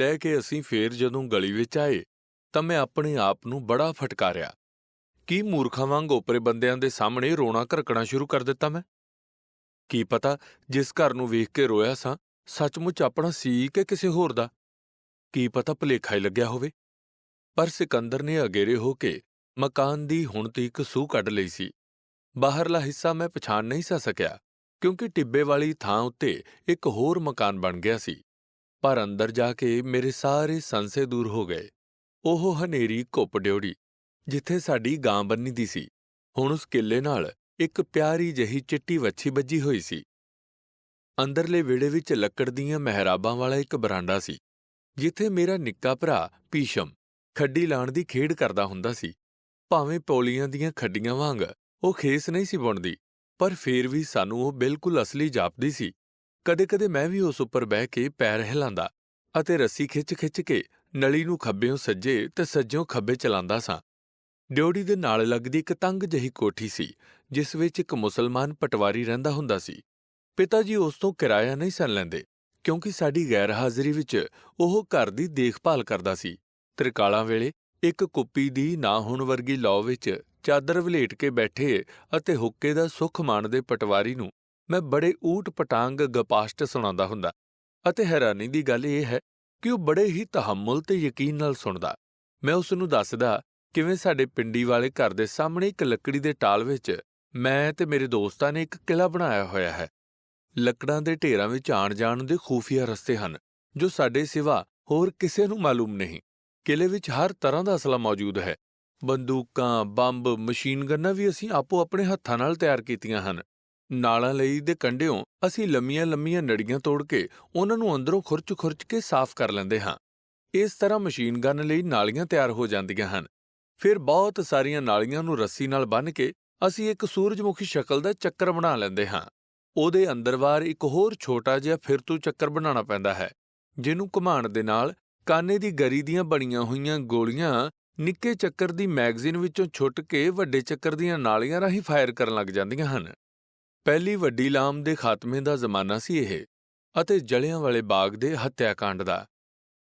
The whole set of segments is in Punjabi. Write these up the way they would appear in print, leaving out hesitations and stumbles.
ਲੈ ਕੇ ਅਸੀਂ ਫੇਰ ਜਦੋਂ ਗਲੀ ਵਿੱਚ ਆਏ ਤਾਂ ਮੈਂ ਆਪਣੇ ਆਪ ਨੂੰ ਬੜਾ ਫਟਕਾਰਿਆ। ਕੀ ਮੂਰਖਾਂ ਵਾਂਗ ਓਪਰੇ ਬੰਦਿਆਂ ਦੇ ਸਾਹਮਣੇ ਰੋਣਾ ਘਰਕਣਾ ਸ਼ੁਰੂ ਕਰ ਦਿੱਤਾ ਮੈਂ? ਕੀ ਪਤਾ ਜਿਸ ਘਰ ਨੂੰ ਵੇਖ ਕੇ ਰੋਇਆ ਸਾਂ ਸੱਚਮੁੱਚ ਆਪਣਾ ਸੀ ਕਿ ਕਿਸੇ ਹੋਰ ਦਾ। ਕੀ ਪਤਾ ਭੁਲੇਖਾ ਹੀ ਲੱਗਿਆ ਹੋਵੇ। ਪਰ ਸਿਕੰਦਰ ਨੇ ਅਗੇਰੇ ਹੋ ਕੇ ਮਕਾਨ ਦੀ ਹੁਣ ਤੀਕ ਸੂਹ ਕੱਢ ਲਈ ਸੀ। ਬਾਹਰਲਾ ਹਿੱਸਾ ਮੈਂ ਪਛਾਣ ਨਹੀਂ ਸੀ ਸਕਿਆ ਕਿਉਂਕਿ ਟਿੱਬੇ ਵਾਲੀ ਥਾਂ ਉੱਤੇ ਇੱਕ ਹੋਰ ਮਕਾਨ ਬਣ ਗਿਆ ਸੀ। ਪਰ ਅੰਦਰ ਜਾ ਕੇ ਮੇਰੇ ਸਾਰੇ ਸੰਸ਼ੇ ਦੂਰ ਹੋ ਗਏ। ਉਹ ਹਨੇਰੀ ਘੁੱਪ ਡਿਉੜੀ ਜਿੱਥੇ ਸਾਡੀ ਗਾਂ ਬੰਨੀ ਦੀ ਸੀ ਹੁਣ ਉਸ ਕਿੱਲੇ ਨਾਲ ਇੱਕ ਪਿਆਰੀ ਜਿਹੀ ਚਿੱਟੀ ਵੱਛੀ ਬੱਝੀ ਹੋਈ ਸੀ। ਅੰਦਰਲੇ ਵਿਹੜੇ ਵਿੱਚ ਲੱਕੜ ਦੀਆਂ ਮਹਿਰਾਬਾਂ ਵਾਲਾ ਇੱਕ ਬਰਾਂਡਾ ਸੀ ਜਿੱਥੇ ਮੇਰਾ ਨਿੱਕਾ ਭਰਾ ਭੀਸ਼ਮ ਖੱਡੀ ਲਾਣ ਦੀ ਖੇਡ ਕਰਦਾ ਹੁੰਦਾ ਸੀ। ਭਾਵੇਂ ਪੌਲੀਆਂ ਦੀਆਂ ਖੱਡੀਆਂ ਵਾਂਗ ਉਹ ਖੇਸ ਨਹੀਂ ਸੀ ਬੁਣਦੀ, ਪਰ ਫੇਰ ਵੀ ਸਾਨੂੰ ਉਹ ਬਿਲਕੁਲ ਅਸਲੀ ਜਾਪਦੀ ਸੀ। ਕਦੇ-ਕਦੇ ਮੈਂ ਵੀ ਉਸ ਉੱਪਰ ਬਹਿ ਕੇ ਪੈਰ ਹਿਲਾਉਂਦਾ ਅਤੇ ਰੱਸੀ ਖਿੱਚ-ਖਿੱਚ ਕੇ ਨਲੀ ਨੂੰ ਖੱਬਿਓਂ ਸੱਜੇ ਤੇ ਸੱਜਿਓਂ ਖੱਬੇ ਚਲਾਉਂਦਾ ਸਾਂ। ਡਿਉੜੀ ਦੇ ਨਾਲ ਲੱਗਦੀ ਇੱਕ ਤੰਗ ਜਿਹੀ ਕੋਠੀ ਸੀ ਜਿਸ ਵਿੱਚ ਇੱਕ ਮੁਸਲਮਾਨ ਪਟਵਾਰੀ ਰਹਿੰਦਾ ਹੁੰਦਾ ਸੀ। ਪਿਤਾ ਜੀ ਉਸ ਤੋਂ ਕਿਰਾਇਆ ਨਹੀਂ ਸਨ ਲੈਂਦੇ ਕਿਉਂਕਿ ਸਾਡੀ ਗੈਰ-ਹਾਜ਼ਰੀ ਵਿੱਚ ਉਹ ਘਰ ਦੀ ਦੇਖਭਾਲ ਕਰਦਾ ਸੀ। ਤ੍ਰਿਕਾਲਾਂ ਵੇਲੇ ਇੱਕ ਕੁੱਪੀ ਦੀ ਨਾ ਹੋਣ ਵਰਗੀ ਲੌ ਵਿੱਚ ਚਾਦਰ ਵਲੇਟ ਕੇ ਬੈਠੇ ਅਤੇ ਹੁੱਕੇ ਦਾ ਸੁੱਖ ਮਾਣਦੇ ਪਟਵਾਰੀ ਨੂੰ ਮੈਂ ਬੜੇ ਊਟ-ਪਟਾਂਗ ਗਪਾਸ਼ਟ ਸੁਣਾਉਂਦਾ ਹੁੰਦਾ ਅਤੇ ਹੈਰਾਨੀ ਦੀ ਗੱਲ ਇਹ ਹੈ ਕਿ ਉਹ ਬੜੇ ਹੀ ਤਹੱਮੁਲ ਤੇ ਯਕੀਨ ਨਾਲ ਸੁਣਦਾ। ਮੈਂ ਉਸ ਨੂੰ ਦੱਸਦਾ ਕਿਵੇਂ ਸਾਡੇ ਪਿੰਡੀ ਵਾਲੇ ਘਰ ਦੇ ਸਾਹਮਣੇ ਇੱਕ ਲੱਕੜੀ ਦੇ ਟਾਲ ਵਿੱਚ ਮੈਂ ਤੇ ਮੇਰੇ ਦੋਸਤਾਂ ਨੇ ਇੱਕ ਕਿਲ੍ਹਾ ਬਣਾਇਆ ਹੋਇਆ ਹੈ। ਲੱਕੜਾਂ ਦੇ ਢੇਰਾਂ ਵਿੱਚ ਆਣ-ਜਾਣ ਦੇ ਖੂਫੀਆ ਰਸਤੇ ਹਨ ਜੋ ਸਾਡੇ ਸਿਵਾ ਹੋਰ ਕਿਸੇ ਨੂੰ ਮਾਲੂਮ ਨਹੀਂ। ਕਿਲ੍ਹੇ ਵਿੱਚ ਹਰ ਤਰ੍ਹਾਂ ਦਾ ਅਸਲਾ ਮੌਜੂਦ ਹੈ। ਬੰਦੂਕਾਂ, ਬੰਬ, ਮਸ਼ੀਨ ਗੰਨਾਂ ਵੀ ਅਸੀਂ ਆਪੋ ਆਪਣੇ ਹੱਥਾਂ ਨਾਲ ਤਿਆਰ ਕੀਤੀਆਂ ਹਨ। ਨਾਲਾਂ ਲਈ ਦੇ ਕੰਢਿਓਂ ਅਸੀਂ ਲੰਮੀਆਂ-ਲੰਮੀਆਂ ਨੜੀਆਂ ਤੋੜ ਕੇ ਉਹਨਾਂ ਨੂੰ ਅੰਦਰੋਂ ਖੁਰਚ-ਖੁਰਚ ਕੇ ਸਾਫ਼ ਕਰ ਲੈਂਦੇ ਹਾਂ। ਇਸ ਤਰ੍ਹਾਂ ਮਸ਼ੀਨ ਗੰਨ ਲਈ ਨਾਲੀਆਂ ਤਿਆਰ ਹੋ ਜਾਂਦੀਆਂ ਹਨ। ਫਿਰ ਬਹੁਤ ਸਾਰੀਆਂ ਨਾਲੀਆਂ ਨੂੰ ਰੱਸੀ ਨਾਲ ਬੰਨ੍ਹ ਕੇ ਅਸੀਂ ਇੱਕ ਸੂਰਜਮੁਖੀ ਸ਼ਕਲ ਦਾ ਚੱਕਰ ਬਣਾ ਲੈਂਦੇ ਹਾਂ। ਉਹਦੇ ਅੰਦਰਵਾਰ ਇੱਕ ਹੋਰ ਛੋਟਾ ਜਿਹਾ ਫਿਰਤੂ ਚੱਕਰ ਬਣਾਉਣਾ ਪੈਂਦਾ ਹੈ ਜਿਹਨੂੰ ਘੁਮਾਉਣ ਦੇ ਨਾਲ ਕਾਨੇ ਦੀ ਗਰੀ ਦੀਆਂ ਬਣੀਆਂ ਹੋਈਆਂ ਗੋਲੀਆਂ ਨਿੱਕੇ ਚੱਕਰ ਦੀ ਮੈਗਜ਼ੀਨ ਵਿੱਚੋਂ ਛੁੱਟ ਕੇ ਵੱਡੇ ਚੱਕਰ ਦੀਆਂ ਨਾਲੀਆਂ ਰਾਹੀਂ ਫਾਇਰ ਕਰਨ ਲੱਗ ਜਾਂਦੀਆਂ ਹਨ। ਪਹਿਲੀ ਵੱਡੀ ਲਾਮ ਦੇ ਖਾਤਮੇ ਦਾ ਜ਼ਮਾਨਾ ਸੀ ਇਹ ਅਤੇ ਜਲਿਆਂਵਾਲੇ ਬਾਗ ਦੇ ਹੱਤਿਆਕਾਂਡ ਦਾ।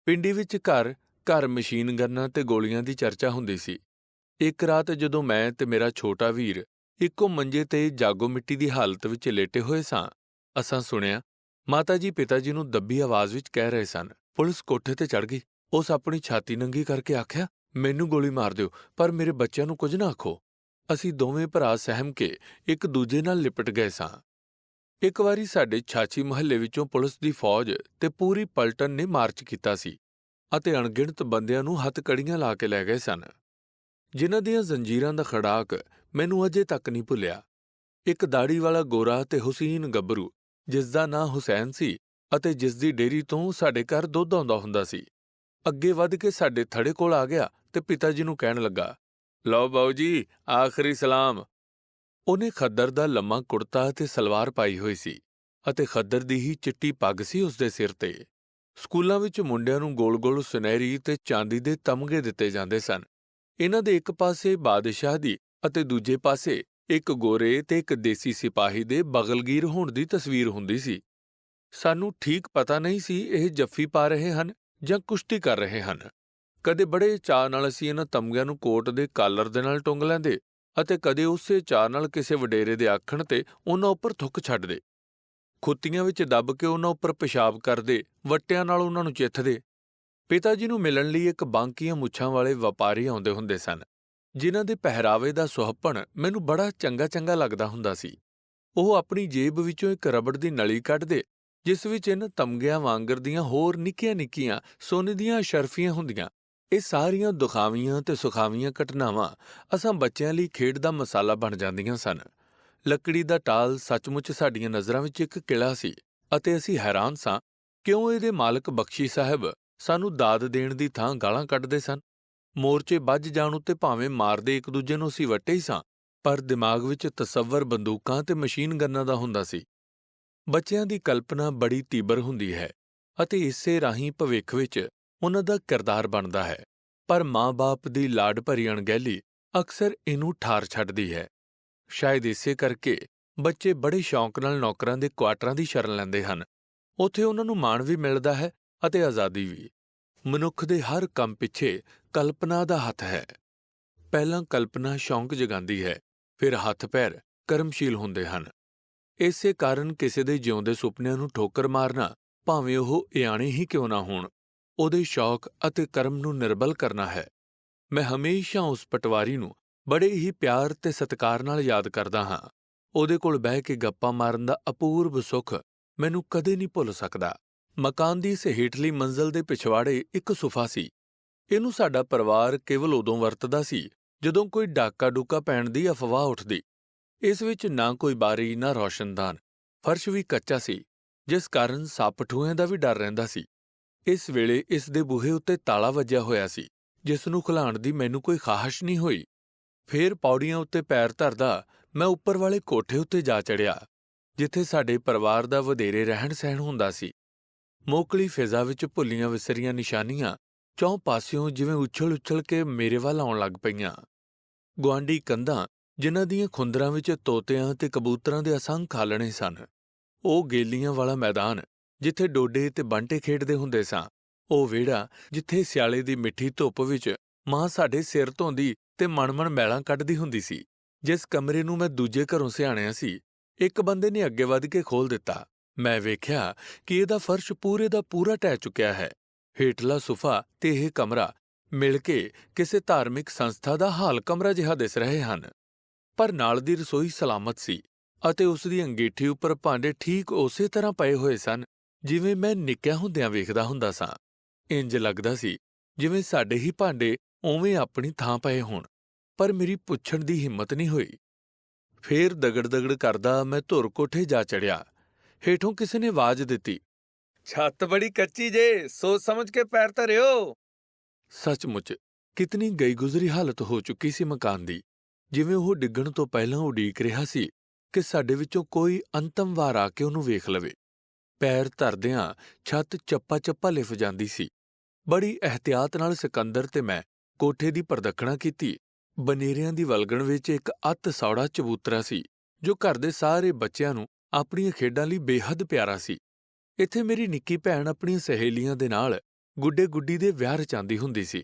ਪਿੰਡੀ ਵਿੱਚ ਘਰ ਘਰ ਮਸ਼ੀਨ ਗੰਨਾਂ ਤੇ ਗੋਲੀਆਂ ਦੀ ਚਰਚਾ ਹੁੰਦੀ ਸੀ। ਇੱਕ ਰਾਤ ਜਦੋਂ ਮੈਂ ਤੇ ਮੇਰਾ ਛੋਟਾ ਵੀਰ ਇੱਕੋ ਮੰਜੇ ਤੇ ਜਾਗੋ ਮਿੱਟੀ ਦੀ ਹਾਲਤ ਵਿੱਚ ਲੇਟੇ ਹੋਏ ਸਾਂ, ਅਸਾਂ ਸੁਣਿਆ ਮਾਤਾ ਜੀ ਪਿਤਾ ਜੀ ਨੂੰ ਦੱਬੀ ਆਵਾਜ਼ ਵਿੱਚ ਕਹਿ ਰਹੇ ਸਨ, ਪੁਲਿਸ ਕੋਠੇ ਤੇ ਚੜ੍ਹ ਗਈ। ਉਸ ਆਪਣੀ ਛਾਤੀ ਨੰਗੀ ਕਰਕੇ ਆਖਿਆ, ਮੈਨੂੰ ਗੋਲੀ ਮਾਰ ਦਿਓ ਪਰ ਮੇਰੇ ਬੱਚਿਆਂ ਨੂੰ ਕੁਝ ਨਾ ਆਖੋ। ਅਸੀਂ ਦੋਵੇਂ ਭਰਾ ਸਹਿਮ ਕੇ ਇੱਕ ਦੂਜੇ ਨਾਲ ਲਿਪਟ ਗਏ ਸਾਂ। ਇੱਕ ਵਾਰੀ ਸਾਡੇ ਛਾਛੀ ਮੁਹੱਲੇ ਵਿੱਚੋਂ ਪੁਲਿਸ ਦੀ ਫੌਜ ਤੇ ਪੂਰੀ ਪਲਟਨ ਨੇ ਮਾਰਚ ਕੀਤਾ ਸੀ ਅਤੇ ਅਣਗਿਣਤ ਬੰਦਿਆਂ ਨੂੰ ਹੱਥਕੜੀਆਂ ਲਾ ਕੇ ਲੈ ਗਏ ਸਨ ਜਿਨ੍ਹਾਂ ਦੀਆਂ ਜ਼ੰਜੀਰਾਂ ਦਾ ਖੜਾਕ ਮੈਨੂੰ ਅਜੇ ਤੱਕ ਨਹੀਂ ਭੁੱਲਿਆ। ਇੱਕ ਦਾੜੀ ਵਾਲਾ ਗੋਰਾ ਤੇ ਹੁਸੀਨ ਗੱਭਰੂ ਜਿਸ ਦਾ ਨਾਂ ਹੁਸੈਨ ਸੀ ਅਤੇ ਜਿਸ ਦੀ ਡੇਅਰੀ ਤੋਂ ਸਾਡੇ ਘਰ ਦੁੱਧ ਆਉਂਦਾ ਹੁੰਦਾ ਸੀ, ਅੱਗੇ ਵੱਧ ਕੇ ਸਾਡੇ ਥੜੇ ਕੋਲ ਆ ਗਿਆ ਤੇ ਪਿਤਾ ਜੀ ਨੂੰ ਕਹਿਣ ਲੱਗਾ, ਲਓ ਬਾਊ ਜੀ, ਆਖਰੀ ਸਲਾਮ। ਉਹਨੇ ਖੱਦਰ ਦਾ ਲੰਮਾ ਕੁੜਤਾ ਅਤੇ ਸਲਵਾਰ ਪਾਈ ਹੋਈ ਸੀ ਅਤੇ ਖੱਦਰ ਦੀ ਹੀ ਚਿੱਟੀ ਪੱਗ ਸੀ ਉਸਦੇ ਸਿਰ ਤੇ। ਸਕੂਲਾਂ ਵਿੱਚ ਮੁੰਡਿਆਂ ਨੂੰ ਗੋਲ-ਗੋਲ ਸੁਨਹਿਰੀ ਤੇ ਚਾਂਦੀ ਦੇ ਤਮਗੇ ਦਿੱਤੇ ਜਾਂਦੇ ਸਨ। ਇਹਨਾਂ ਦੇ ਇੱਕ ਪਾਸੇ ਬਾਦਸ਼ਾਹ ਦੀ ਅਤੇ ਦੂਜੇ ਪਾਸੇ ਇੱਕ ਗੋਰੇ ਤੇ ਇੱਕ ਦੇਸੀ ਸਿਪਾਹੀ ਦੇ ਬਗਲਗੀਰ ਹੋਣ ਦੀ ਤਸਵੀਰ ਹੁੰਦੀ ਸੀ। ਸਾਨੂੰ ਠੀਕ ਪਤਾ ਨਹੀਂ ਸੀ ਇਹ ਜੱਫੀ ਪਾ ਰਹੇ ਹਨ ਜਾਂ ਕੁਸ਼ਤੀ ਕਰ ਰਹੇ ਹਨ। ਕਦੇ ਬੜੇ ਚਾਅ ਨਾਲ ਅਸੀਂ ਇਹਨਾਂ ਤਮਗਿਆਂ ਨੂੰ ਕੋਟ ਦੇ ਕਾਲਰ ਦੇ ਨਾਲ ਟੁੰਗ ਲੈਂਦੇ ਅਤੇ ਕਦੇ ਉਸੇ ਚਾਅ ਨਾਲ ਕਿਸੇ ਵਡੇਰੇ ਦੇ ਆਖਣ ਤੇ ਉਹਨਾਂ ਉੱਪਰ ਥੁੱਕ ਛੱਡਦੇ। ਖੁੱਤੀਆਂ ਵਿੱਚ ਦੱਬ ਕੇ ਉਹਨਾਂ ਉੱਪਰ ਪਿਸ਼ਾਬ ਕਰਦੇ, ਵੱਟਿਆਂ ਨਾਲ ਉਹਨਾਂ ਨੂੰ ਚਿੱਥਦੇ। ਪਿਤਾ ਜੀ ਨੂੰ ਮਿਲਣ ਲਈ ਇੱਕ ਬਾਂਕੀਆਂ ਮੁੱਛਾਂ ਵਾਲੇ ਵਪਾਰੀ ਆਉਂਦੇ ਹੁੰਦੇ ਸਨ ਜਿਨ੍ਹਾਂ ਦੇ ਪਹਿਰਾਵੇ ਦਾ ਸੁਹੱਪਣ ਮੈਨੂੰ ਬੜਾ ਚੰਗਾ ਲੱਗਦਾ ਹੁੰਦਾ ਸੀ। ਉਹ ਆਪਣੀ ਜੇਬ ਵਿੱਚੋਂ ਇੱਕ ਰਬੜ ਦੀ ਨਲੀ ਕੱਢਦੇ ਜਿਸ ਵਿੱਚ ਇਹਨਾਂ ਤਮਗਿਆਂ ਵਾਂਗਰ ਦੀਆਂ ਹੋਰ ਨਿੱਕੀਆਂ-ਨਿੱਕੀਆਂ ਸੋਨੇ ਦੀਆਂ ਅਸ਼ਰਫੀਆਂ ਹੁੰਦੀਆਂ। ਇਹ ਸਾਰੀਆਂ ਦੁਖਾਵੀਆਂ ਤੇ ਸੁਖਾਵੀਆਂ ਘਟਨਾਵਾਂ ਅਸਾਂ ਬੱਚਿਆਂ ਲਈ ਖੇਡ ਦਾ ਮਸਾਲਾ ਬਣ ਜਾਂਦੀਆਂ ਸਨ। ਲੱਕੜੀ ਦਾ ਟਾਲ ਸੱਚਮੁੱਚ ਸਾਡੀਆਂ ਨਜ਼ਰਾਂ ਵਿੱਚ ਇੱਕ ਕਿਲ੍ਹਾ ਸੀ ਅਤੇ ਅਸੀਂ ਹੈਰਾਨ ਸਾਂ ਕਿਉਂ ਇਹਦੇ ਮਾਲਕ ਬਖਸ਼ੀ ਸਾਹਿਬ ਸਾਨੂੰ ਦਾਦ ਦੇਣ ਦੀ ਥਾਂ ਗਾਲਾਂ ਕੱਢਦੇ ਸਨ। ਮੋਰਚੇ ਵੱਜ ਜਾਣ ਉੱਤੇ ਭਾਵੇਂ ਮਾਰਦੇ ਇੱਕ ਦੂਜੇ ਨੂੰ ਅਸੀਂ ਵੱਟੇ ਹੀ ਸਾਂ, ਪਰ ਦਿਮਾਗ ਵਿੱਚ ਤਸੱਵਰ ਬੰਦੂਕਾਂ ਤੇ ਮਸ਼ੀਨ ਗੰਨਾਂ ਦਾ ਹੁੰਦਾ ਸੀ। ਬੱਚਿਆਂ ਦੀ ਕਲਪਨਾ ਬੜੀ ਤੀਬਰ ਹੁੰਦੀ ਹੈ ਅਤੇ ਇਸੇ ਰਾਹੀਂ ਭਵਿੱਖ ਵਿੱਚ ਉਹਨਾਂ ਦਾ ਕਿਰਦਾਰ ਬਣਦਾ ਹੈ, ਪਰ ਮਾਂ-ਬਾਪ ਦੀ ਲਾਡ ਭਰੀ ਅਣਗਹਿਲੀ ਅਕਸਰ ਇਹਨੂੰ ਠਾਰ ਛੱਡਦੀ ਹੈ। ਸ਼ਾਇਦ ਇਸੇ ਕਰਕੇ ਬੱਚੇ ਬੜੇ ਸ਼ੌਂਕ ਨਾਲ ਨੌਕਰਾਂ ਦੇ ਕੁਆਟਰਾਂ ਦੀ ਸ਼ਰਨ ਲੈਂਦੇ ਹਨ। ਉੱਥੇ ਉਹਨਾਂ ਨੂੰ ਮਾਣ ਵੀ ਮਿਲਦਾ ਹੈ ਅਤੇ ਆਜ਼ਾਦੀ ਵੀ। ਮਨੁੱਖ ਦੇ ਹਰ ਕੰਮ ਪਿੱਛੇ ਕਲਪਨਾ ਦਾ ਹੱਥ ਹੈ। ਪਹਿਲਾਂ ਕਲਪਨਾ ਸ਼ੌਂਕ ਜਗਾਉਂਦੀ ਹੈ, ਫਿਰ ਹੱਥ ਪੈਰ ਕਰਮਸ਼ੀਲ ਹੁੰਦੇ ਹਨ। ਇਸੇ ਕਾਰਨ ਕਿਸੇ ਦੇ ਜਿਉਂਦੇ ਸੁਪਨਿਆਂ ਨੂੰ ਠੋਕਰ ਮਾਰਨਾ, ਭਾਵੇਂ ਉਹ ਇਆਣੇ ਹੀ ਕਿਉਂ ਨਾ ਹੋਣ, ਉਹਦੇ ਸ਼ੌਕ ਅਤੇ ਕਰਮ ਨੂੰ ਨਿਰਬਲ ਕਰਨਾ ਹੈ। ਮੈਂ ਹਮੇਸ਼ਾ ਉਸ ਪਟਵਾਰੀ ਨੂੰ ਬੜੇ ਹੀ ਪਿਆਰ ਤੇ ਸਤਿਕਾਰ ਨਾਲ ਯਾਦ ਕਰਦਾ ਹਾਂ। ਉਹਦੇ ਕੋਲ ਬਹਿ ਕੇ ਗੱਪਾਂ ਮਾਰਨ ਦਾ ਅਪੂਰਵ ਸੁੱਖ ਮੈਨੂੰ ਕਦੇ ਨਹੀਂ ਭੁੱਲ ਸਕਦਾ। ਮਕਾਨ ਦੀ ਇਸ ਹੇਠਲੀ ਮੰਜ਼ਲ ਦੇ ਪਿਛਵਾੜੇ ਇੱਕ ਸੁਫਾ ਸੀ। ਇਹਨੂੰ ਸਾਡਾ ਪਰਿਵਾਰ ਕੇਵਲ ਉਦੋਂ ਵਰਤਦਾ ਸੀ ਜਦੋਂ ਕੋਈ ਡਾਕਾ-ਡੂਕਾ ਪੈਣ ਦੀ ਅਫਵਾਹ ਉੱਠਦੀ। ਇਸ ਵਿੱਚ ਨਾ ਕੋਈ ਬਾਰੀ, ਨਾ ਰੌਸ਼ਨਦਾਨ, ਫਰਸ਼ ਵੀ ਕੱਚਾ ਸੀ, ਜਿਸ ਕਾਰਨ ਸੱਪ-ਠੂੰਹਿਆਂ ਦਾ ਵੀ ਡਰ ਰਹਿੰਦਾ ਸੀ। ਇਸ ਵੇਲੇ ਇਸ ਦੇ ਬੂਹੇ ਉੱਤੇ ਤਾਲਾ ਵੱਜਿਆ ਹੋਇਆ ਸੀ, ਜਿਸ ਨੂੰ ਖੁਲਾਣ ਦੀ ਮੈਨੂੰ ਕੋਈ ਖਾਹਸ਼ ਨਹੀਂ ਹੋਈ। ਫੇਰ ਪੌੜੀਆਂ ਉੱਤੇ ਪੈਰ ਧਰਦਾ ਮੈਂ ਉੱਪਰ ਵਾਲੇ ਕੋਠੇ ਉੱਤੇ ਜਾ ਚੜ੍ਹਿਆ, ਜਿੱਥੇ ਸਾਡੇ ਪਰਿਵਾਰ ਦਾ ਵਧੇਰੇ ਰਹਿਣ-ਸਹਿਣ ਹੁੰਦਾ ਸੀ। ਮੋਕਲੀ ਫਿਜ਼ਾ ਵਿੱਚ ਭੁੱਲੀਆਂ ਵਿਸਰੀਆਂ ਨਿਸ਼ਾਨੀਆਂ ਚੌਂ ਪਾਸਿਓਂ ਜਿਵੇਂ ਉਛਲ-ਉਛਲ ਕੇ ਮੇਰੇ ਵੱਲ ਆਉਣ ਲੱਗ ਪਈਆਂ। ਗੁਆਂਢੀ ਕੰਧਾਂ, ਜਿਨ੍ਹਾਂ ਦੀਆਂ ਖੁੰਦਰਾਂ ਵਿੱਚ ਤੋਤਿਆਂ ਤੇ ਕਬੂਤਰਾਂ ਦੇ ਅਸੰਖ ਆਲਣੇ ਸਨ, ਉਹ ਗੇਲੀਆਂ ਵਾਲਾ ਮੈਦਾਨ ਜਿੱਥੇ ਡੋਡੇ ਤੇ ਬੰਟੇ ਖੇਡਦੇ ਹੁੰਦੇ ਸਾਂ, ਉਹ ਵਿਹੜਾ ਜਿੱਥੇ ਸਿਆਲੇ ਦੀ ਮਿੱਠੀ ਧੁੱਪ ਵਿੱਚ ਮਾਂ ਸਾਡੇ ਸਿਰ ਧੋਂਦੀ ਤੇ ਮਣ-ਮਣ ਮੈਲਾਂ ਕੱਢਦੀ ਹੁੰਦੀ ਸੀ। ਜਿਸ ਕਮਰੇ ਨੂੰ ਮੈਂ ਦੂਜੇ ਘਰੋਂ ਸਿਆਣਿਆ ਸੀ, ਇੱਕ ਬੰਦੇ ਨੇ ਅੱਗੇ ਵੱਧ ਕੇ ਖੋਲ੍ਹ ਦਿੱਤਾ। ਮੈਂ ਵੇਖਿਆ ਕਿ ਇਹਦਾ ਫਰਸ਼ ਪੂਰੇ ਦਾ ਪੂਰਾ ਢਹਿ ਚੁੱਕਿਆ ਹੈ। ਹੇਠਲਾ ਸੁਫਾ ਤੇ ਇਹ ਕਮਰਾ ਮਿਲ ਕੇ ਕਿਸੇ ਧਾਰਮਿਕ ਸੰਸਥਾ ਦਾ ਹਾਲ ਕਮਰਾ ਜਿਹਾ ਦਿਸ ਰਹੇ ਹਨ। ਪਰ ਨਾਲ ਦੀ ਰਸੋਈ ਸਲਾਮਤ ਸੀ ਅਤੇ ਉਸ ਦੀ ਅੰਗੀਠੀ ਉੱਪਰ ਭਾਂਡੇ ਠੀਕ ਉਸੇ ਤਰ੍ਹਾਂ ਪਏ ਹੋਏ ਸਨ ਜਿਵੇਂ ਮੈਂ ਨਿੱਕਿਆਂ ਹੁੰਦਿਆਂ ਵੇਖਦਾ ਹੁੰਦਾ ਸਾਂ। ਇੰਜ ਲੱਗਦਾ ਸੀ ਜਿਵੇਂ ਸਾਡੇ ਹੀ ਭਾਂਡੇ ਉਵੇਂ ਆਪਣੀ ਥਾਂ ਪਏ ਹੋਣ, ਪਰ ਮੇਰੀ ਪੁੱਛਣ ਦੀ ਹਿੰਮਤ ਨਹੀਂ ਹੋਈ। ਫੇਰ ਦਗੜ-ਦਗੜ ਕਰਦਾ ਮੈਂ ਧੁਰ ਕੋਠੇ ਜਾ ਚੜ੍ਹਿਆ। ਹੇਠੋਂ ਕਿਸੇ ਨੇ ਆਵਾਜ਼ ਦਿੱਤੀ, "ਛੱਤ ਬੜੀ ਕੱਚੀ ਜੇ, ਸੋਚ ਸਮਝ ਕੇ ਪੈਰ ਧਰਿਓ।" ਸੱਚਮੁੱਚ ਕਿਤਨੀ ਗਈ ਗੁਜ਼ਰੀ ਹਾਲਤ ਹੋ ਚੁੱਕੀ ਸੀ ਮਕਾਨ ਦੀ, ਜਿਵੇਂ ਉਹ ਡਿੱਗਣ ਤੋਂ ਪਹਿਲਾਂ ਉਡੀਕ ਰਿਹਾ ਸੀ ਕਿ ਸਾਡੇ ਵਿੱਚੋਂ ਕੋਈ ਅੰਤਮ ਵਾਰ ਆ ਕੇ ਉਹਨੂੰ ਵੇਖ ਲਵੇ। ਪੈਰ ਧਰਦਿਆਂ ਛੱਤ ਚੱਪਾ-ਚੱਪਾ ਲਿਫ ਜਾਂਦੀ ਸੀ। ਬੜੀ ਅਹਤਿਆਤ ਨਾਲ ਸਿਕੰਦਰ ਤੇ ਮੈਂ ਕੋਠੇ ਦੀ ਪ੍ਰਦੱਖਣਾ ਕੀਤੀ। ਬਨੇਰਿਆਂ ਦੀ ਵਲਗਣ ਵਿੱਚ ਇੱਕ ਅੱਤ ਸੌੜਾ ਚਬੂਤਰਾ ਸੀ, ਜੋ ਘਰ ਦੇ ਸਾਰੇ ਬੱਚਿਆਂ ਨੂੰ ਆਪਣੀਆਂ ਖੇਡਾਂ ਲਈ ਬੇਹੱਦ ਪਿਆਰਾ ਸੀ। ਇੱਥੇ ਮੇਰੀ ਨਿੱਕੀ ਭੈਣ ਆਪਣੀਆਂ ਸਹੇਲੀਆਂ ਦੇ ਨਾਲ ਗੁੱਡੇ-ਗੁੱਡੀ ਦੇ ਵਿਆਹ ਰਚਾਂਦੀ ਹੁੰਦੀ ਸੀ।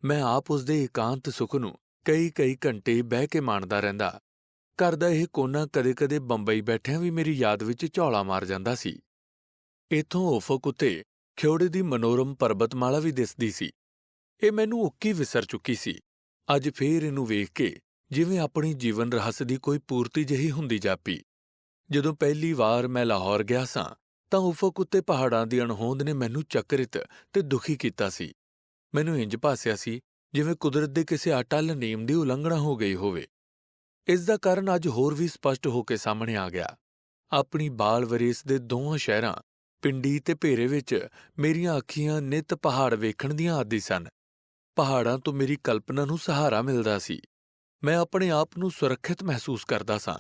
ਮੈਂ ਆਪ ਉਸਦੇ ਇਕਾਂਤ ਸੁੱਖ ਨੂੰ ਕਈ-ਕਈ ਘੰਟੇ ਬਹਿ ਕੇ ਮਾਣਦਾ ਰਹਿੰਦਾ। ਘਰ ਦਾ ਇਹ ਕੋਨਾ ਕਦੇ-ਕਦੇ ਬੰਬਈ ਬੈਠਿਆਂ ਵੀ ਮੇਰੀ ਯਾਦ ਵਿੱਚ ਝੌਲਾ ਮਾਰ ਜਾਂਦਾ ਸੀ। ਇੱਥੋਂ ਉਫਕ ਉੱਤੇ ਖਿਉੜੇ ਦੀ ਮਨੋਰਮ ਪਰਬਤਮਾਲਾ ਵੀ ਦਿਸਦੀ ਸੀ। ਇਹ ਮੈਨੂੰ ਉੱਕੀ ਵਿਸਰ ਚੁੱਕੀ ਸੀ। ਅੱਜ ਫੇਰ ਇਹਨੂੰ ਵੇਖ ਕੇ ਜਿਵੇਂ ਆਪਣੀ ਜੀਵਨ ਰਹੱਸ ਦੀ ਕੋਈ ਪੂਰਤੀ ਜਿਹੀ ਹੁੰਦੀ ਜਾਪੀ। ਜਦੋਂ ਪਹਿਲੀ ਵਾਰ ਮੈਂ ਲਾਹੌਰ ਗਿਆ ਸਾਂ ਤਾਂ ਉਫਕ ਉੱਤੇ ਪਹਾੜਾਂ ਦੀ ਅਣਹੋਂਦ ਨੇ ਮੈਨੂੰ ਚਕਰਿਤ ਤੇ ਦੁਖੀ ਕੀਤਾ ਸੀ। ਮੈਨੂੰ ਇੰਜ ਭਾਸਿਆ ਸੀ ਜਿਵੇਂ ਕੁਦਰਤ ਦੇ ਕਿਸੇ ਅਟੱਲ ਨੇਮ ਦੀ ਉਲੰਘਣਾ ਹੋ ਗਈ ਹੋਵੇ। ਇਸ ਦਾ ਕਾਰਨ ਅੱਜ ਹੋਰ ਵੀ ਸਪਸ਼ਟ ਹੋ ਕੇ ਸਾਹਮਣੇ ਆ ਗਿਆ। ਆਪਣੀ ਬਾਲ ਵਰੇਸ ਦੇ ਦੋਵਾਂ ਸ਼ਹਿਰਾਂ ਪਿੰਡੀ ਤੇ ਭੇਰੇ ਵਿੱਚ ਮੇਰੀਆਂ ਅੱਖੀਆਂ ਨਿੱਤ ਪਹਾੜ ਵੇਖਣ ਦੀਆਂ ਆਦੀ ਸਨ। ਪਹਾੜਾਂ ਤੋਂ ਮੇਰੀ ਕਲਪਨਾ ਨੂੰ ਸਹਾਰਾ ਮਿਲਦਾ ਸੀ। ਮੈਂ ਆਪਣੇ ਆਪ ਨੂੰ ਸੁਰੱਖਿਅਤ ਮਹਿਸੂਸ ਕਰਦਾ ਸਾਂ।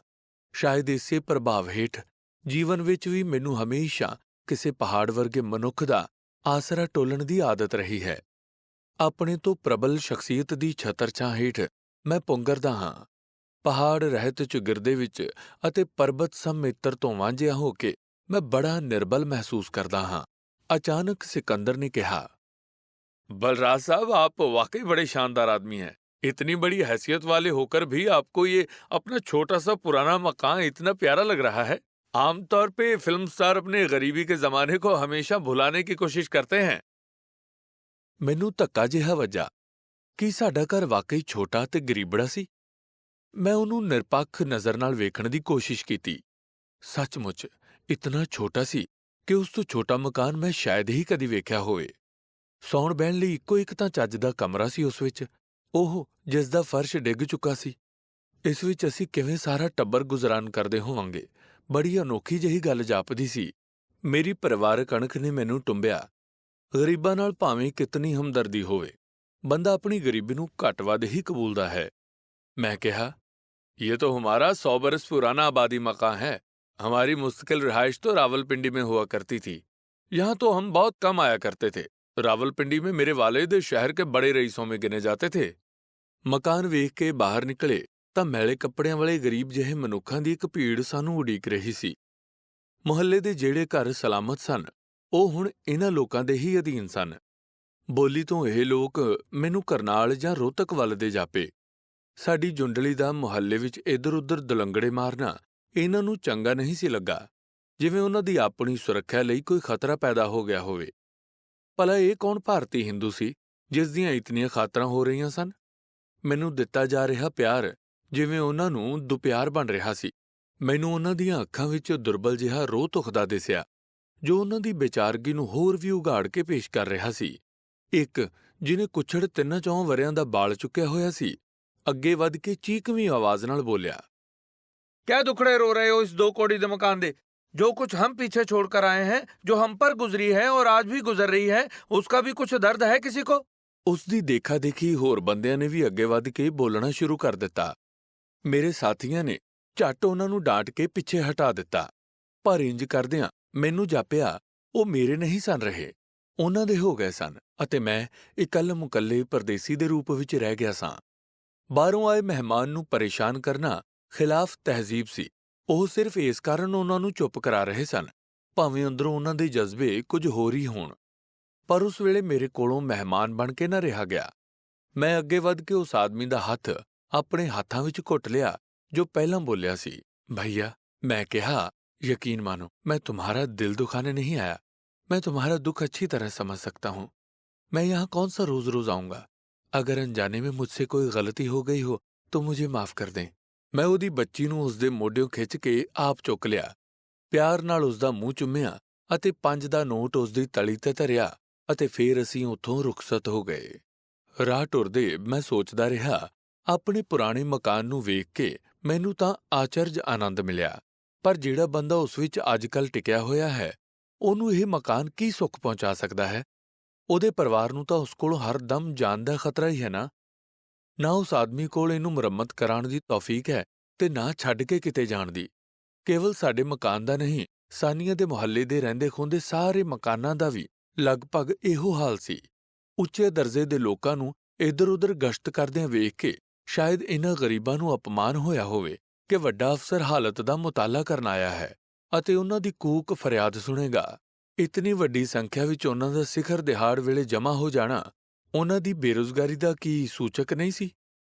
ਸ਼ਾਇਦ ਇਸੇ ਪ੍ਰਭਾਵ ਹੇਠ ਜੀਵਨ ਵਿੱਚ ਵੀ ਮੈਨੂੰ ਹਮੇਸ਼ਾ ਕਿਸੇ ਪਹਾੜ ਵਰਗੇ ਮਨੁੱਖ ਦਾ ਆਸਰਾ ਟੋਲਣ ਦੀ ਆਦਤ ਰਹੀ ਹੈ। ਆਪਣੇ ਤੋਂ ਪ੍ਰਬਲ ਸ਼ਖਸੀਅਤ ਦੀ ਛਤਰਛਾਂ ਹੇਠ ਮੈਂ ਪੁੰਗਰਦਾ ਹਾਂ। ਪਹਾੜ ਰਹਿਤ ਚੁਗਿਰਦੇ ਵਿੱਚ ਅਤੇ ਪਰਬਤ ਸਮਿੱਤਰ ਤੋਂ ਵਾਂਝਿਆ ਹੋ ਕੇ ਮੈਂ ਬੜਾ ਨਿਰਬਲ ਮਹਿਸੂਸ ਕਰਦਾ ਹਾਂ। ਅਚਾਨਕ ਸਿਕੰਦਰ ਨੇ ਕਿਹਾ, "बलराज साहब, आप वाकई बड़े शानदार आदमी हैं। इतनी बड़ी हैसियत वाले होकर भी आपको ये अपना छोटा सा पुराना मकान इतना प्यारा लग रहा है। आमतौर पे फिल्म स्टार अपने गरीबी के जमाने को हमेशा भुलाने की कोशिश करते हैं।" ਮੈਨੂੰ ਧੱਕਾ ਜਿਹਾ ਵੱਜਾ। ਕੀ ਸਾਡਾ ਘਰ ਵਾਕਈ ਛੋਟਾ ਤੇ ਗਰੀਬੜਾ ਸੀ? ਮੈਂ ਉਹਨੂੰ ਨਿਰਪੱਖ ਨਜ਼ਰ ਨਾਲ ਵੇਖਣ ਦੀ ਕੋਸ਼ਿਸ਼ ਕੀਤੀ। ਸੱਚਮੁੱਚ ਇਤਨਾ ਛੋਟਾ ਸੀ ਕਿ ਉਸ ਤੋਂ ਛੋਟਾ ਮਕਾਨ ਮੈਂ ਸ਼ਾਇਦ ਹੀ ਕਦੀ ਵੇਖਿਆ ਹੋਵੇ। ਸੌਣ ਬਹਿਣ ਲਈ ਇੱਕੋ ਇੱਕ ਤਾਂ ਚੱਜ ਦਾ ਕਮਰਾ ਸੀ ਉਸ ਵਿੱਚ, ਉਹ ਜਿਸ ਦਾ ਫਰਸ਼ ਡਿੱਗ ਚੁੱਕਾ ਸੀ। ਇਸ ਵਿੱਚ ਅਸੀਂ ਕਿਵੇਂ ਸਾਰਾ ਟੱਬਰ ਗੁਜ਼ਰਾਨ ਕਰਦੇ ਹੋਵਾਂਗੇ, ਬੜੀ ਅਨੋਖੀ ਜਿਹੀ ਗੱਲ ਜਾਪਦੀ ਸੀ। ਮੇਰੀ ਪਰਿਵਾਰਕ ਅਣਖ ਨੇ ਮੈਨੂੰ ਟੁੰਬਿਆ। ਗਰੀਬਾਂ ਨਾਲ ਭਾਵੇਂ ਕਿਤਨੀ ਹਮਦਰਦੀ ਹੋਵੇ, ਬੰਦਾ ਆਪਣੀ ਗਰੀਬੀ ਨੂੰ ਘੱਟ ਵੱਧ ਹੀ ਕਬੂਲਦਾ ਹੈ। ਮੈਂ ਕਿਹਾ, "ये तो हमारा 100 बरस पुराना आबादी मकान है। हमारी मुस्तकिल रिहाइश तो रावलपिंडी में हुआ करती थी। यहाँ तो हम बहुत कम आया करते थे। रावलपिंडी में मेरे वालिद शहर के बड़े रईसों में गिने जाते थे।" ਮਕਾਨ ਵੇਖ ਕੇ ਬਾਹਰ ਨਿਕਲੇ ਤਾਂ ਮੈਲੇ ਕੱਪੜਿਆਂ ਵਾਲੇ ਗਰੀਬ ਜਿਹੇ ਮਨੁੱਖਾਂ ਦੀ ਇੱਕ ਭੀੜ ਸਾਨੂੰ ਉਡੀਕ ਰਹੀ ਸੀ। ਮੁਹੱਲੇ ਦੇ ਜਿਹੜੇ ਘਰ ਸਲਾਮਤ ਸਨ, ਉਹ ਹੁਣ ਇਹਨਾਂ ਲੋਕਾਂ ਦੇ ਹੀ ਅਧੀਨ ਸਨ। ਬੋਲੀ ਤੋਂ ਇਹ ਲੋਕ ਮੈਨੂੰ ਕਰਨਾਲ ਜਾਂ ਰੋਹਤਕ ਵੱਲ ਦੇ ਜਾਪੇ। ਸਾਡੀ ਜੁੰਡਲੀ ਦਾ ਮੁਹੱਲੇ ਵਿੱਚ ਇੱਧਰ-ਉੱਧਰ ਦੁਲੰਗੜੇ ਮਾਰਨਾ ਇਹਨਾਂ ਨੂੰ ਚੰਗਾ ਨਹੀਂ ਸੀ ਲੱਗਾ, ਜਿਵੇਂ ਉਹਨਾਂ ਦੀ ਆਪਣੀ ਸੁਰੱਖਿਆ ਲਈ ਕੋਈ ਖਤਰਾ ਪੈਦਾ ਹੋ ਗਿਆ ਹੋਵੇ। ਭਲਾ ਇਹ ਕੌਣ ਭਾਰਤੀ ਹਿੰਦੂ ਸੀ ਜਿਸ ਦੀਆਂ ਇਤਨੀਆਂ ਖਾਤਰਾਂ ਹੋ ਰਹੀਆਂ ਸਨ? ਮੈਨੂੰ ਦਿੱਤਾ ਜਾ ਰਿਹਾ ਪਿਆਰ ਜਿਵੇਂ ਉਹਨਾਂ ਨੂੰ ਦੁਪਿਆਰ ਬਣ ਰਿਹਾ ਸੀ। ਮੈਨੂੰ ਉਹਨਾਂ ਦੀਆਂ ਅੱਖਾਂ ਵਿੱਚ ਦੁਰਬਲ ਜਿਹਾ ਰੋਹ ਧੁਖਦਾ ਦਿਸਿਆ, ਜੋ ਉਹਨਾਂ ਦੀ ਬੇਚਾਰਗੀ ਨੂੰ ਹੋਰ ਵੀ ਉਘਾੜ ਕੇ ਪੇਸ਼ ਕਰ ਰਿਹਾ ਸੀ। ਇੱਕ ਜਿਹਨੇ ਕੁੱਛੜ 3-4 ਵਰ੍ਹਿਆਂ ਦਾ ਬਾਲ ਚੁੱਕਿਆ ਹੋਇਆ ਸੀ, ਅੱਗੇ ਵੱਧ ਕੇ ਚੀਕਵੀਂ ਆਵਾਜ਼ ਨਾਲ ਬੋਲਿਆ, क्या दुखड़े रो रहे हो इस 2 कौड़ी दे मकान दे? जो कुछ हम पीछे छोड़कर आए हैं, जो हम पर गुजरी है और आज भी गुजर रही है, उसका भी कुछ दर्द है किसी को? ਉਸ ਦੀ ਦੇਖਾ-ਦੇਖੀ ਹੋਰ ਬੰਦਿਆਂ ਨੇ ਵੀ ਅੱਗੇ ਵੱਧ ਕੇ ਬੋਲਣਾ ਸ਼ੁਰੂ ਕਰ ਦਿੱਤਾ। ਮੇਰੇ ਸਾਥੀਆਂ ਨੇ ਝੱਟ ਉਹਨਾਂ ਨੂੰ ਡਾਂਟ ਕੇ ਪਿੱਛੇ ਹਟਾ ਦਿੱਤਾ, ਪਰ ਇੰਜ ਕਰਦਿਆਂ ਮੈਨੂੰ ਜਾਪਿਆ ਉਹ ਮੇਰੇ ਨਹੀਂ ਸਨ ਰਹੇ, ਉਹਨਾਂ ਦੇ ਹੋ ਗਏ ਸਨ ਅਤੇ ਮੈਂ ਇਕੱਲ-ਮੁਕੱਲੇ ਪਰਦੇਸੀ ਦੇ ਰੂਪ ਵਿੱਚ ਰਹਿ ਗਿਆ ਸਾਂ। ਬਾਹਰੋਂ ਆਏ ਮਹਿਮਾਨ ਨੂੰ ਪਰੇਸ਼ਾਨ ਕਰਨਾ ਖਿਲਾਫ ਤਹਿਜ਼ੀਬ ਸੀ। ਉਹ ਸਿਰਫ ਇਸ ਕਾਰਨ ਉਹਨਾਂ ਨੂੰ ਚੁੱਪ ਕਰਾ ਰਹੇ ਸਨ, ਭਾਵੇਂ ਅੰਦਰੋਂ ਉਹਨਾਂ ਦੇ ਜਜ਼ਬੇ ਕੁਝ ਹੋਰ ਹੀ ਹੋਣ। ਪਰ ਉਸ ਵੇਲੇ ਮੇਰੇ ਕੋਲੋਂ ਮਹਿਮਾਨ ਬਣ ਕੇ ਨਾ ਰਿਹਾ ਗਿਆ। ਮੈਂ ਅੱਗੇ ਵੱਧ ਕੇ ਉਸ ਆਦਮੀ ਦਾ ਹੱਥ ਆਪਣੇ ਹੱਥਾਂ ਵਿੱਚ ਘੁੱਟ ਲਿਆ ਜੋ ਪਹਿਲਾਂ ਬੋਲਿਆ ਸੀ। ਭਈਆ, मैं कहा, यकीन मानो मैं तुम्हारा दिल दुखाने नहीं आया। मैं तुम्हारा दुख अच्छी तरह समझ सकता हूँ। मैं यहाँ कौन सा रोज रोज आऊँगा। अगर अनजाने में मुझसे कोई गलती हो गई हो तो मुझे माफ कर दें। मैं ਉਹਦੀ ਬੱਚੀ ਨੂੰ ਉਸਦੇ ਮੋਢਿਓਂ ਖਿੱਚ ਕੇ ਆਪ ਚੁੱਕ ਲਿਆ, ਪਿਆਰ ਨਾਲ ਉਸਦਾ ਮੂੰਹ ਚੁੰਮਿਆ ਅਤੇ 5 ਦਾ ਨੋਟ ਉਸਦੀ ਤਲੀ ਤੇ ਧਰਿਆ ਅਤੇ ਫੇਰ ਅਸੀਂ ਉੱਥੋਂ ਰੁਖਸਤ ਹੋ ਗਏ। ਰਾਹ ਟੁਰਦੇ ਮੈਂ ਸੋਚਦਾ ਰਿਹਾ। ਆਪਣੇ ਪੁਰਾਣੇ ਮਕਾਨ ਨੂੰ ਵੇਖ ਕੇ ਮੈਨੂੰ ਤਾਂ ਆਚਰਜ ਆਨੰਦ ਮਿਲਿਆ, ਪਰ ਜਿਹੜਾ ਬੰਦਾ ਉਸ ਵਿੱਚ ਅੱਜ-ਕੱਲ੍ਹ ਟਿਕਿਆ ਹੋਇਆ ਹੈ, ਉਹਨੂੰ ਇਹ ਮਕਾਨ ਕੀ ਸੁੱਖ ਪਹੁੰਚਾ ਸਕਦਾ ਹੈ? ਉਹਦੇ ਪਰਿਵਾਰ ਨੂੰ ਤਾਂ ਉਸ ਕੋਲੋਂ ਹਰ ਦਮ ਜਾਨ ਦਾ ਖਤਰਾ ਹੀ ਹੈ ਨਾ। ਨਾ ਉਸ ਆਦਮੀ ਕੋਲ ਇਹਨੂੰ ਮੁਰੰਮਤ ਕਰਾਉਣ ਦੀ ਤੌਫੀਕ ਹੈ ਤੇ ਨਾ ਛੱਡ ਕੇ ਕਿਤੇ ਜਾਣ ਦੀ। ਕੇਵਲ ਸਾਡੇ ਮਕਾਨ ਦਾ ਨਹੀਂ, ਸਾਨੀਆਂ ਦੇ ਮੁਹੱਲੇ ਦੇ ਰਹਿੰਦੇ ਖੁੰਦੇ ਸਾਰੇ ਮਕਾਨਾਂ ਦਾ ਵੀ ਲਗਭਗ ਇਹੋ ਹਾਲ ਸੀ। ਉੱਚੇ ਦਰਜੇ ਦੇ ਲੋਕਾਂ ਨੂੰ ਇੱਧਰ-ਉੱਧਰ ਗਸ਼ਤ ਕਰਦਿਆਂ ਵੇਖ ਕੇ ਸ਼ਾਇਦ ਇਹਨਾਂ ਗਰੀਬਾਂ ਨੂੰ ਅਪਮਾਨ ਹੋਇਆ ਹੋਵੇ ਕਿ ਵੱਡਾ ਅਫਸਰ ਹਾਲਤ ਦਾ ਮੁਤਾਲਾ ਕਰਨ ਆਇਆ ਹੈ ਅਤੇ ਉਹਨਾਂ ਦੀ ਕੂਕ ਫਰਿਆਦ ਸੁਣੇਗਾ। ਇਤਨੀ ਵੱਡੀ ਸੰਖਿਆ ਵਿੱਚ ਉਹਨਾਂ ਦਾ ਸਿਖਰ ਦਿਹਾੜ ਵੇਲੇ ਜਮ੍ਹਾਂ ਹੋ ਜਾਣਾ ਉਹਨਾਂ ਦੀ ਬੇਰੁਜ਼ਗਾਰੀ ਦਾ ਕੀ ਸੂਚਕ ਨਹੀਂ ਸੀ?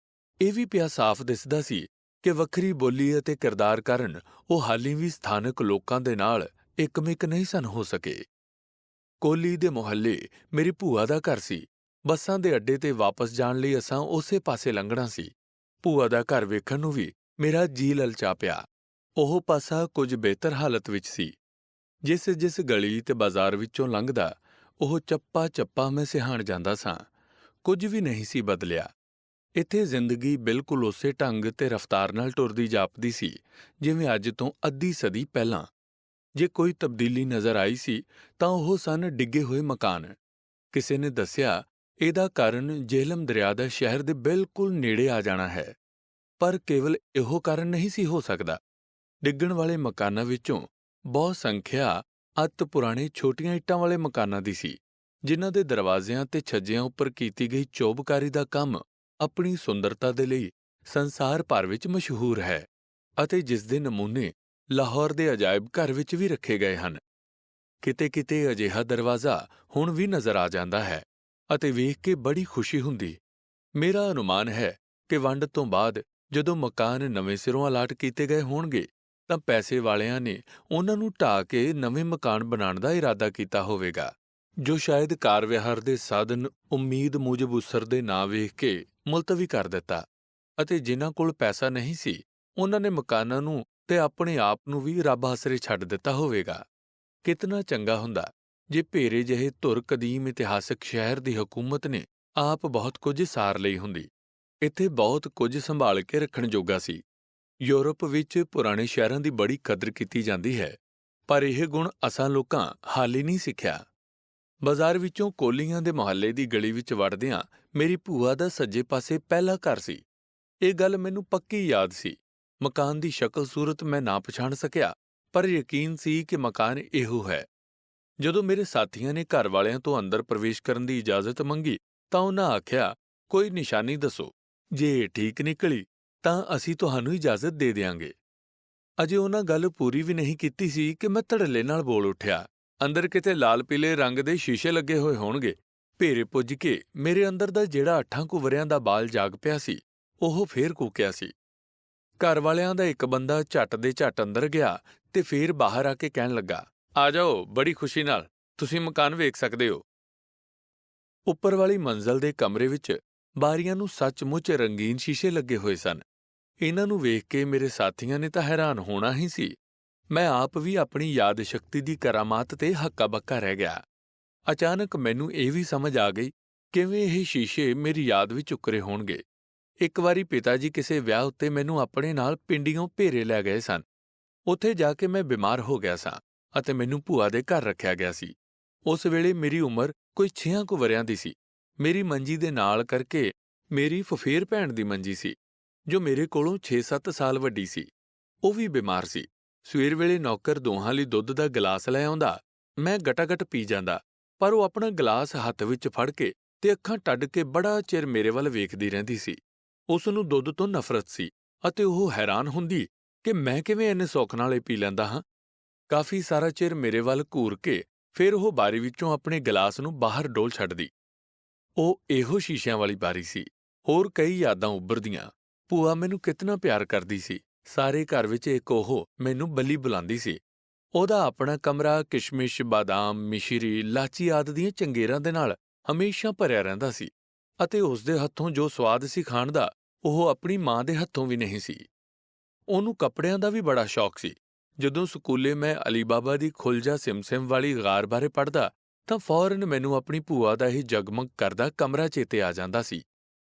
ਇਹ ਵੀ ਪਿਆ ਸਾਫ਼ ਦਿਸਦਾ ਸੀ ਕਿ ਵੱਖਰੀ ਬੋਲੀ ਅਤੇ ਕਿਰਦਾਰ ਕਾਰਨ ਉਹ ਹਾਲੀ ਵੀ ਸਥਾਨਕ ਲੋਕਾਂ ਦੇ ਨਾਲ ਇੱਕਮਿਕ ਨਹੀਂ ਸਨ ਹੋ ਸਕੇ। ਕੋਹਲੀ ਦੇ ਮੁਹੱਲੇ ਮੇਰੀ ਭੂਆ ਦਾ ਘਰ ਸੀ। ਬੱਸਾਂ ਦੇ ਅੱਡੇ ਤੇ ਵਾਪਸ ਜਾਣ ਲਈ ਅਸਾਂ ਉਸੇ ਪਾਸੇ ਲੰਘਣਾ ਸੀ। ਭੂਆ ਦਾ ਘਰ ਵੇਖਣ ਨੂੰ ਵੀ ਮੇਰਾ ਜੀ ਲਲਚਾ ਪਿਆ। ਉਹ ਪਾਸਾ ਕੁਝ ਬਿਹਤਰ ਹਾਲਤ ਵਿੱਚ ਸੀ। ਜਿਸ ਗਲੀ ਤੇ ਬਾਜ਼ਾਰ ਵਿੱਚੋਂ ਲੰਘਦਾ, ਉਹ ਚੱਪਾ-ਚੱਪਾ ਮੈਂ ਸਿਹਾਣ ਜਾਂਦਾ ਸਾਂ। ਕੁਝ ਵੀ ਨਹੀਂ ਸੀ ਬਦਲਿਆ। ਇੱਥੇ ਜ਼ਿੰਦਗੀ ਬਿਲਕੁਲ ਉਸੇ ਢੰਗ ਤੇ ਰਫ਼ਤਾਰ ਨਾਲ ਟੁਰਦੀ ਜਾਪਦੀ ਸੀ ਜਿਵੇਂ ਅੱਜ ਤੋਂ ਅੱਧੀ ਸਦੀ ਪਹਿਲਾਂ। ਜੇ ਕੋਈ ਤਬਦੀਲੀ ਨਜ਼ਰ ਆਈ ਸੀ ਤਾਂ ਉਹ ਸਨ ਡਿੱਗੇ ਹੋਏ ਮਕਾਨ। ਕਿਸੇ ਨੇ ਦੱਸਿਆ ਇਹਦਾ ਕਾਰਨ ਜੇਹਲਮ ਦਰਿਆ ਦਾ ਸ਼ਹਿਰ ਦੇ ਬਿਲਕੁਲ ਨੇੜੇ ਆ ਜਾਣਾ ਹੈ, ਪਰ ਕੇਵਲ ਇਹੋ ਕਾਰਨ ਨਹੀਂ ਸੀ ਹੋ ਸਕਦਾ। ਡਿੱਗਣ ਵਾਲੇ ਮਕਾਨਾਂ ਵਿੱਚੋਂ ਬਹੁਤ ਸੰਖਿਆ ਅੱਤ ਪੁਰਾਣੇ ਛੋਟੀਆਂ ਇੱਟਾਂ ਵਾਲੇ ਮਕਾਨਾਂ ਦੀ ਸੀ, ਜਿਨ੍ਹਾਂ ਦੇ ਦਰਵਾਜ਼ਿਆਂ ਤੇ ਛੱਜਿਆਂ ਉੱਪਰ ਕੀਤੀ ਗਈ ਚੋਬਕਾਰੀ ਦਾ ਕੰਮ ਆਪਣੀ ਸੁੰਦਰਤਾ ਦੇ ਲਈ ਸੰਸਾਰ ਭਰ ਵਿੱਚ ਮਸ਼ਹੂਰ ਹੈ ਅਤੇ ਜਿਸ ਦੇ ਨਮੂਨੇ ਲਾਹੌਰ ਦੇ ਅਜਾਇਬ ਘਰ ਵਿੱਚ ਵੀ ਰੱਖੇ ਗਏ ਹਨ। ਕਿਤੇ-ਕਿਤੇ ਅਜਿਹਾ ਦਰਵਾਜ਼ਾ ਹੁਣ ਵੀ ਨਜ਼ਰ ਆ ਜਾਂਦਾ ਹੈ ਅਤੇ ਵੇਖ ਕੇ ਬੜੀ ਖੁਸ਼ੀ ਹੁੰਦੀ। ਮੇਰਾ ਅਨੁਮਾਨ ਹੈ ਕਿ ਵੰਡ ਤੋਂ ਬਾਅਦ ਜਦੋਂ ਮਕਾਨ ਨਵੇਂ ਸਿਰੋਂ ਅਲਾਟ ਕੀਤੇ ਗਏ ਹੋਣਗੇ ਤਾਂ ਪੈਸੇ ਵਾਲਿਆਂ ਨੇ ਉਹਨਾਂ ਨੂੰ ਢਾਹ ਕੇ ਨਵੇਂ ਮਕਾਨ ਬਣਾਉਣ ਦਾ ਇਰਾਦਾ ਕੀਤਾ ਹੋਵੇਗਾ, ਜੋ ਸ਼ਾਇਦ ਕਾਰ ਵਿਹਾਰ ਦੇ ਸਾਧਨ ਉਮੀਦ ਮੁਜਬ ਉਸਰਦੇ ਨਾ ਵੇਖ ਕੇ ਮੁਲਤਵੀ ਕਰ ਦਿੱਤਾ ਅਤੇ ਜਿਨ੍ਹਾਂ ਕੋਲ ਪੈਸਾ ਨਹੀਂ ਸੀ ਉਹਨਾਂ ਨੇ ਮਕਾਨਾਂ ਨੂੰ ਤੇ ਆਪਣੇ ਆਪ ਨੂੰ ਵੀ ਰੱਬ ਆਸਰੇ ਛੱਡ ਦਿੱਤਾ ਹੋਵੇਗਾ। ਕਿਤਨਾ ਚੰਗਾ ਹੁੰਦਾ ਜੇ ਭੇਰੇ ਜਿਹੇ ਧੁਰ ਕਦੀਮ ਇਤਿਹਾਸਕ ਸ਼ਹਿਰ ਦੀ ਹਕੂਮਤ ਨੇ ਆਪ ਬਹੁਤ ਕੁਝ ਸਾਰ ਲਈ ਹੁੰਦੀ। ਇੱਥੇ ਬਹੁਤ ਕੁਝ ਸੰਭਾਲ ਕੇ ਰੱਖਣ ਜੋਗਾ ਸੀ। ਯੂਰਪ ਵਿੱਚ ਪੁਰਾਣੇ ਸ਼ਹਿਰਾਂ ਦੀ ਬੜੀ ਕਦਰ ਕੀਤੀ ਜਾਂਦੀ ਹੈ, ਪਰ ਇਹ ਗੁਣ ਅਸਾਂ ਲੋਕਾਂ ਹਾਲੀ ਨਹੀਂ ਸਿੱਖਿਆ। ਬਾਜ਼ਾਰ ਵਿੱਚੋਂ ਕੋਹਲੀਆਂ ਦੇ ਮੁਹੱਲੇ ਦੀ ਗਲੀ ਵਿੱਚ ਵੜਦਿਆਂ ਮੇਰੀ ਭੂਆ ਦਾ ਸੱਜੇ ਪਾਸੇ ਪਹਿਲਾ ਘਰ ਸੀ। ਇਹ ਗੱਲ ਮੈਨੂੰ ਪੱਕੀ ਯਾਦ ਸੀ। ਮਕਾਨ ਦੀ ਸ਼ਕਲ ਸੂਰਤ ਮੈਂ ਨਾ ਪਛਾਣ ਸਕਿਆ, ਪਰ ਯਕੀਨ ਸੀ ਕਿ ਮਕਾਨ ਇਹੋ ਹੈ। ਜਦੋਂ ਮੇਰੇ ਸਾਥੀਆਂ ਨੇ ਘਰ ਵਾਲਿਆਂ ਤੋਂ ਅੰਦਰ ਪ੍ਰਵੇਸ਼ ਕਰਨ ਦੀ ਇਜਾਜ਼ਤ ਮੰਗੀ ਤਾਂ ਉਹਨਾਂ ਆਖਿਆ, ਕੋਈ ਨਿਸ਼ਾਨੀ ਦੱਸੋ, ਜੇ ਠੀਕ ਨਿਕਲੀ ਤਾਂ ਅਸੀਂ ਤੁਹਾਨੂੰ ਇਜਾਜ਼ਤ ਦੇ ਦਿਆਂਗੇ। ਅਜੇ ਉਹਨਾਂ ਗੱਲ ਪੂਰੀ ਵੀ ਨਹੀਂ ਕੀਤੀ ਸੀ ਕਿ ਮੈਂ ਧੜੱਲੇ ਨਾਲ ਬੋਲ ਉੱਠਿਆ, ਅੰਦਰ ਕਿਤੇ ਲਾਲ ਪੀਲੇ ਰੰਗ ਦੇ ਸ਼ੀਸ਼ੇ ਲੱਗੇ ਹੋਏ ਹੋਣਗੇ ਭੇਰੇ ਪੁੱਜ ਕੇ ਮੇਰੇ ਅੰਦਰ ਦਾ ਜਿਹੜਾ 8 ਕੁ ਵਰ੍ਹਿਆਂ ਦਾ ਬਾਲ ਜਾਗ ਪਿਆ ਸੀ, ਉਹ ਫੇਰ ਕੂਕਿਆ ਸੀ। ਘਰ ਵਾਲਿਆਂ ਦਾ ਇੱਕ ਬੰਦਾ ਝੱਟ ਦੇ ਝੱਟ ਅੰਦਰ ਗਿਆ ਤੇ ਫੇਰ ਬਾਹਰ ਆ ਕੇ ਕਹਿਣ ਲੱਗਾ, ਆ ਜਾਓ, ਬੜੀ ਖੁਸ਼ੀ ਨਾਲ ਤੁਸੀਂ ਮਕਾਨ ਵੇਖ ਸਕਦੇ ਹੋ। ਉੱਪਰ ਵਾਲੀ ਮੰਜ਼ਲ ਦੇ ਕਮਰੇ ਵਿੱਚ ਬਾਰੀਆਂ ਨੂੰ ਸੱਚਮੁੱਚ ਰੰਗੀਨ ਸ਼ੀਸ਼ੇ ਲੱਗੇ ਹੋਏ ਸਨ। ਇਹਨਾਂ ਨੂੰ ਵੇਖ ਕੇ ਮੇਰੇ ਸਾਥੀਆਂ ਨੇ ਤਾਂ ਹੈਰਾਨ ਹੋਣਾ ਹੀ ਸੀ। ਮੈਂ ਆਪ ਵੀ ਆਪਣੀ ਯਾਦ ਸ਼ਕਤੀ ਦੀ ਕਰਾਮਾਤ ਤੇ ਹੱਕਾ-ਬੱਕਾ ਰਹਿ ਗਿਆ। ਅਚਾਨਕ ਮੈਨੂੰ ਇਹ ਵੀ ਸਮਝ ਆ ਗਈ ਕਿਵੇਂ ਇਹ ਸ਼ੀਸ਼ੇ ਮੇਰੀ ਯਾਦ ਵਿੱਚ ਉਕਰੇ ਹੋਣਗੇ। ਇੱਕ ਵਾਰੀ ਪਿਤਾ ਜੀ ਕਿਸੇ ਵਿਆਹ ਉੱਤੇ ਮੈਨੂੰ ਆਪਣੇ ਨਾਲ ਪਿੰਡੀਓਂ ਭੇਰੇ ਲੈ ਗਏ ਸਨ। ਉੱਥੇ ਜਾ ਕੇ ਮੈਂ ਬਿਮਾਰ ਹੋ ਗਿਆ ਸਾਂ ਅਤੇ ਮੈਨੂੰ ਭੂਆ ਦੇ ਘਰ ਰੱਖਿਆ ਗਿਆ ਸੀ। ਉਸ ਵੇਲੇ ਮੇਰੀ ਉਮਰ ਕੋਈ 6 ਕੁ ਵਰ੍ਹਿਆਂ ਦੀ ਸੀ। ਮੇਰੀ ਮੰਜੀ ਦੇ ਨਾਲ ਕਰਕੇ ਮੇਰੀ ਫੁਫੇਰ ਭੈਣ ਦੀ ਮੰਜੀ ਸੀ, ਜੋ ਮੇਰੇ ਕੋਲੋਂ 6-7 ਸਾਲ ਵੱਡੀ ਸੀ। ਉਹ ਵੀ ਬਿਮਾਰ ਸੀ। ਸਵੇਰ ਵੇਲੇ ਨੌਕਰ ਦੋਹਾਂ ਲਈ ਦੁੱਧ ਦਾ ਗਲਾਸ ਲੈ ਆਉਂਦਾ। ਮੈਂ ਗਟਾ-ਗਟ ਪੀ ਜਾਂਦਾ, ਪਰ ਉਹ ਆਪਣਾ ਗਲਾਸ ਹੱਥ ਵਿੱਚ ਫੜ ਕੇ ਤੇ ਅੱਖਾਂ ਟੱਡ ਕੇ ਬੜਾ ਚਿਰ ਮੇਰੇ ਵੱਲ ਵੇਖਦੀ ਰਹਿੰਦੀ ਸੀ। ਉਸ ਨੂੰ ਦੁੱਧ ਤੋਂ ਨਫ਼ਰਤ ਸੀ ਅਤੇ ਉਹ ਹੈਰਾਨ ਹੁੰਦੀ ਕਿ ਮੈਂ ਕਿਵੇਂ ਇੰਨੇ ਸੁੱਖ ਨਾਲ ਇਹ ਪੀ ਲੈਂਦਾ ਹਾਂ। ਕਾਫੀ ਸਾਰਾ ਚਿਰ ਮੇਰੇ ਵੱਲ ਘੂਰ ਕੇ ਫਿਰ ਉਹ ਬਾਰੀ ਵਿੱਚੋਂ ਆਪਣੇ ਗਲਾਸ ਨੂੰ ਬਾਹਰ ਡੋਲ ਛੱਡਦੀ। ਉਹ ਇਹੋ ਸ਼ੀਸ਼ਿਆਂ ਵਾਲੀ ਬਾਰੀ ਸੀ। ਹੋਰ ਕਈ ਯਾਦਾਂ ਉੱਭਰਦੀਆਂ। ਭੂਆ ਮੈਨੂੰ ਕਿਤਨਾ ਪਿਆਰ ਕਰਦੀ ਸੀ। ਸਾਰੇ ਘਰ ਵਿੱਚ ਇੱਕ ਉਹ ਮੈਨੂੰ ਬੱਲੀ ਬੁਲਾਉਂਦੀ ਸੀ। ਉਹਦਾ ਆਪਣਾ ਕਮਰਾ ਕਿਸ਼ਮਿਸ਼, ਬਾਦਾਮ, ਮਿਸ਼ਰੀ, ਲਾਚੀ ਆਦਿ ਦੀਆਂ ਚੰਗੇਰਾਂ ਦੇ ਨਾਲ ਹਮੇਸ਼ਾ ਭਰਿਆ ਰਹਿੰਦਾ ਸੀ ਅਤੇ ਉਸਦੇ ਹੱਥੋਂ ਜੋ ਸਵਾਦ ਸੀ ਖਾਣ ਦਾ, ਉਹ ਆਪਣੀ ਮਾਂ ਦੇ ਹੱਥੋਂ ਵੀ ਨਹੀਂ ਸੀ। ਉਹਨੂੰ ਕੱਪੜਿਆਂ ਦਾ ਵੀ ਬੜਾ ਸ਼ੌਕ ਸੀ। ਜਦੋਂ ਸਕੂਲੇ ਮੈਂ ਅਲੀ ਬਾਬਾ ਦੀ ਖੁੱਲਜਾ ਸਿਮਸਿਮ ਵਾਲੀ ਗਾਰ ਬਾਰੇ ਪੜ੍ਹਦਾ ਤਾਂ ਫੌਰਨ ਮੈਨੂੰ ਆਪਣੀ ਭੂਆ ਦਾ ਇਹ ਜਗਮਗ ਕਰਦਾ ਕਮਰਾ ਚੇਤੇ ਆ ਜਾਂਦਾ ਸੀ।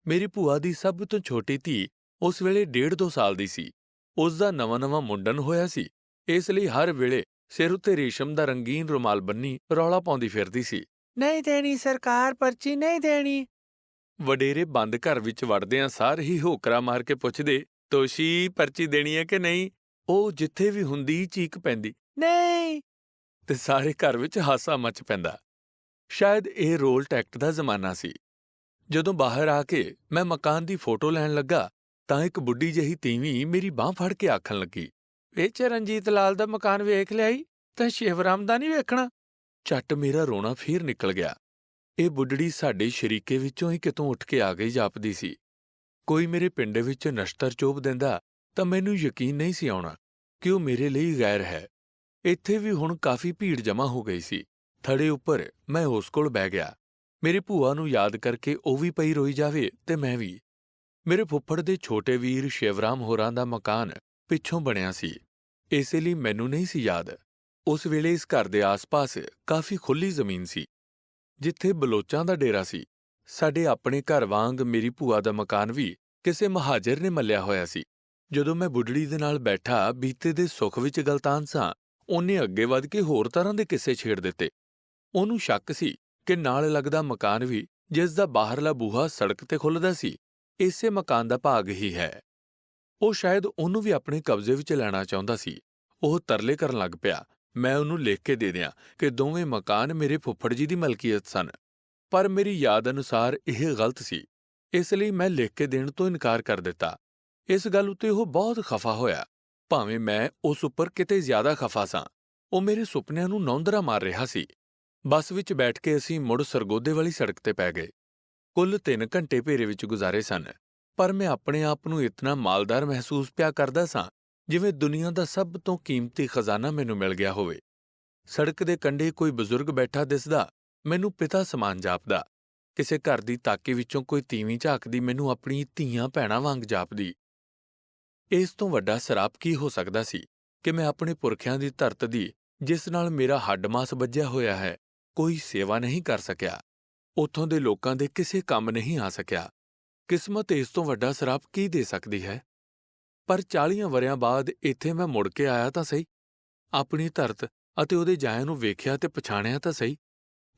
ਮੇਰੀ ਭੂਆ ਦੀ ਸਭ ਤੋਂ ਛੋਟੀ ਧੀ ਉਸ ਵੇਲੇ 1.5-2 ਸਾਲ ਦੀ ਸੀ। ਉਸ ਦਾ ਨਵਾਂ-ਨਵਾਂ ਮੁੰਡਨ ਹੋਇਆ ਸੀ, ਇਸ ਲਈ ਹਰ ਵੇਲੇ ਸਿਰ ਉੱਤੇ ਰੇਸ਼ਮ ਦਾ ਰੰਗੀਨ ਰੁਮਾਲ ਬੰਨੀ ਰੌਲਾ ਪਾਉਂਦੀ ਫਿਰਦੀ ਸੀ, ਨਹੀਂ ਦੇਣੀ ਸਰਕਾਰ, ਪਰਚੀ ਨਹੀਂ ਦੇਣੀ। ਵਡੇਰੇ ਬੰਦ ਘਰ ਵਿੱਚ ਵੜਦਿਆਂ ਸਾਰ ਹੀ ਹੋਕਰਾ ਮਾਰ ਕੇ ਪੁੱਛਦੇ, ਤੋਸ਼ੀ, ਪਰਚੀ ਦੇਣੀ ਹੈ ਕਿ ਨਹੀਂ? ਉਹ ਜਿੱਥੇ ਵੀ ਹੁੰਦੀ ਚੀਕ ਪੈਂਦੀ, ਨਹੀਂ, ਤੇ ਸਾਰੇ ਘਰ ਵਿੱਚ ਹਾਸਾ ਮਚ ਪੈਂਦਾ। ਸ਼ਾਇਦ ਇਹ ਰੋਲ ਟੈਕਟ ਦਾ ਜ਼ਮਾਨਾ ਸੀ। ਜਦੋਂ ਬਾਹਰ ਆ ਕੇ ਮੈਂ ਮਕਾਨ ਦੀ ਫੋਟੋ ਲੈਣ ਲੱਗਾ ਤਾਂ ਇੱਕ ਬੁੱਢੀ ਜਿਹੀ ਤੀਵੀਂ ਮੇਰੀ ਬਾਂਹ ਫੜ ਕੇ ਆਖਣ ਲੱਗੀ, ਇਹ ਚਰਨਜੀਤ ਲਾਲ ਦਾ ਮਕਾਨ ਵੇਖ ਲਿਆਈ ਤਾਂ ਸ਼ਿਵਰਾਮ ਦਾ ਨਹੀਂ ਵੇਖਣਾ। ਝੱਟ ਮੇਰਾ ਰੋਣਾ ਫੇਰ ਨਿਕਲ ਗਿਆ। ਇਹ ਬੁੱਢੜੀ ਸਾਡੇ ਸ਼ਰੀਕੇ ਵਿੱਚੋਂ ਹੀ ਕਿਤੋਂ ਉੱਠ ਕੇ ਆ ਗਈ ਜਾਪਦੀ ਸੀ। ਕੋਈ ਮੇਰੇ ਪਿੰਡ ਵਿੱਚ ਨਸ਼ਤਰ ਚੋਭ ਦਿੰਦਾ ਤਾਂ ਮੈਨੂੰ ਯਕੀਨ ਨਹੀਂ ਸੀ ਆਉਣਾ ਕਿ ਉਹ ਮੇਰੇ ਲਈ ਗੈਰ ਹੈ। ਇੱਥੇ ਵੀ ਹੁਣ ਕਾਫੀ ਭੀੜ ਜਮ੍ਹਾਂ ਹੋ ਗਈ ਸੀ। ਥੜੇ ਉੱਪਰ ਮੈਂ ਉਸ ਕੋਲ ਬਹਿ ਗਿਆ। ਮੇਰੀ ਭੂਆ ਨੂੰ ਯਾਦ ਕਰਕੇ ਉਹ ਵੀ ਪਈ ਰੋਈ ਜਾਵੇ ਤੇ ਮੈਂ ਵੀ। ਮੇਰੇ ਫੁੱਫੜ ਦੇ ਛੋਟੇ ਵੀਰ ਸ਼ਿਵਰਾਮ ਹੋਰਾਂ ਦਾ ਮਕਾਨ ਪਿੱਛੋਂ ਬਣਿਆ ਸੀ, ਇਸੇ ਲਈ ਮੈਨੂੰ ਨਹੀਂ ਸੀ ਯਾਦ। ਉਸ ਵੇਲੇ ਇਸ ਘਰ ਦੇ ਆਸ-ਪਾਸ ਕਾਫੀ ਖੁੱਲ੍ਹੀ ਜ਼ਮੀਨ ਸੀ, ਜਿੱਥੇ ਬਲੋਚਾਂ ਦਾ ਡੇਰਾ ਸੀ। ਸਾਡੇ ਆਪਣੇ ਘਰ ਵਾਂਗ ਮੇਰੀ ਭੂਆ ਦਾ ਮਕਾਨ ਵੀ ਕਿਸੇ ਮਹਾਜਰ ਨੇ ਮੱਲਿਆ ਹੋਇਆ ਸੀ। ਜਦੋਂ ਮੈਂ ਬੁੱਢੜੀ ਦੇ ਨਾਲ ਬੈਠਾ ਬੀਤੇ ਦੇ ਸੁੱਖ ਵਿੱਚ ਗਲਤਾਨ ਸਾਂ, ਉਹਨੇ ਅੱਗੇ ਵੱਧ ਕੇ ਹੋਰ ਤਰ੍ਹਾਂ ਦੇ ਕਿੱਸੇ ਛੇੜ ਦਿੱਤੇ। ਉਹਨੂੰ ਸ਼ੱਕ ਸੀ ਕਿ ਨਾਲ ਲੱਗਦਾ ਮਕਾਨ ਵੀ, ਜਿਸ ਦਾ ਬਾਹਰਲਾ ਬੂਹਾ ਸੜਕ ਤੇ ਖੁੱਲ੍ਹਦਾ ਸੀ, ਇਸੇ ਮਕਾਨ ਦਾ ਭਾਗ ਹੀ ਹੈ। ਉਹ ਸ਼ਾਇਦ ਉਹਨੂੰ ਵੀ ਆਪਣੇ ਕਬਜ਼ੇ ਵਿੱਚ ਲੈਣਾ ਚਾਹੁੰਦਾ ਸੀ। ਉਹ ਤਰਲੇ ਕਰਨ ਲੱਗ ਪਿਆ ਮੈਂ ਉਹਨੂੰ ਲਿਖ ਕੇ ਦੇ ਦਿਆਂ ਕਿ ਦੋਵੇਂ ਮਕਾਨ ਮੇਰੇ ਫੁੱਫੜ ਜੀ ਦੀ ਮਲਕੀਅਤ ਸਨ, ਪਰ ਮੇਰੀ ਯਾਦ ਅਨੁਸਾਰ ਇਹ ਗਲਤ ਸੀ, ਇਸ ਲਈ ਮੈਂ ਲਿਖ ਕੇ ਦੇਣ ਤੋਂ ਇਨਕਾਰ ਕਰ ਦਿੱਤਾ। ਇਸ ਗੱਲ ਉੱਤੇ ਉਹ ਬਹੁਤ ਖਫਾ ਹੋਇਆ। ਭਾਵੇਂ ਮੈਂ ਉਸ ਉੱਪਰ ਕਿਤੇ ਜ਼ਿਆਦਾ ਖਫਾ ਸਾਂ। ਉਹ ਮੇਰੇ ਸੁਪਨਿਆਂ ਨੂੰ ਨੌਂਦਰਾ ਮਾਰ ਰਿਹਾ ਸੀ। ਬੱਸ ਵਿੱਚ ਬੈਠ ਕੇ ਅਸੀਂ ਮੁੜ ਸਰਗੋਦੇ ਵਾਲੀ ਸੜਕ ਤੇ ਪੈ ਗਏ। ਕੁੱਲ 3 ਘੰਟੇ ਭੇਰੇ ਵਿੱਚ ਗੁਜ਼ਾਰੇ ਸਨ, ਪਰ ਮੈਂ ਆਪਣੇ ਆਪ ਨੂੰ ਇਤਨਾ ਮਾਲਦਾਰ ਮਹਿਸੂਸ ਪਿਆ ਕਰਦਾ ਸਾਂ ਜਿਵੇਂ ਦੁਨੀਆ ਦਾ ਸਭ ਤੋਂ ਕੀਮਤੀ ਖਜ਼ਾਨਾ ਮੈਨੂੰ ਮਿਲ ਗਿਆ ਹੋਵੇ। ਸੜਕ ਦੇ ਕੰਢੇ ਕੋਈ ਬਜ਼ੁਰਗ ਬੈਠਾ ਦਿਸਦਾ ਮੈਨੂੰ ਪਿਤਾ ਸਮਾਨ ਜਾਪਦਾ। ਕਿਸੇ ਘਰ ਦੀ ਤਾਕੀ ਵਿੱਚੋਂ ਕੋਈ ਤੀਵੀਂ ਝਾਕਦੀ ਮੈਨੂੰ ਆਪਣੀ ਧੀਆਂ ਭੈਣਾਂ ਵਾਂਗ ਜਾਪਦੀ। ਇਸ ਤੋਂ ਵੱਡਾ ਸਰਾਪ ਕੀ ਹੋ ਸਕਦਾ ਸੀ ਕਿ ਮੈਂ ਆਪਣੇ ਪੁਰਖਿਆਂ ਦੀ ਧਰਤ ਦੀ, ਜਿਸ ਨਾਲ ਮੇਰਾ ਹੱਡ-ਮਾਸ ਬੱਝਿਆ ਹੋਇਆ ਹੈ, ਕੋਈ ਸੇਵਾ ਨਹੀਂ ਕਰ ਸਕਿਆ। ਉੱਥੋਂ ਦੇ ਲੋਕਾਂ ਦੇ ਕਿਸੇ ਕੰਮ ਨਹੀਂ ਆ ਸਕਿਆ। ਕਿਸਮਤ ਇਸ ਤੋਂ ਵੱਡਾ ਸਰਾਪ ਕੀ ਦੇ ਸਕਦੀ ਹੈ? ਪਰ 40 ਵਰ੍ਹਿਆਂ ਬਾਅਦ ਇੱਥੇ ਮੈਂ ਮੁੜ ਕੇ ਆਇਆ ਤਾਂ ਸਹੀ। ਆਪਣੀ ਧਰਤ ਅਤੇ ਉਹਦੇ ਜਾਇਆਂ ਨੂੰ ਵੇਖਿਆ ਤੇ ਪਛਾਣਿਆ ਤਾਂ ਸਹੀ।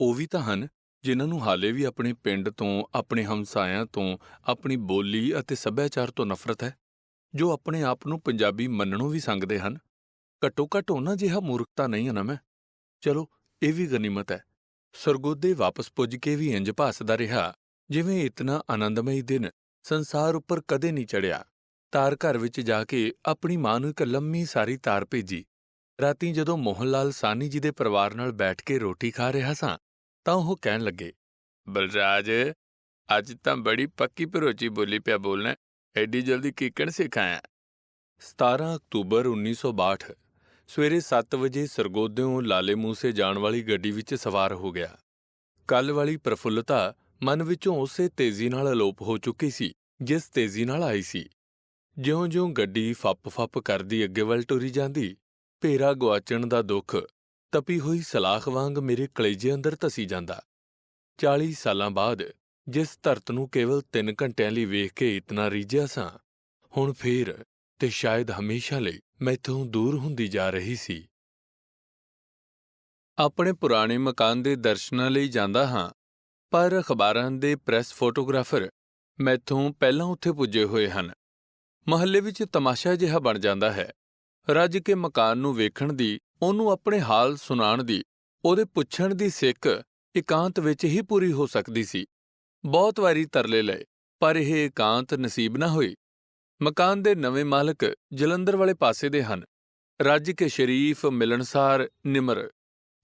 ਉਹ ਵੀ ਤਾਂ ਹਨ ਜਿਨ੍ਹਾਂ ਨੂੰ ਹਾਲੇ ਵੀ ਆਪਣੇ ਪਿੰਡ ਤੋਂ, ਆਪਣੇ ਹਮਸਾਇਆਂ ਤੋਂ, ਆਪਣੀ ਬੋਲੀ ਅਤੇ ਸੱਭਿਆਚਾਰ ਤੋਂ ਨਫ਼ਰਤ ਹੈ, ਜੋ ਆਪਣੇ ਆਪ ਨੂੰ ਪੰਜਾਬੀ ਮੰਨਣੋਂ ਵੀ ਸੰਗਦੇ ਹਨ। ਘੱਟੋ-ਘੱਟ ਉਹਨਾਂ ਜਿਹਾ ਮੂਰਖਤਾ ਨਹੀਂ ਹਾਂ ਨਾ ਮੈਂ। ਚਲੋ, ਇਹ ਵੀ ਗਨੀਮਤ ਹੈ। ਸਰਗੋਦੇ ਵਾਪਸ ਪੁੱਜ ਕੇ ਵੀ ਇੰਜ ਭਾਸਦਾ ਰਿਹਾ ਜਿਵੇਂ ਇਤਨਾ ਆਨੰਦਮਈ ਦਿਨ ਸੰਸਾਰ ਉੱਪਰ ਕਦੇ ਨਹੀਂ ਚੜ੍ਹਿਆ। ਤਾਰ ਘਰ ਵਿੱਚ ਜਾ ਕੇ ਆਪਣੀ ਮਾਂ ਨੂੰ ਇੱਕ ਲੰਮੀ ਸਾਰੀ ਤਾਰ ਭੇਜੀ। ਰਾਤੀਂ ਜਦੋਂ ਮੋਹਨ ਲਾਲ ਸਾਹਨੀ ਜੀ ਦੇ ਪਰਿਵਾਰ ਨਾਲ ਬੈਠ ਕੇ ਰੋਟੀ ਖਾ ਰਿਹਾ ਸਾਂ ਤਾਂ ਉਹ ਕਹਿਣ ਲੱਗੇ, ਬਲਰਾਜ, ਅੱਜ ਤਾਂ ਬੜੀ ਪੱਕੀ ਭਰੋਚੀ ਬੋਲੀ ਪਿਆ ਬੋਲਣਾ। ਐਡੀ ਜਲਦੀ ਕੀਕਣ ਸਿਖਾਇਆ। 17 ਅਕਤੂਬਰ 1962 ਸਵੇਰੇ 7 ਵਜੇ ਸਰਗੋਧਿਓਂ ਲਾਲੇ ਮੂਸੇ ਜਾਣ ਵਾਲੀ ਗੱਡੀ ਵਿੱਚ ਸਵਾਰ ਹੋ ਗਿਆ। ਕੱਲ੍ਹ ਵਾਲੀ ਪ੍ਰਫੁੱਲਤਾ ਮਨ ਵਿੱਚੋਂ ਉਸੇ ਤੇਜ਼ੀ ਨਾਲ ਅਲੋਪ ਹੋ ਚੁੱਕੀ ਸੀ ਜਿਸ ਤੇਜ਼ੀ ਨਾਲ ਆਈ ਸੀ। ਜਿਉਂ-ਜਿਉਂ ਗੱਡੀ ਫੱਪ-ਫੱਪ ਕਰਦੀ ਅੱਗੇ ਵੱਲ ਟੁਰੀ ਜਾਂਦੀ, ਭੇਰਾ ਗੁਆਚਣ ਦਾ ਦੁੱਖ ਤਪੀ ਹੋਈ ਸਲਾਖ ਵਾਂਗ ਮੇਰੇ ਕਲੇਜੇ ਅੰਦਰ ਧਸੀ ਜਾਂਦਾ। 40 ਸਾਲਾਂ ਬਾਅਦ ਜਿਸ ਧਰਤ ਨੂੰ ਕੇਵਲ 3 ਘੰਟਿਆਂ ਲਈ ਵੇਖ ਕੇ ਇਤਨਾ ਰੀਝਿਆ ਸਾਂ, ਹੁਣ ਫੇਰ ਤੇ ਸ਼ਾਇਦ ਹਮੇਸ਼ਾ ਲਈ ਮੈਥੋਂ ਦੂਰ ਹੁੰਦੀ ਜਾ ਰਹੀ ਸੀ। ਆਪਣੇ ਪੁਰਾਣੇ ਮਕਾਨ ਦੇ ਦਰਸ਼ਨਾਂ ਲਈ ਜਾਂਦਾ ਹਾਂ, ਪਰ ਅਖਬਾਰਾਂ ਦੇ ਪ੍ਰੈਸ ਫੋਟੋਗ੍ਰਾਫਰ ਮੈਥੋਂ ਪਹਿਲਾਂ ਉੱਥੇ ਪੁੱਜੇ ਹੋਏ ਹਨ। ਮਹੱਲੇ ਵਿੱਚ ਤਮਾਸ਼ਾ ਜਿਹਾ ਬਣ ਜਾਂਦਾ ਹੈ। ਰੱਜ ਕੇ ਮਕਾਨ ਨੂੰ ਵੇਖਣ ਦੀ, ਉਹਨੂੰ ਆਪਣੇ ਹਾਲ ਸੁਣਾਉਣ ਦੀ, ਉਹਦੇ ਪੁੱਛਣ ਦੀ ਸਿੱਕ ਇਕਾਂਤ ਵਿੱਚ ਹੀ ਪੂਰੀ ਹੋ ਸਕਦੀ ਸੀ। ਬਹੁਤ ਵਾਰੀ ਤਰਲੇ ਲਏ, ਪਰ ਇਹ ਇਕਾਂਤ ਨਸੀਬ ਨਾ ਹੋਈ। ਮਕਾਨ ਦੇ ਨਵੇਂ ਮਾਲਕ ਜਲੰਧਰ ਵਾਲੇ ਪਾਸੇ ਦੇ ਹਨ। ਰੱਜ ਕੇ ਸ਼ਰੀਫ, ਮਿਲਣਸਾਰ, ਨਿਮਰ।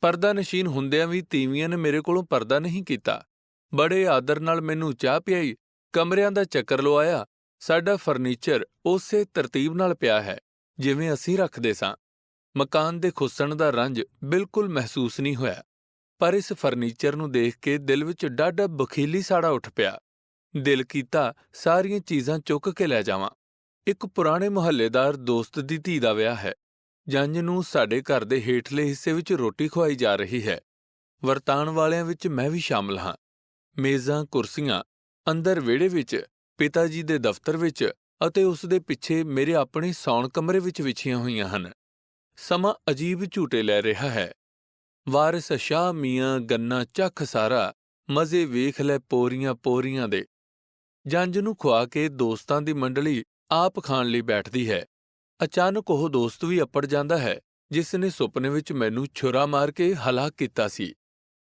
ਪਰਦਾਨਸ਼ੀਨ ਹੁੰਦਿਆਂ ਵੀ ਤੀਵੀਆਂ ਨੇ ਮੇਰੇ ਕੋਲੋਂ ਪਰਦਾ ਨਹੀਂ ਕੀਤਾ। ਬੜੇ ਆਦਰ ਨਾਲ ਮੈਨੂੰ ਚਾਹ ਪਿਆਈ, ਕਮਰਿਆਂ ਦਾ ਚੱਕਰ ਲਵਾਇਆ। ਸਾਡਾ ਫਰਨੀਚਰ ਉਸੇ ਤਰਤੀਬ ਨਾਲ ਪਿਆ ਹੈ ਜਿਵੇਂ ਅਸੀਂ ਰੱਖਦੇ ਸਾਂ। ਮਕਾਨ ਦੇ ਖੁੱਸਣ ਦਾ ਰੰਜ ਬਿਲਕੁਲ ਮਹਿਸੂਸ ਨਹੀਂ ਹੋਇਆ, ਪਰ ਇਸ ਫਰਨੀਚਰ ਨੂੰ ਦੇਖ ਕੇ ਦਿਲ ਵਿੱਚ ਡਾਢਾ ਬਖੀਲੀ ਸਾੜਾ ਉੱਠ ਪਿਆ। ਦਿਲ ਕੀਤਾ ਸਾਰੀਆਂ ਚੀਜ਼ਾਂ ਚੁੱਕ ਕੇ ਲੈ ਜਾਵਾਂ। ਇੱਕ ਪੁਰਾਣੇ ਮੁਹੱਲੇਦਾਰ ਦੋਸਤ ਦੀ ਧੀ ਦਾ ਵਿਆਹ ਹੈ। ਜੰਝ ਨੂੰ ਸਾਡੇ ਘਰ ਦੇ ਹੇਠਲੇ ਹਿੱਸੇ ਵਿੱਚ ਰੋਟੀ ਖਵਾਈ ਜਾ ਰਹੀ ਹੈ। ਵਰਤਾਣ ਵਾਲਿਆਂ ਵਿੱਚ ਮੈਂ ਵੀ ਸ਼ਾਮਲ ਹਾਂ। ਮੇਜ਼ਾਂ, ਕੁਰਸੀਆਂ ਅੰਦਰ ਵਿਹੜੇ ਵਿੱਚ, ਪਿਤਾ ਜੀ ਦੇ ਦਫ਼ਤਰ ਵਿੱਚ ਅਤੇ ਉਸ ਦੇ ਪਿੱਛੇ ਮੇਰੇ ਆਪਣੇ ਸੌਣ ਕਮਰੇ ਵਿੱਚ ਵਿਛੀਆਂ ਹੋਈਆਂ ਹਨ। ਸਮਾਂ ਅਜੀਬ ਝੂਟੇ ਲੈ ਰਿਹਾ ਹੈ। ਵਾਰਿਸ ਸ਼ਾਹ ਮੀਆਂ ਗੰਨਾ ਚੱਖ ਸਾਰਾ, ਮਜ਼ੇ ਵੇਖ ਲੈ ਪੋਰੀਆਂ ਦੇ। ਜੰਝ ਨੂੰ ਖੁਆ ਕੇ ਦੋਸਤਾਂ ਦੀ ਮੰਡਲੀ ਆਪ ਖਾਣ ਲਈ ਬੈਠਦੀ ਹੈ। ਅਚਾਨਕ ਉਹ ਦੋਸਤ ਵੀ ਅੱਪੜ ਜਾਂਦਾ ਹੈ ਜਿਸ ਨੇ ਸੁਪਨੇ ਵਿੱਚ ਮੈਨੂੰ ਛੁਰਾ ਮਾਰ ਕੇ ਹਲਾਕ ਕੀਤਾ ਸੀ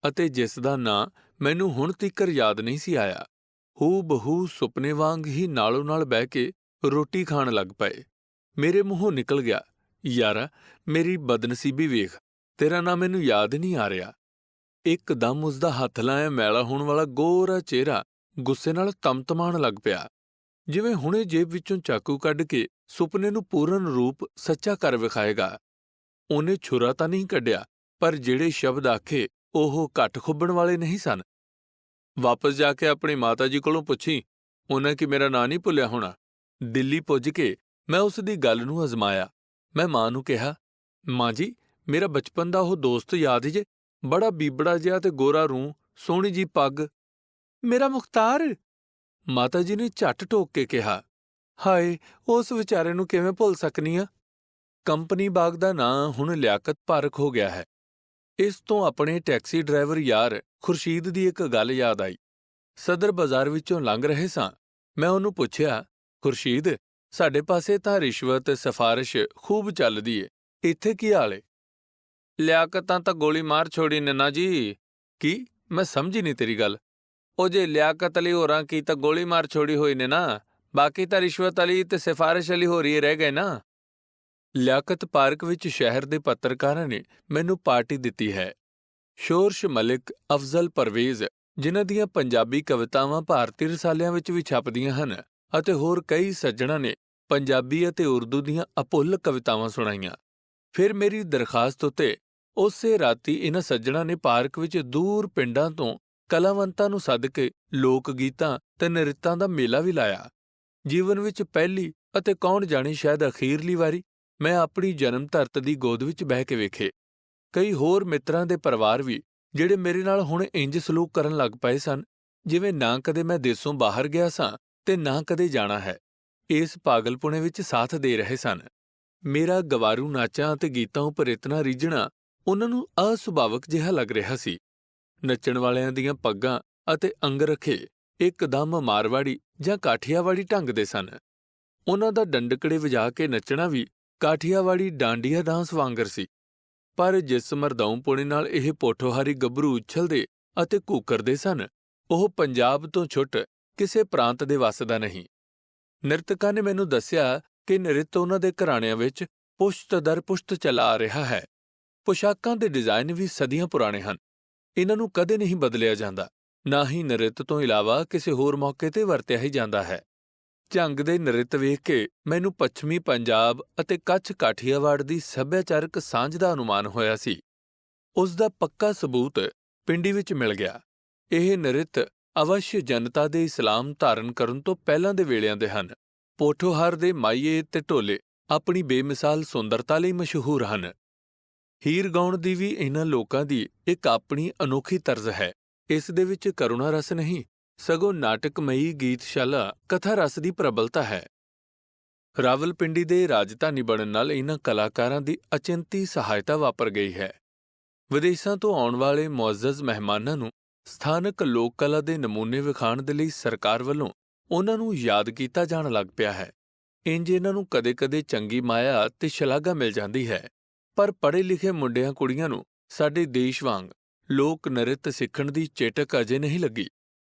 ਅਤੇ ਜਿਸ ਦਾ ਨਾਂ ਮੈਨੂੰ ਹੁਣ ਤੀਕਰ ਯਾਦ ਨਹੀਂ ਸੀ ਆਇਆ। ਹੂ-ਬਹੂ ਸੁਪਨੇ ਵਾਂਗ ਹੀ ਨਾਲੋਂ ਨਾਲ ਬਹਿ ਕੇ ਰੋਟੀ ਖਾਣ ਲੱਗ ਪਏ। ਮੇਰੇ ਮੂੰਹੋਂ ਨਿਕਲ ਗਿਆ, ਯਾਰਾ ਮੇਰੀ ਬਦਨਸੀਬੀ ਵੇਖ, ਤੇਰਾ ਨਾਂ ਮੈਨੂੰ ਯਾਦ ਨਹੀਂ ਆ ਰਿਹਾ। ਇੱਕਦਮ ਉਸਦਾ ਹੱਥ ਲਾਇਆ ਮੈਲਾ ਹੋਣ ਵਾਲਾ ਗੋਰਾ ਚਿਹਰਾ ਗੁੱਸੇ ਨਾਲ ਤਮਤਮਾਣ ਲੱਗ ਪਿਆ, ਜਿਵੇਂ ਹੁਣੇ ਜੇਬ ਵਿੱਚੋਂ ਚਾਕੂ ਕੱਢ ਕੇ ਸੁਪਨੇ ਨੂੰ ਪੂਰਨ ਰੂਪ ਸੱਚਾ ਕਰ ਵਿਖਾਏਗਾ। ਉਹਨੇ ਛੁਰਾ ਤਾਂ ਨਹੀਂ ਕੱਢਿਆ, ਪਰ ਜਿਹੜੇ ਸ਼ਬਦ ਆਖੇ ਉਹ ਘੱਟ ਖੁੱਬਣ ਵਾਲੇ ਨਹੀਂ ਸਨ। ਵਾਪਸ ਜਾ ਕੇ ਆਪਣੀ ਮਾਤਾ ਜੀ ਕੋਲੋਂ ਪੁੱਛੀ, ਉਹਨਾਂ ਕੀ ਮੇਰਾ ਨਾਂ ਨਹੀਂ ਭੁੱਲਿਆ ਹੋਣਾ। ਦਿੱਲੀ ਪੁੱਜ ਕੇ ਮੈਂ ਉਸ ਦੀ ਗੱਲ ਨੂੰ ਅਜ਼ਮਾਇਆ। ਮੈਂ ਮਾਂ ਨੂੰ ਕਿਹਾ, ਮਾਂ ਜੀ ਮੇਰਾ ਬਚਪਨ ਦਾ ਉਹ ਦੋਸਤ ਯਾਦ ਜੇ, ਬੜਾ ਬੀਬੜਾ ਜਿਹਾ ਤੇ ਗੋਰਾ ਰੂੰ, ਸੋਹਣੀ ਜੀ ਪੱਗ। ਮੇਰਾ ਮੁਖਤਾਰ। ਮਾਤਾ ਜੀ ਨੇ ਝੱਟ ਟੋਕ ਕੇ ਕਿਹਾ, ਹਾਏ ਉਸ ਵਿਚਾਰੇ ਨੂੰ ਕਿਵੇਂ ਭੁੱਲ ਸਕਨੀ ਆ। ਕੰਪਨੀ ਬਾਗ ਦਾ ਨਾਂ ਹੁਣ ਲਿਆਕਤ ਪਾਰਕ ਹੋ ਗਿਆ ਹੈ। ਇਸ ਤੋਂ ਆਪਣੇ ਟੈਕਸੀ ਡਰਾਈਵਰ ਯਾਰ ਖੁਰਸ਼ੀਦ ਦੀ ਇੱਕ ਗੱਲ ਯਾਦ ਆਈ। ਸਦਰ ਬਾਜ਼ਾਰ ਵਿੱਚੋਂ ਲੰਘ ਰਹੇ ਸਾਂ। ਮੈਂ ਉਹਨੂੰ ਪੁੱਛਿਆ, ਖੁਰਸ਼ੀਦ ਸਾਡੇ ਪਾਸੇ ਤਾਂ ਰਿਸ਼ਵਤ ਸਿਫਾਰਿਸ਼ ਖੂਬ ਚੱਲਦੀ ਏ, ਇੱਥੇ ਕੀ ਹਾਲ ਏ? ਲਿਆਕਤਾਂ ਤਾਂ ਗੋਲੀ ਮਾਰ ਛੋੜੀ ਨੰਨਾ ਜੀ। ਕੀ? ਮੈਂ ਸਮਝੀ ਨਹੀਂ ਤੇਰੀ ਗੱਲ। ਉਹ ਜੇ ਲਿਆਕਤ ਅਲੀ ਹੋਰਾਂ ਕੀ ਤਾਂ ਗੋਲੀ ਮਾਰ ਛੋੜੀ ਹੋਈ ਨੇ ਨਾ, ਬਾਕੀ ਤਾਂ ਰਿਸ਼ਵਤ ਅਲੀ ਤੇ ਸਿਫਾਰਿਸ਼ ਅਲੀ ਹੋ ਰਹੀ ਰਹਿ ਗਏ ਨਾ। ਲਿਆਕਤ ਪਾਰਕ ਵਿੱਚ ਸ਼ਹਿਰ ਦੇ ਪੱਤਰਕਾਰਾਂ ਨੇ ਮੈਨੂੰ ਪਾਰਟੀ ਦਿੱਤੀ ਹੈ। ਸ਼ੋਰਸ਼ ਮਲਿਕ, ਅਫਜ਼ਲ ਪਰਵੇਜ਼, ਜਿਨ੍ਹਾਂ ਦੀਆਂ ਪੰਜਾਬੀ ਕਵਿਤਾਵਾਂ ਭਾਰਤੀ ਰਸਾਲਿਆਂ ਵਿੱਚ ਵੀ ਛਪਦੀਆਂ ਹਨ, ਅਤੇ ਹੋਰ ਕਈ ਸੱਜਣਾਂ ਨੇ ਪੰਜਾਬੀ ਅਤੇ ਉਰਦੂ ਦੀਆਂ ਅਭੁੱਲ ਕਵਿਤਾਵਾਂ ਸੁਣਾਈਆਂ। ਫਿਰ ਮੇਰੀ ਦਰਖਾਸਤ ਉੱਤੇ ਉਸੇ ਰਾਤੀ ਇਨ੍ਹਾਂ ਸੱਜਣਾਂ ਨੇ ਪਾਰਕ ਵਿੱਚ ਦੂਰ ਪਿੰਡਾਂ ਤੋਂ ਕਲਾਵੰਤਾਂ ਨੂੰ ਸੱਦ ਕੇ ਲੋਕ ਗੀਤਾਂ ਤੇ ਨ੍ਰਿਤਾਂ ਦਾ ਮੇਲਾ ਵੀ ਲਾਇਆ। ਜੀਵਨ ਵਿੱਚ ਪਹਿਲੀ ਅਤੇ ਕੌਣ ਜਾਣੇ ਸ਼ਾਇਦ ਅਖੀਰਲੀ ਵਾਰੀ ਮੈਂ ਆਪਣੀ ਜਨਮ ਧਰਤ ਦੀ ਗੋਦ ਵਿੱਚ ਬਹਿ ਕੇ ਵੇਖੇ। ਕਈ ਹੋਰ ਮਿੱਤਰਾਂ ਦੇ ਪਰਿਵਾਰ ਵੀ ਜਿਹੜੇ ਮੇਰੇ ਨਾਲ ਹੁਣ ਇੰਜ ਸਲੂਕ ਕਰਨ ਲੱਗ ਪਏ ਸਨ ਜਿਵੇਂ ਨਾ ਕਦੇ ਮੈਂ ਦੇਸੋਂ ਬਾਹਰ ਗਿਆ ਸਾਂ ਤੇ ਨਾ ਕਦੇ ਜਾਣਾ ਹੈ, ਇਸ ਪਾਗਲਪੁਣੇ ਵਿੱਚ ਸਾਥ ਦੇ ਰਹੇ ਸਨ। ਮੇਰਾ ਗਵਾਰੂ ਨਾਚਾਂ ਅਤੇ ਗੀਤਾਂ ਉੱਪਰ ਇਤਨਾ ਰੀਝਣਾ ਉਹਨਾਂ ਨੂੰ ਅਸੁਭਾਵਕ ਜਿਹਾ ਲੱਗ ਰਿਹਾ ਸੀ। ਨੱਚਣ ਵਾਲਿਆਂ ਦੀਆਂ ਪੱਗਾਂ ਅਤੇ ਅੰਗਰਖੇ ਇੱਕਦਮ ਮਾਰਵਾੜੀ ਜਾਂ ਕਾਠੀਆਵਾੜੀ ਢੰਗ ਦੇ ਸਨ। ਉਹਨਾਂ ਦਾ ਡੰਡਕੜੇ ਵਜਾ ਕੇ ਨੱਚਣਾ ਵੀ ਕਾਠੀਆਵਾੜੀ ਡਾਂਡੀਆ ਡਾਂਸ ਵਾਂਗਰ ਸੀ। ਪਰ ਜਿਸ ਮਰਦਾਊਪੁਣੇ ਨਾਲ ਇਹ ਪੋਠੋਹਾਰੀ ਗੱਭਰੂ ਉਛਲਦੇ ਅਤੇ ਘੂਕਰਦੇ ਸਨ, ਉਹ ਪੰਜਾਬ ਤੋਂ ਛੁੱਟ ਕਿਸੇ ਪ੍ਰਾਂਤ ਦੇ ਵੱਸ ਦਾ ਨਹੀਂ। ਨਿਰਤਕਾਂ ਨੇ ਮੈਨੂੰ ਦੱਸਿਆ ਕਿ ਨ੍ਰਿਤ ਉਹਨਾਂ ਦੇ ਘਰਾਣਿਆਂ ਵਿੱਚ ਪੁਸ਼ਤ ਦਰ ਪੁਸ਼ਤ ਚਲਾ ਆ ਰਿਹਾ ਹੈ। ਪੁਸ਼ਾਕਾਂ ਦੇ ਡਿਜ਼ਾਈਨ ਵੀ ਸਦੀਆਂ ਪੁਰਾਣੇ ਹਨ, ਇਹਨਾਂ ਨੂੰ ਕਦੇ ਨਹੀਂ ਬਦਲਿਆ ਜਾਂਦਾ। ਨਾ ਹੀ ਨਰਿਤ ਤੋਂ ਇਲਾਵਾ ਕਿਸੇ ਹੋਰ ਮੌਕੇ ਤੇ ਵਰਤਿਆ ਹੀ ਜਾਂਦਾ ਹੈ। ਝੰਗ ਦੇ ਨਰਿਤ ਵੇਖ ਕੇ ਮੈਨੂੰ ਪੱਛਮੀ ਪੰਜਾਬ ਅਤੇ ਕੱਛ ਕਾਠੀਆਵਾੜ ਦੀ ਸੱਭਿਆਚਾਰਕ ਸਾਂਝ ਦਾ ਅਨੁਮਾਨ ਹੋਇਆ ਸੀ। ਉਸ ਦਾ ਪੱਕਾ ਸਬੂਤ ਪਿੰਡੀ ਵਿੱਚ ਮਿਲ ਗਿਆ। ਇਹ ਨਰਿਤ ਅਵਸ਼ ਜਨਤਾ ਦੇ ਇਸਲਾਮ ਧਾਰਨ ਕਰਨ ਤੋਂ ਪਹਿਲਾਂ ਦੇ ਵੇਲਿਆਂ ਦੇ ਹਨ। ਪੋਠੋਹਾਰ ਦੇ ਮਾਈਏ ਤੇ ਢੋਲੇ ਆਪਣੀ ਬੇਮਿਸਾਲ ਸੁੰਦਰਤਾ ਲਈ ਮਸ਼ਹੂਰ ਹਨ। ਹੀਰ ਗਾਉਣ ਦੀ ਵੀ ਇਹਨਾਂ ਲੋਕਾਂ ਦੀ ਇੱਕ ਆਪਣੀ ਅਨੋਖੀ ਤਰਜ਼ ਹੈ। ਇਸ ਦੇ ਵਿੱਚ ਕਰੁਣਾ ਰਸ ਨਹੀਂ, ਸਗੋਂ ਨਾਟਕਮਈ ਗੀਤਸ਼ਾਲਾ ਕਥਾ ਰਸ ਦੀ ਪ੍ਰਬਲਤਾ ਹੈ। ਰਾਵਲਪਿੰਡੀ ਦੇ ਰਾਜਧਾਨੀ ਬਣਨ ਨਾਲ ਇਹਨਾਂ ਕਲਾਕਾਰਾਂ ਦੀ ਅਚਿੰਤੀ ਸਹਾਇਤਾ ਵਾਪਰ ਗਈ ਹੈ। ਵਿਦੇਸ਼ਾਂ ਤੋਂ ਆਉਣ ਵਾਲੇ ਮੁਅੱਜ਼ਜ਼ ਮਹਿਮਾਨਾਂ ਨੂੰ ਸਥਾਨਕ ਲੋਕ ਕਲਾ ਦੇ ਨਮੂਨੇ ਵਿਖਾਉਣ ਦੇ ਲਈ ਸਰਕਾਰ ਵੱਲੋਂ ਉਨ੍ਹਾਂ ਨੂੰ ਯਾਦ ਕੀਤਾ ਜਾਣ ਲੱਗ ਪਿਆ ਹੈ। ਇੰਜ ਇਹਨਾਂ ਨੂੰ ਕਦੇ-ਕਦੇ ਚੰਗੀ ਮਾਇਆ ਤੇ ਸ਼ਲਾਘਾ ਮਿਲ ਜਾਂਦੀ ਹੈ, ਪਰ ਪੜ੍ਹੇ-ਲਿਖੇ ਮੁੰਡਿਆਂ-ਕੁੜੀਆਂ ਨੂੰ ਸਾਡੇ ਦੇਸ਼ ਵਾਂਗ ਲੋਕ ਨਰਿਤ ਸਿੱਖਣ ਦੀ ਚੇਟਕ ਅਜੇ ਨਹੀਂ ਲੱਗੀ।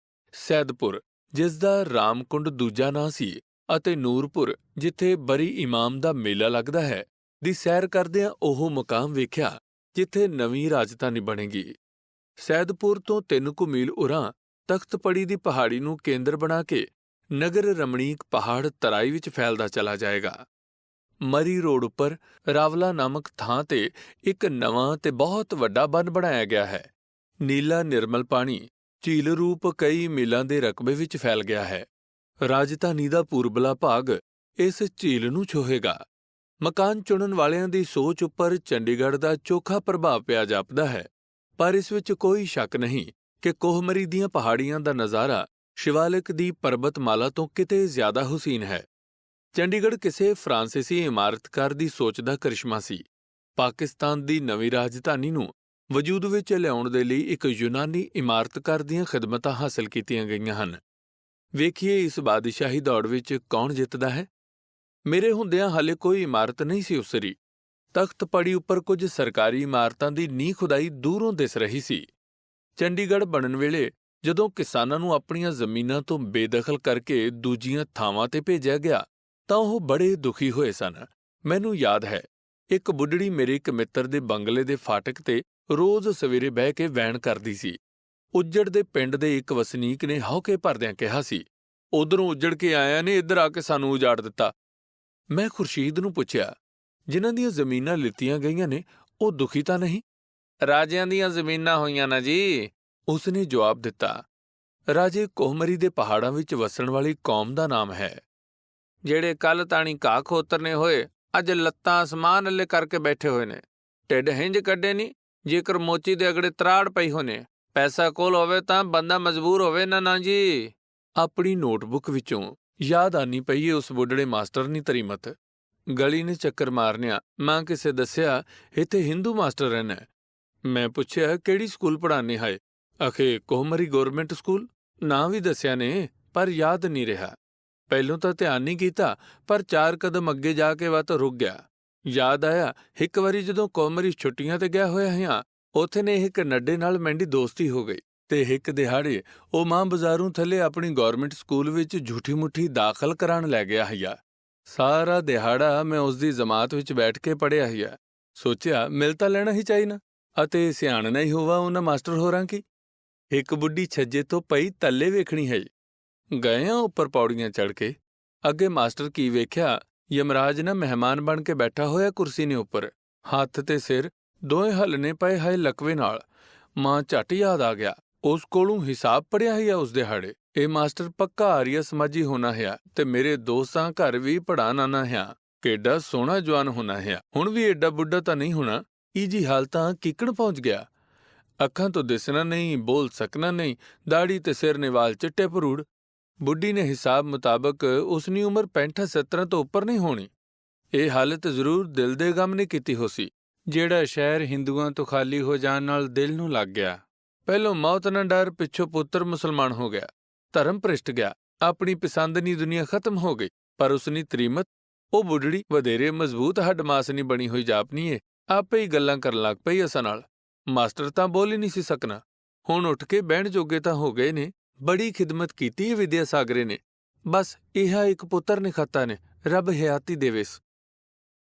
ਸੈਦਪੁਰ, ਜਿਸ ਦਾ ਰਾਮਕੁੰਡ ਦੂਜਾ ਨਾਂ ਸੀ, ਅਤੇ ਨੂਰਪੁਰ, ਜਿੱਥੇ ਬਰੀ ਇਮਾਮ ਦਾ ਮੇਲਾ ਲੱਗਦਾ ਹੈ, ਦੀ ਸੈਰ ਕਰਦਿਆਂ ਉਹ ਮੁਕਾਮ ਵੇਖਿਆ ਜਿੱਥੇ ਨਵੀਂ ਰਾਜਧਾਨੀ ਬਣੇਗੀ। ਸੈਦਪੁਰ ਤੋਂ 3 ਕੁ ਮੀਲ ਉਰਾਂ ਤਖਤਪੜੀ ਦੀ ਪਹਾੜੀ ਨੂੰ ਕੇਂਦਰ ਬਣਾ ਕੇ ਨਗਰ ਰਮਣੀਕ ਪਹਾੜ ਤਰਾਈ ਵਿੱਚ ਫੈਲਦਾ ਚਲਾ ਜਾਏਗਾ। ਮਰੀ ਰੋਡ ਉੱਪਰ ਰਾਵਲਾ ਨਾਮਕ ਥਾਂ ਤੇ ਇੱਕ ਨਵਾਂ ਤੇ ਬਹੁਤ ਵੱਡਾ ਬੰਨ੍ਹ ਬਣਾਇਆ ਗਿਆ ਹੈ। ਨੀਲਾ ਨਿਰਮਲ ਪਾਣੀ ਝੀਲ ਰੂਪ ਕਈ ਮੀਲਾਂ ਦੇ ਰਕਬੇ ਵਿੱਚ ਫੈਲ ਗਿਆ ਹੈ। ਰਾਜਧਾਨੀ ਦਾ ਪੂਰਬਲਾ ਭਾਗ ਇਸ ਝੀਲ ਨੂੰ ਛੋਹੇਗਾ। ਮਕਾਨ ਚੁਣਨ ਵਾਲਿਆਂ ਦੀ ਸੋਚ ਉੱਪਰ ਚੰਡੀਗੜ੍ਹ ਦਾ ਚੋਖਾ ਪ੍ਰਭਾਵ ਪਿਆ ਜਾਪਦਾ ਹੈ, ਪਰ ਇਸ ਵਿੱਚ ਕੋਈ ਸ਼ੱਕ ਨਹੀਂ ਕਿ ਕੋਹਮਰੀ ਦੀਆਂ ਪਹਾੜੀਆਂ ਦਾ ਨਜ਼ਾਰਾ ਸ਼ਿਵਾਲਿਕ ਦੀ ਪਰਬਤਮਾਲਾ ਤੋਂ ਕਿਤੇ ਜ਼ਿਆਦਾ ਹੁਸੀਨ ਹੈ। ਚੰਡੀਗੜ੍ਹ ਕਿਸੇ ਫਰਾਂਸੀਸੀ ਇਮਾਰਤਕਾਰ ਦੀ ਸੋਚ ਦਾ ਕਰਿਸ਼ਮਾ ਸੀ। ਪਾਕਿਸਤਾਨ ਦੀ ਨਵੀਂ ਰਾਜਧਾਨੀ ਨੂੰ ਵਜੂਦ ਵਿੱਚ ਲਿਆਉਣ ਦੇ ਲਈ ਇੱਕ ਯੂਨਾਨੀ ਇਮਾਰਤਕਾਰ ਦੀਆਂ ਖਿਦਮਤਾਂ ਹਾਸਲ ਕੀਤੀਆਂ ਗਈਆਂ ਹਨ। ਵੇਖੀਏ ਇਸ ਬਾਦਸ਼ਾਹੀ ਦੌੜ ਵਿੱਚ ਕੌਣ ਜਿੱਤਦਾ ਹੈ। ਮੇਰੇ ਹੁੰਦਿਆਂ ਹਾਲੇ ਕੋਈ ਇਮਾਰਤ ਨਹੀਂ ਸੀ ਉਸਰੀ। ਤਖਤਪੜੀ ਉੱਪਰ ਕੁਝ ਸਰਕਾਰੀ ਇਮਾਰਤਾਂ ਦੀ ਨੀਂਹ ਖੁਦਾਈ ਦੂਰੋਂ ਦਿਸ ਰਹੀ ਸੀ। ਚੰਡੀਗੜ੍ਹ ਬਣਨ ਵੇਲੇ ਜਦੋਂ ਕਿਸਾਨਾਂ ਨੂੰ ਆਪਣੀਆਂ ਜ਼ਮੀਨਾਂ ਤੋਂ ਬੇਦਖਲ ਕਰਕੇ ਦੂਜੀਆਂ ਥਾਵਾਂ ਤੇ ਭੇਜਿਆ ਗਿਆ ਤਾਂ ਉਹ ਬੜੇ ਦੁਖੀ ਹੋਏ ਸਨ। ਮੈਨੂੰ ਯਾਦ ਹੈ, ਇੱਕ ਬੁੱਢੜੀ ਮੇਰੇ ਇੱਕ ਮਿੱਤਰ ਦੇ ਬੰਗਲੇ ਦੇ ਫਾਟਕ ਤੇ ਰੋਜ਼ ਸਵੇਰੇ ਬਹਿ ਕੇ ਵੈਣ ਕਰਦੀ ਸੀ। ਉੱਜੜ ਦੇ ਪਿੰਡ ਦੇ ਇੱਕ ਵਸਨੀਕ ਨੇ ਹਉਕੇ ਭਰਦਿਆਂ ਕਿਹਾ ਸੀ, "ਉਧਰੋਂ ਉੱਜੜ ਕੇ ਆਇਆਂ ਨੇ ਇੱਧਰ ਆ ਕੇ ਸਾਨੂੰ ਉਜਾੜ ਦਿੱਤਾ।" ਮੈਂ ਖੁਰਸ਼ੀਦ ਨੂੰ ਪੁੱਛਿਆ, "ਜਿਨ੍ਹਾਂ ਦੀਆਂ ਜ਼ਮੀਨਾਂ ਲਿੱਤੀਆਂ ਗਈਆਂ ਨੇ ਉਹ ਦੁਖੀ ਤਾਂ ਨਹੀਂ?" "ਰਾਜਿਆਂ ਦੀਆਂ ਜ਼ਮੀਨਾਂ ਹੋਈਆਂ ਨਾ ਜੀ," ਉਸਨੇ ਜਵਾਬ ਦਿੱਤਾ। ਰਾਜੇ ਕੋਹਮਰੀ ਦੇ ਪਹਾੜਾਂ ਵਿੱਚ ਵਸਣ ਵਾਲੀ ਕੌਮ ਦਾ ਨਾਮ ਹੈ। ਜਿਹੜੇ ਕੱਲ ਤਾਣੀ ਘਾਹ ਖੋਤਰਨੇ ਹੋਏ ਅੱਜ ਲੱਤਾਂ ਅਸਮਾਨ ਅੱਲੇ ਕਰਕੇ ਬੈਠੇ ਹੋਏ ਨੇ। ਢਿੱਡ ਹਿੰਜ ਕੱਢੇ ਨਹੀਂ, ਜੇਕਰ ਮੋਚੀ ਦੇ ਅਗੜੇ ਤਰਾੜ ਪਈ ਹੋਣੇ। ਪੈਸਾ ਕੋਲ ਹੋਵੇ ਤਾਂ ਬੰਦਾ ਮਜਬੂਰ ਹੋਵੇ ਨਾ ਜੀ। ਆਪਣੀ ਨੋਟਬੁੱਕ ਵਿੱਚੋਂ ਯਾਦ ਆਨੀ ਪਈ ਉਸ ਬੁੱਢੜੇ ਮਾਸਟਰ ਨੀ ਤਰੀਮਤ। ਗਲੀ ਨੇ ਚੱਕਰ ਮਾਰਨਿਆ ਮਾਂ ਕਿਸੇ ਦੱਸਿਆ, ਇੱਥੇ ਹਿੰਦੂ ਮਾਸਟਰ ਰਹਿਣਾ। ਮੈਂ ਪੁੱਛਿਆ, ਕਿਹੜੀ ਸਕੂਲ ਪੜ੍ਹਾਉਂਦੇ ਹਾਏ? ਅਖੇ ਕੋਹਮਰੀ ਗੌਰਮੈਂਟ ਸਕੂਲ। ਨਾਂ ਵੀ ਦੱਸਿਆ ਨੇ, ਪਰ ਯਾਦ ਨਹੀਂ ਰਿਹਾ। ਪਹਿਲੋਂ ਤਾਂ ਧਿਆਨ ਨਹੀਂ ਕੀਤਾ, ਪਰ 4 ਕਦਮ ਅੱਗੇ ਜਾ ਕੇ ਵਤ ਰੁਕ ਗਿਆ। ਯਾਦ ਆਇਆ, ਇੱਕ ਵਾਰੀ ਜਦੋਂ ਕੋਹਮਰੀ ਛੁੱਟੀਆਂ ਤੇ ਗਿਆ ਹੋਇਆ ਹਾਂ, ਉੱਥੇ ਨੇ ਇੱਕ ਨੱਡੇ ਨਾਲ ਮੈਂਡੀ ਦੋਸਤੀ ਹੋ ਗਈ ਤੇ ਇੱਕ ਦਿਹਾੜੇ ਉਹ ਮਾਂ ਬਾਜ਼ਾਰੋਂ ਥੱਲੇ ਆਪਣੀ ਗੌਰਮੈਂਟ ਸਕੂਲ ਵਿੱਚ ਝੂਠੀ ਮੁੱਠੀ ਦਾਖਲ ਕਰਾਉਣ ਲੈ ਗਿਆ ਹੈ। ਸਾਰਾ ਦਿਹਾੜਾ ਮੈਂ ਉਸ ਦੀ ਜਮਾਤ ਵਿੱਚ ਬੈਠ ਕੇ ਪੜ੍ਹਿਆ ਹੈ। ਸੋਚਿਆ ਮਿਲ ਤਾਂ ਲੈਣਾ ਹੀ ਚਾਹੀਦਾ, ਅਤੇ ਸਿਆਣਨਾ ਹੀ ਹੋਵਾ ਉਹਨਾਂ ਮਾਸਟਰ ਹੋਰਾਂ ਕੀ। ਇੱਕ ਬੁੱਢੀ ਛੱਜੇ ਤੋਂ ਪਈ ਤੱਲੇ ਵੇਖਣੀ ਹੈ। ਗਏ ਹਾਂ ਉੱਪਰ ਪੌੜੀਆਂ ਚੜ੍ਹ ਕੇ। ਅੱਗੇ ਮਾਸਟਰ ਕੀ ਵੇਖਿਆ, ਯਮਰਾਜ ਨਾ ਮਹਿਮਾਨ ਬਣ ਕੇ ਬੈਠਾ ਹੋਇਆ ਕੁਰਸੀ ਨੇ ਉੱਪਰ, ਹੱਥ ਤੇ ਸਿਰ ਦੋਵੇਂ ਹਲਨੇ ਪਏ ਹੈ ਲਕਵੇ ਨਾਲ। ਮਾਂ ਝੱਟ ਯਾਦ ਆ ਗਿਆ, ਉਸ ਕੋਲੋਂ ਹਿਸਾਬ ਪੜਿਆ ਹੈ ਉਸ ਦਿਹਾੜੇ। ਇਹ ਮਾਸਟਰ ਪੱਕਾ ਆਰੀਆ ਸਮਾਜੀ ਹੋਣਾ ਹੈ ਤੇ ਮੇਰੇ ਦੋਸਤਾਂ ਘਰ ਵੀ ਪੜ੍ਹਾਣ ਆਣਾ ਹੈ। ਕਿੱਡਾ ਸੋਹਣਾ ਜਵਾਨ ਹੋਣਾ ਹੈ, ਹੁਣ ਵੀ ਏਡਾ ਬੁੱਢਾ ਤਾਂ ਨਹੀਂ ਹੋਣਾ। ਇਹ ਜੀ ਹਾਲ ਤਾਂ ਕਿੱਕਣ ਪਹੁੰਚ ਗਿਆ। ਅੱਖਾਂ ਤੋਂ ਦਿਸਣਾ ਨਹੀਂ, ਬੋਲ ਸਕਣਾ ਨਹੀਂ, ਦਾੜੀ ਤੇ ਸਿਰ ਨੇ ਵਾਲ ਚਿੱਟੇ ਭਰੂੜ। ਬੁੱਢੀ ਨੇ ਹਿਸਾਬ ਮੁਤਾਬਕ ਉਸਨੀ ਉਮਰ 65-70 ਤੋਂ ਉੱਪਰ ਨਹੀਂ ਹੋਣੀ। ਇਹ ਹਾਲਤ ਜ਼ਰੂਰ ਦਿਲ ਦੇ ਗਮ ਨੇ ਕੀਤੀ ਹੋ ਸੀ, ਜਿਹੜਾ ਸ਼ਹਿਰ ਹਿੰਦੂਆਂ ਤੋਂ ਖਾਲੀ ਹੋ ਜਾਣ ਨਾਲ ਦਿਲ ਨੂੰ ਲੱਗ ਗਿਆ। ਪਹਿਲੋਂ ਮੌਤ ਨਾ ਡਰ, ਪਿੱਛੋਂ ਪੁੱਤਰ ਮੁਸਲਮਾਨ ਹੋ ਗਿਆ, ਧਰਮ ਭ੍ਰਿਸ਼ਟ ਗਿਆ, ਆਪਣੀ ਪਸੰਦਨੀ ਦੁਨੀਆ ਖਤਮ ਹੋ ਗਈ। ਪਰ ਉਸਨੀ ਤਰੀਮਤ, ਉਹ ਬੁੱਢੜੀ ਵਧੇਰੇ ਮਜ਼ਬੂਤ ਹੱਡ ਮਾਸਨੀ ਬਣੀ ਹੋਈ ਜਾਪਨੀ ਏ, ਆਪੇ ਹੀ ਗੱਲਾਂ ਕਰਨ ਲੱਗ ਪਈ ਅਸਾਂ ਨਾਲ। ਮਾਸਟਰ ਤਾਂ ਬੋਲ ਹੀ ਨਹੀਂ ਸੀ ਸਕਣਾ, ਹੁਣ ਉੱਠ ਕੇ ਬਹਿਣ ਜੋਗੇ ਤਾਂ ਹੋ ਗਏ ਨੇ। ਬੜੀ ਖਿਦਮਤ ਕੀਤੀ ਹੈ ਵਿਦਿਆ ਸਾਗਰੇ ਨੇ। ਬਸ ਇਹਾ ਇੱਕ ਪੁੱਤਰ ਨੇ ਖਤਾ ਨੇ, ਰੱਬ ਹਯਾਤੀ ਦੇਵੇਸ।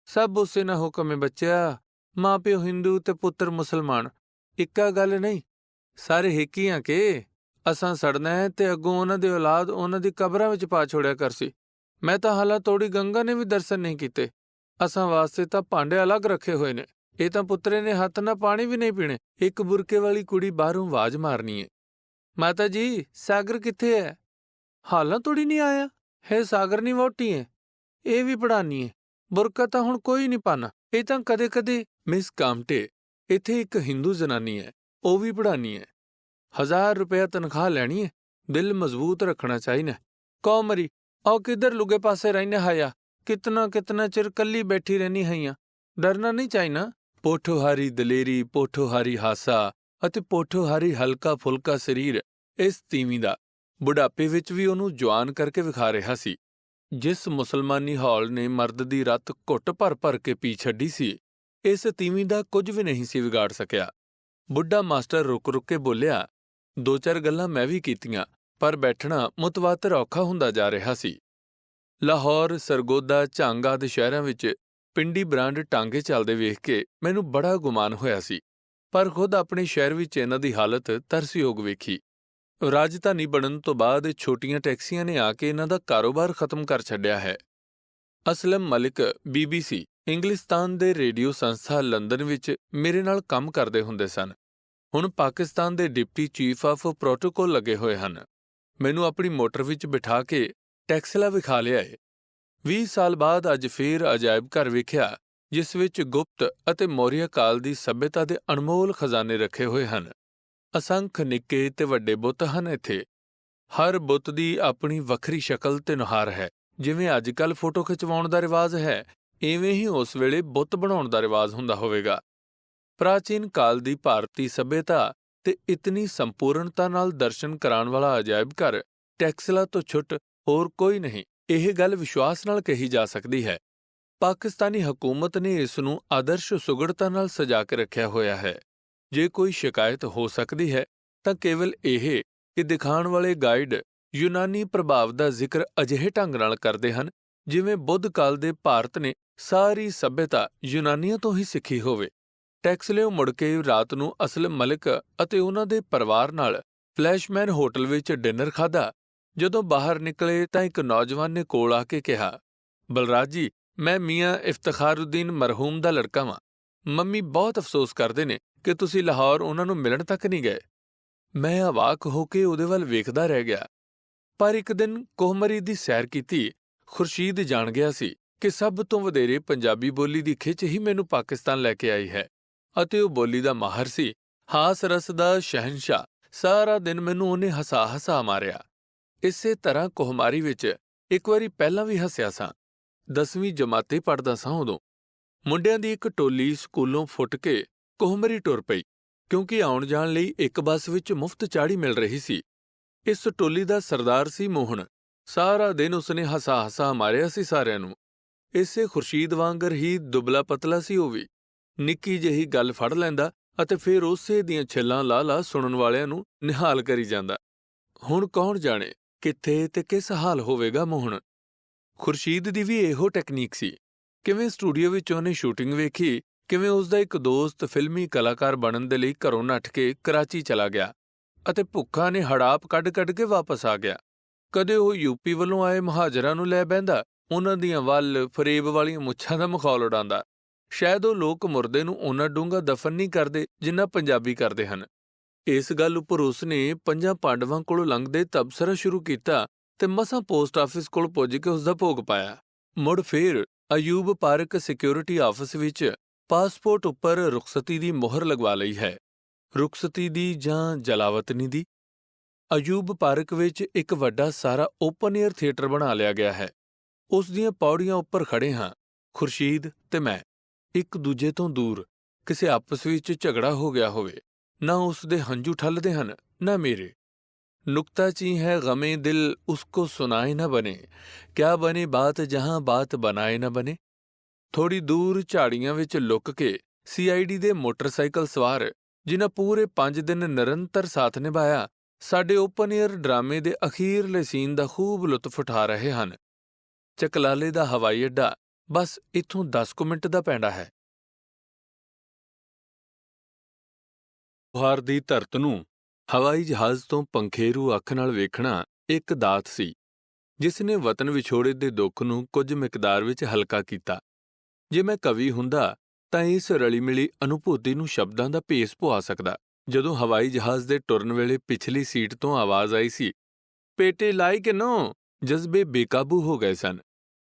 ਸਭ ਉਸੇ ਨਾ ਹੁਕਮ ਏ ਬੱਚਿਆ, ਮਾਂ ਪਿਓ ਹਿੰਦੂ ਤੇ ਪੁੱਤਰ ਮੁਸਲਮਾਨ, ਇੱਕਾ ਗੱਲ ਨਹੀਂ, ਸਾਰੇ ਹੇਕੀਆਂ ਕੇ। ਅਸਾਂ ਸੜਨਾ ਹੈ ਤੇ ਅੱਗੋਂ ਉਹਨਾਂ ਦੀ ਔਲਾਦ ਉਹਨਾਂ ਦੀ ਕਬਰਾਂ ਵਿੱਚ ਪਾ ਛੋੜਿਆ ਕਰਸੀ। ਮੈਂ ਤਾਂ ਹਾਲਾਂ ਤੋੜੀ ਗੰਗਾ ਨੇ ਵੀ ਦਰਸ਼ਨ ਨਹੀਂ ਕੀਤੇ। ਅਸਾਂ ਵਾਸਤੇ ਤਾਂ ਭਾਂਡੇ ਅਲੱਗ ਰੱਖੇ ਹੋਏ ਨੇ। ਇਹ ਤਾਂ ਪੁੱਤਰੇ ਨੇ ਹੱਥ ਨਾਲ ਪਾਣੀ ਵੀ ਨਹੀਂ ਪੀਣੇ। ਇੱਕ ਬੁਰਕੇ ਵਾਲੀ ਕੁੜੀ ਬਾਹਰੋਂ ਆਵਾਜ਼ ਮਾਰਨੀ ਏ, ਮਾਤਾ ਜੀ ਸਾਗਰ ਕਿੱਥੇ ਹੈ? ਹਾਲਾਂ ਤੋੜੀ ਨਹੀਂ ਆਇਆ ਹੈ। ਸਾਗਰ ਨਹੀਂ ਵਹੁਟੀ ਏ, ਇਹ ਵੀ ਪੜਾਨੀ ਏ। ਬੁਰਕਾ ਤਾਂ ਹੁਣ ਕੋਈ ਨਹੀਂ ਪਾਣਾ, ਇਹ ਤਾਂ ਕਦੇ ਕਦੇ। ਮਿਸ ਕਾਮਟੇ, ਇੱਥੇ ਇੱਕ ਹਿੰਦੂ ਜ਼ਨਾਨੀ ਹੈ, ਉਹ ਵੀ ਪੜਾਨੀ ਹੈ। 1000 ਰੁਪਇਆ ਤਨਖਾਹ ਲੈਣੀ ਏ। ਦਿਲ ਮਜ਼ਬੂਤ ਰੱਖਣਾ ਚਾਹੀਦਾ। ਕੌ ਮਰੀ ਆਓ ਕਿੱਧਰ ਲੁਗੇ ਪਾਸੇ ਰਹਿਨੇ ਹਾਇਆ, ਕਿਤਨਾ ਚਿਰ ਕੱਲੀ ਬੈਠੀ ਰਹਿਣੀ ਹਈਆਂ। ਡਰਨਾ ਨਹੀਂ ਚਾਹੀਨਾ। ਪੋਠੋਹਾਰੀ ਦਲੇਰੀ, ਪੋਠੋਹਾਰੀ ਹਾਸਾ ਅਤੇ ਪੋਠੋਹਾਰੀ ਹਲਕਾ ਫੁਲਕਾ ਸਰੀਰ ਇਸ ਤੀਵੀਂ ਦਾ ਬੁਢਾਪੇ ਵਿੱਚ ਵੀ ਉਹਨੂੰ ਜਵਾਨ ਕਰਕੇ ਵਿਖਾ ਰਿਹਾ ਸੀ। ਜਿਸ ਮੁਸਲਮਾਨੀ ਹੌਲ ਨੇ ਮਰਦ ਦੀ ਰੱਤ ਘੁੱਟ ਭਰ ਕੇ ਪੀ ਛੱਡੀ ਸੀ, ਇਸ ਤੀਵੀਂ ਦਾ ਕੁਝ ਵੀ ਨਹੀਂ ਸੀ ਵਿਗਾੜ ਸਕਿਆ। ਬੁੱਢਾ ਮਾਸਟਰ ਰੁਕ ਕੇ ਬੋਲਿਆ, 2-4 ਗੱਲਾਂ ਮੈਂ ਵੀ ਕੀਤੀਆਂ, ਪਰ ਬੈਠਣਾ ਮੁਤਵਾਤਰ ਔਖਾ ਹੁੰਦਾ ਜਾ ਰਿਹਾ ਸੀ। ਲਾਹੌਰ, ਸਰਗੋਦਾ, ਝੰਗ ਆਦਿ ਸ਼ਹਿਰਾਂ ਵਿੱਚ ਪਿੰਡੀ ਬ੍ਰਾਂਡ ਟਾਂਗੇ ਚੱਲਦੇ ਵੇਖ ਕੇ ਮੈਨੂੰ ਬੜਾ ਗੁਮਾਨ ਹੋਇਆ ਸੀ, ਪਰ ਖੁਦ ਆਪਣੇ ਸ਼ਹਿਰ ਵਿੱਚ ਇਹਨਾਂ ਦੀ ਹਾਲਤ ਤਰਸਯੋਗ ਵੇਖੀ। ਰਾਜਧਾਨੀ ਬਣਨ ਤੋਂ ਬਾਅਦ ਛੋਟੀਆਂ ਟੈਕਸੀਆਂ ਨੇ ਆ ਕੇ ਇਹਨਾਂ ਦਾ ਕਾਰੋਬਾਰ ਖਤਮ ਕਰ ਛੱਡਿਆ ਹੈ। ਅਸਲਮ ਮਲਿਕ BBC ਇੰਗਲਿਸਤਾਨ ਦੇ ਰੇਡੀਓ ਸੰਸਥਾ ਲੰਦਨ ਵਿੱਚ ਮੇਰੇ ਨਾਲ ਕੰਮ ਕਰਦੇ ਹੁੰਦੇ ਸਨ। ਹੁਣ ਪਾਕਿਸਤਾਨ ਦੇ ਡਿਪਟੀ ਚੀਫ ਆਫ ਪ੍ਰੋਟੋਕੋਲ ਲੱਗੇ ਹੋਏ ਹਨ। ਮੈਨੂੰ ਆਪਣੀ ਮੋਟਰ ਵਿੱਚ ਬਿਠਾ ਕੇ ਟੈਕਸਲਾ ਵਿਖਾ ਲਿਆ ਏ। 20 ਸਾਲ ਬਾਅਦ ਅੱਜ ਫੇਰ ਅਜਾਇਬ ਘਰ ਵੇਖਿਆ, ਜਿਸ ਵਿੱਚ ਗੁਪਤ ਅਤੇ ਮੌਰੀਆ ਕਾਲ ਦੀ ਸੱਭਿਅਤਾ ਦੇ ਅਣਮੋਲ ਖਜ਼ਾਨੇ ਰੱਖੇ ਹੋਏ ਹਨ। ਅਸੰਖ ਨਿੱਕੇ ਤੇ ਵੱਡੇ ਬੁੱਤ ਹਨ ਇੱਥੇ। ਹਰ ਬੁੱਤ ਦੀ ਆਪਣੀ ਵੱਖਰੀ ਸ਼ਕਲ ਤੇ ਨੁਹਾਰ ਹੈ। ਜਿਵੇਂ ਅੱਜ-ਕੱਲ੍ਹ ਫੋਟੋ ਖਿਚਵਾਉਣ ਦਾ ਰਿਵਾਜ ਹੈ, ਇਵੇਂ ਹੀ ਉਸ ਵੇਲੇ ਬੁੱਤ ਬਣਾਉਣ ਦਾ ਰਿਵਾਜ ਹੁੰਦਾ ਹੋਵੇਗਾ। ਪ੍ਰਾਚੀਨ ਕਾਲ ਦੀ ਭਾਰਤੀ ਸੱਭਿਅਤਾ ਤੇ ਇਤਨੀ ਸੰਪੂਰਨਤਾ ਨਾਲ ਦਰਸ਼ਨ ਕਰਾਉਣ ਵਾਲਾ ਅਜਾਇਬ ਘਰ ਟੈਕਸਲਾ ਤੋਂ ਛੁੱਟ ਹੋਰ ਕੋਈ ਨਹੀਂ। ਇਹ ਗੱਲ ਵਿਸ਼ਵਾਸ ਨਾਲ ਕਹੀ ਜਾ ਸਕਦੀ ਹੈ। ਪਾਕਿਸਤਾਨੀ ਹਕੂਮਤ ਨੇ ਇਸ ਨੂੰ ਆਦਰਸ਼ ਸੁਗੜਤਾ ਨਾਲ ਸਜਾ ਕੇ ਰੱਖਿਆ ਹੋਇਆ ਹੈ। ਜੇ ਕੋਈ ਸ਼ਿਕਾਇਤ ਹੋ ਸਕਦੀ ਹੈ ਤਾਂ ਕੇਵਲ ਇਹ ਕਿ ਦਿਖਾਉਣ ਵਾਲੇ ਗਾਈਡ ਯੂਨਾਨੀ ਪ੍ਰਭਾਵ ਦਾ ਜ਼ਿਕਰ ਅਜਿਹੇ ਢੰਗ ਨਾਲ ਕਰਦੇ ਹਨ ਜਿਵੇਂ ਬੁੱਧ ਕਾਲ ਦੇ ਭਾਰਤ ਨੇ ਸਾਰੀ ਸੱਭਿਅਤਾ ਯੂਨਾਨੀਆਂ ਤੋਂ ਹੀ ਸਿੱਖੀ ਹੋਵੇ। ਟੈਕਸਲਿਓ ਮੁੜ ਕੇ ਰਾਤ ਨੂੰ ਅਸਲਮ ਮਲਿਕ ਅਤੇ ਉਹਨਾਂ ਦੇ ਪਰਿਵਾਰ ਨਾਲ ਫਲੈਸ਼ਮੈਨ ਹੋਟਲ ਵਿੱਚ ਡਿਨਰ ਖਾਧਾ। ਜਦੋਂ ਬਾਹਰ ਨਿਕਲੇ ਤਾਂ ਇੱਕ ਨੌਜਵਾਨ ਨੇ ਕੋਲ ਆ ਕੇ ਕਿਹਾ, ਬਲਰਾਜ ਜੀ, ਮੈਂ ਮੀਆਂ ਇਫਤਖਾਰਉਦੀਨ ਮਰਹੂਮ ਦਾ ਲੜਕਾ ਵਾਂ। ਮੰਮੀ ਬਹੁਤ ਅਫਸੋਸ ਕਰਦੇ ਨੇ ਕਿ ਤੁਸੀਂ ਲਾਹੌਰ ਉਹਨਾਂ ਨੂੰ ਮਿਲਣ ਤੱਕ ਨਹੀਂ ਗਏ। ਮੈਂ ਅਵਾਕ ਹੋ ਕੇ ਉਹਦੇ ਵੱਲ ਵੇਖਦਾ ਰਹਿ ਗਿਆ। ਪਰ ਇੱਕ ਦਿਨ ਕੋਹਮਰੀ ਦੀ ਸੈਰ ਕੀਤੀ, ਖੁਰਸ਼ੀਦ ਜਾਣ ਗਿਆ ਸੀ ਕਿ ਸਭ ਤੋਂ ਵਧੇਰੇ ਪੰਜਾਬੀ ਬੋਲੀ ਦੀ ਖਿੱਚ ਹੀ ਮੈਨੂੰ ਪਾਕਿਸਤਾਨ ਲੈ ਕੇ ਆਈ ਹੈ ਅਤੇ ਉਹ ਬੋਲੀ ਦਾ ਮਾਹਰ ਸੀ, ਹਾਸ ਰਸ ਦਾ ਸ਼ਹਿਨਸ਼ਾਹ। ਸਾਰਾ ਦਿਨ ਮੈਨੂੰ ਉਹਨੇ ਹਸਾ ਮਾਰਿਆ। ਇਸੇ ਤਰ੍ਹਾਂ ਕੋਹਮਾਰੀ ਵਿੱਚ ਇੱਕ ਵਾਰੀ ਪਹਿਲਾਂ ਵੀ ਹੱਸਿਆ ਸਾਂ। 10ਵੀਂ ਜਮਾਤੇ ਪੜ੍ਹਦਾ ਸਾਂ ਉਦੋਂ। ਮੁੰਡਿਆਂ ਦੀ ਇੱਕ ਟੋਲੀ ਸਕੂਲੋਂ ਫੁੱਟ ਕੇ ਕੋਹਮਰੀ ਟੁਰ ਪਈ, ਕਿਉਂਕਿ ਆਉਣ ਜਾਣ ਲਈ ਇੱਕ ਬੱਸ ਵਿੱਚ ਮੁਫਤ ਚਾੜੀ ਮਿਲ ਰਹੀ ਸੀ। ਇਸ ਟੋਲੀ ਦਾ ਸਰਦਾਰ ਸੀ ਮੋਹਨ। ਸਾਰਾ ਦਿਨ ਉਸਨੇ ਹਸਾ ਮਾਰਿਆ ਸੀ ਸਾਰਿਆਂ ਨੂੰ। ਇਸੇ ਖੁਰਸ਼ੀਦ ਵਾਂਗਰ ਹੀ ਦੁਬਲਾ ਪਤਲਾ ਸੀ ਉਹ ਵੀ। ਨਿੱਕੀ ਜਿਹੀ ਗੱਲ ਫੜ ਲੈਂਦਾ ਅਤੇ ਫਿਰ ਉਸੇ ਦੀਆਂ ਛਿੱਲਾਂ ਲਾ ਸੁਣਨ ਵਾਲਿਆਂ ਨੂੰ ਨਿਹਾਲ ਕਰੀ ਜਾਂਦਾ। ਹੁਣ ਕੌਣ ਜਾਣੇ ਕਿੱਥੇ ਤੇ ਕਿਸ ਹਾਲ ਹੋਵੇਗਾ ਮੋਹਨ। ਖੁਰਸ਼ੀਦ ਦੀ ਵੀ ਇਹੋ ਟੈਕਨੀਕ ਸੀ। ਕਿਵੇਂ ਸਟੂਡੀਓ ਵਿੱਚ ਉਹਨੇ ਸ਼ੂਟਿੰਗ ਵੇਖੀ, ਕਿਵੇਂ ਉਸਦਾ ਇੱਕ ਦੋਸਤ ਫਿਲਮੀ ਕਲਾਕਾਰ ਬਣਨ ਦੇ ਲਈ ਘਰੋਂ ਨੱਠ ਕੇ ਕਰਾਚੀ ਚਲਾ ਗਿਆ ਅਤੇ ਭੁੱਖਾ ਨੇ ਹੜਾਪ ਕੱਢ ਕੇ ਵਾਪਸ ਆ ਗਿਆ। ਕਦੇ ਉਹ ਯੂਪੀ ਵੱਲੋਂ ਆਏ ਮੁਹਾਜਰਾਂ ਨੂੰ ਲੈ ਬਹਿੰਦਾ, ਉਹਨਾਂ ਦੀਆਂ ਵੱਲ ਫਰੇਬ ਵਾਲੀਆਂ ਮੁੱਛਾਂ ਦਾ ਮਖੌਲ ਉਡਾਉਂਦਾ। ਸ਼ਾਇਦ ਉਹ ਲੋਕ ਮੁਰਦੇ ਨੂੰ ਓਨਾ ਡੂੰਘਾ ਦਫਨ ਨਹੀਂ ਕਰਦੇ ਜਿੰਨਾ ਪੰਜਾਬੀ ਕਰਦੇ ਹਨ। ਇਸ ਗੱਲ ਉੱਪਰ ਉਸਨੇ 5 ਪਾਂਡਵਾਂ ਕੋਲੋਂ ਲੰਘਦੇ ਤਬਸਰਾ ਸ਼ੁਰੂ ਕੀਤਾ ਤੇ ਮਸਾਂ ਪੋਸਟ ਆਫਿਸ ਕੋਲ ਪੁੱਜ ਕੇ ਉਸਦਾ ਭੋਗ ਪਾਇਆ। ਮੁੜ ਫੇਰ ਅਯੂਬ ਪਾਰਕ ਸਿਕਿਉਰਿਟੀ ਆਫਿਸ ਵਿੱਚ ਪਾਸਪੋਰਟ ਉੱਪਰ ਰੁਖਸਤੀ ਦੀ ਮੁਹਰ ਲਗਵਾ ਲਈ ਹੈ। ਰੁਖਸਤੀ ਦੀ ਜਾਂ ਜਲਾਵਤਨੀ ਦੀ। ਅਯੂਬ ਪਾਰਕ ਵਿੱਚ ਇੱਕ ਵੱਡਾ ਸਾਰਾ ਓਪਨ ਏਅਰ ਥੀਏਟਰ ਬਣਾ ਲਿਆ ਗਿਆ ਹੈ। ਉਸ ਦੀਆਂ ਪੌੜੀਆਂ ਉੱਪਰ ਖੜੇ ਹਾਂ ਖੁਰਸ਼ੀਦ ਤੇ ਮੈਂ, ਇੱਕ ਦੂਜੇ ਤੋਂ ਦੂਰ। ਕਿਸੇ ਆਪਸ ਵਿੱਚ ਝਗੜਾ ਹੋ ਗਿਆ ਹੋਵੇ, ਨਾ ਉਸ ਦੇ ਹੰਝੂ ਠੱਲਦੇ ਹਨ ਨਾ ਮੇਰੇ। ਨੁਕਤਾ ਚੀ ਹੈ ਗਮੇ ਦਿਲ ਉਸਕੋ ਸੁਨਾਏ ਨਾ ਬਨੇ, ਕਿਆ ਬਨੇ ਬਾਤ ਜਹਾਂ ਬਾਤ ਬਨਾਏ ਨਾ ਬਨੇ। ਥੋੜੀ ਦੂਰ ਝਾੜੀਆਂ ਵਿੱਚ ਲੁੱਕ ਕੇ CID ਦੇ ਮੋਟਰਸਾਈਕਲ ਸਵਾਰ, ਜਿਨ੍ਹਾਂ ਪੂਰੇ 5 ਦਿਨ ਨਿਰੰਤਰ ਸਾਥ ਨਿਭਾਇਆ, ਸਾਡੇ ਓਪਨ ਏਅਰ ਡਰਾਮੇ ਦੇ ਅਖੀਰਲੇ ਸੀਨ ਦਾ ਖੂਬ ਲੁਤਫ ਉਠਾ ਰਹੇ ਹਨ। ਚਕਲਾਲੇ ਦਾ ਹਵਾਈ ਅੱਡਾ ਬਸ ਇੱਥੋਂ 10 ਕੁ ਮਿੰਟ ਦਾ ਪੈਂਡਾ ਹੈ। ਲਾਹੌਰ ਦੀ ਧਰਤ ਨੂੰ ਹਵਾਈ ਜਹਾਜ਼ ਤੋਂ ਪੰਖੇਰੂ ਅੱਖ ਨਾਲ ਵੇਖਣਾ ਇੱਕ ਦਾਤ ਸੀ ਜਿਸ ਨੇ ਵਤਨ ਵਿਛੋੜੇ ਦੇ ਦੁੱਖ ਨੂੰ ਕੁਝ ਮਿਕਦਾਰ ਵਿੱਚ ਹਲਕਾ ਕੀਤਾ। ਜੇ ਮੈਂ ਕਵੀ ਹੁੰਦਾ ਤਾਂ ਇਸ ਰਲੀ-ਮਿਲੀ ਅਨੁਭੂਤੀ ਨੂੰ ਸ਼ਬਦਾਂ ਦਾ ਭੇਸ ਪਵਾ ਸਕਦਾ। ਜਦੋਂ ਹਵਾਈ ਜਹਾਜ਼ ਦੇ ਟੁਰਨ ਵੇਲੇ ਪਿਛਲੀ ਸੀਟ ਤੋਂ ਆਵਾਜ਼ ਆਈ ਸੀ, ਪੇਟੇ ਲਾਈ ਕਿ ਨੋ, ਜਜ਼ਬੇ ਬੇਕਾਬੂ ਹੋ ਗਏ ਸਨ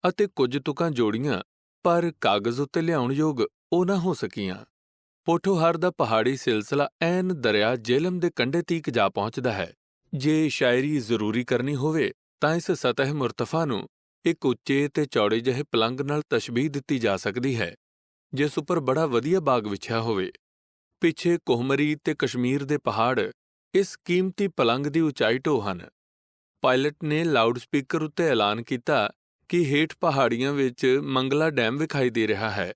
ਅਤੇ ਕੁਝ ਤੁਕਾਂ ਜੋੜੀਆਂ, ਪਰ ਕਾਗਜ਼ ਉੱਤੇ ਲਿਆਉਣ ਯੋਗ ਉਹ ਨਾ ਹੋ ਸਕੀਆਂ। ਪੋਠੋਹਾਰ ਦਾ ਪਹਾੜੀ ਸਿਲਸਿਲਾ ਐਨ ਦਰਿਆ ਜੇਹਲਮ ਦੇ ਕੰਢੇ ਤੀਕ ਜਾ ਪਹੁੰਚਦਾ ਹੈ। ਜੇ ਸ਼ਾਇਰੀ ਜ਼ਰੂਰੀ ਕਰਨੀ ਹੋਵੇ ਤਾਂ ਇਸ ਸਤਹ ਮੁਰਤਫਾ ਨੂੰ ਇੱਕ ਉੱਚੇ ਤੇ ਚੌੜੇ ਜਿਹੇ ਪਲੰਗ ਨਾਲ ਤਸ਼ਬੀਹ ਦਿੱਤੀ ਜਾ ਸਕਦੀ ਹੈ ਜਿਸ ਉੱਪਰ ਬੜਾ ਵਧੀਆ ਬਾਗ ਵਿਛਿਆ ਹੋਵੇ। ਪਿੱਛੇ ਕੋਹਮਰੀ ਤੇ ਕਸ਼ਮੀਰ ਦੇ ਪਹਾੜ ਇਸ ਕੀਮਤੀ ਪਲੰਗ ਦੀ ਉਚਾਈ ਢੋਹ ਹਨ। ਪਾਇਲਟ ਨੇ ਲਾਊਡ ਸਪੀਕਰ ਉੱਤੇ ਐਲਾਨ ਕੀਤਾ ਕਿ ਹੇਠ ਪਹਾੜੀਆਂ ਵਿੱਚ ਮੰਗਲਾ ਡੈਮ ਵਿਖਾਈ ਦੇ ਰਿਹਾ ਹੈ।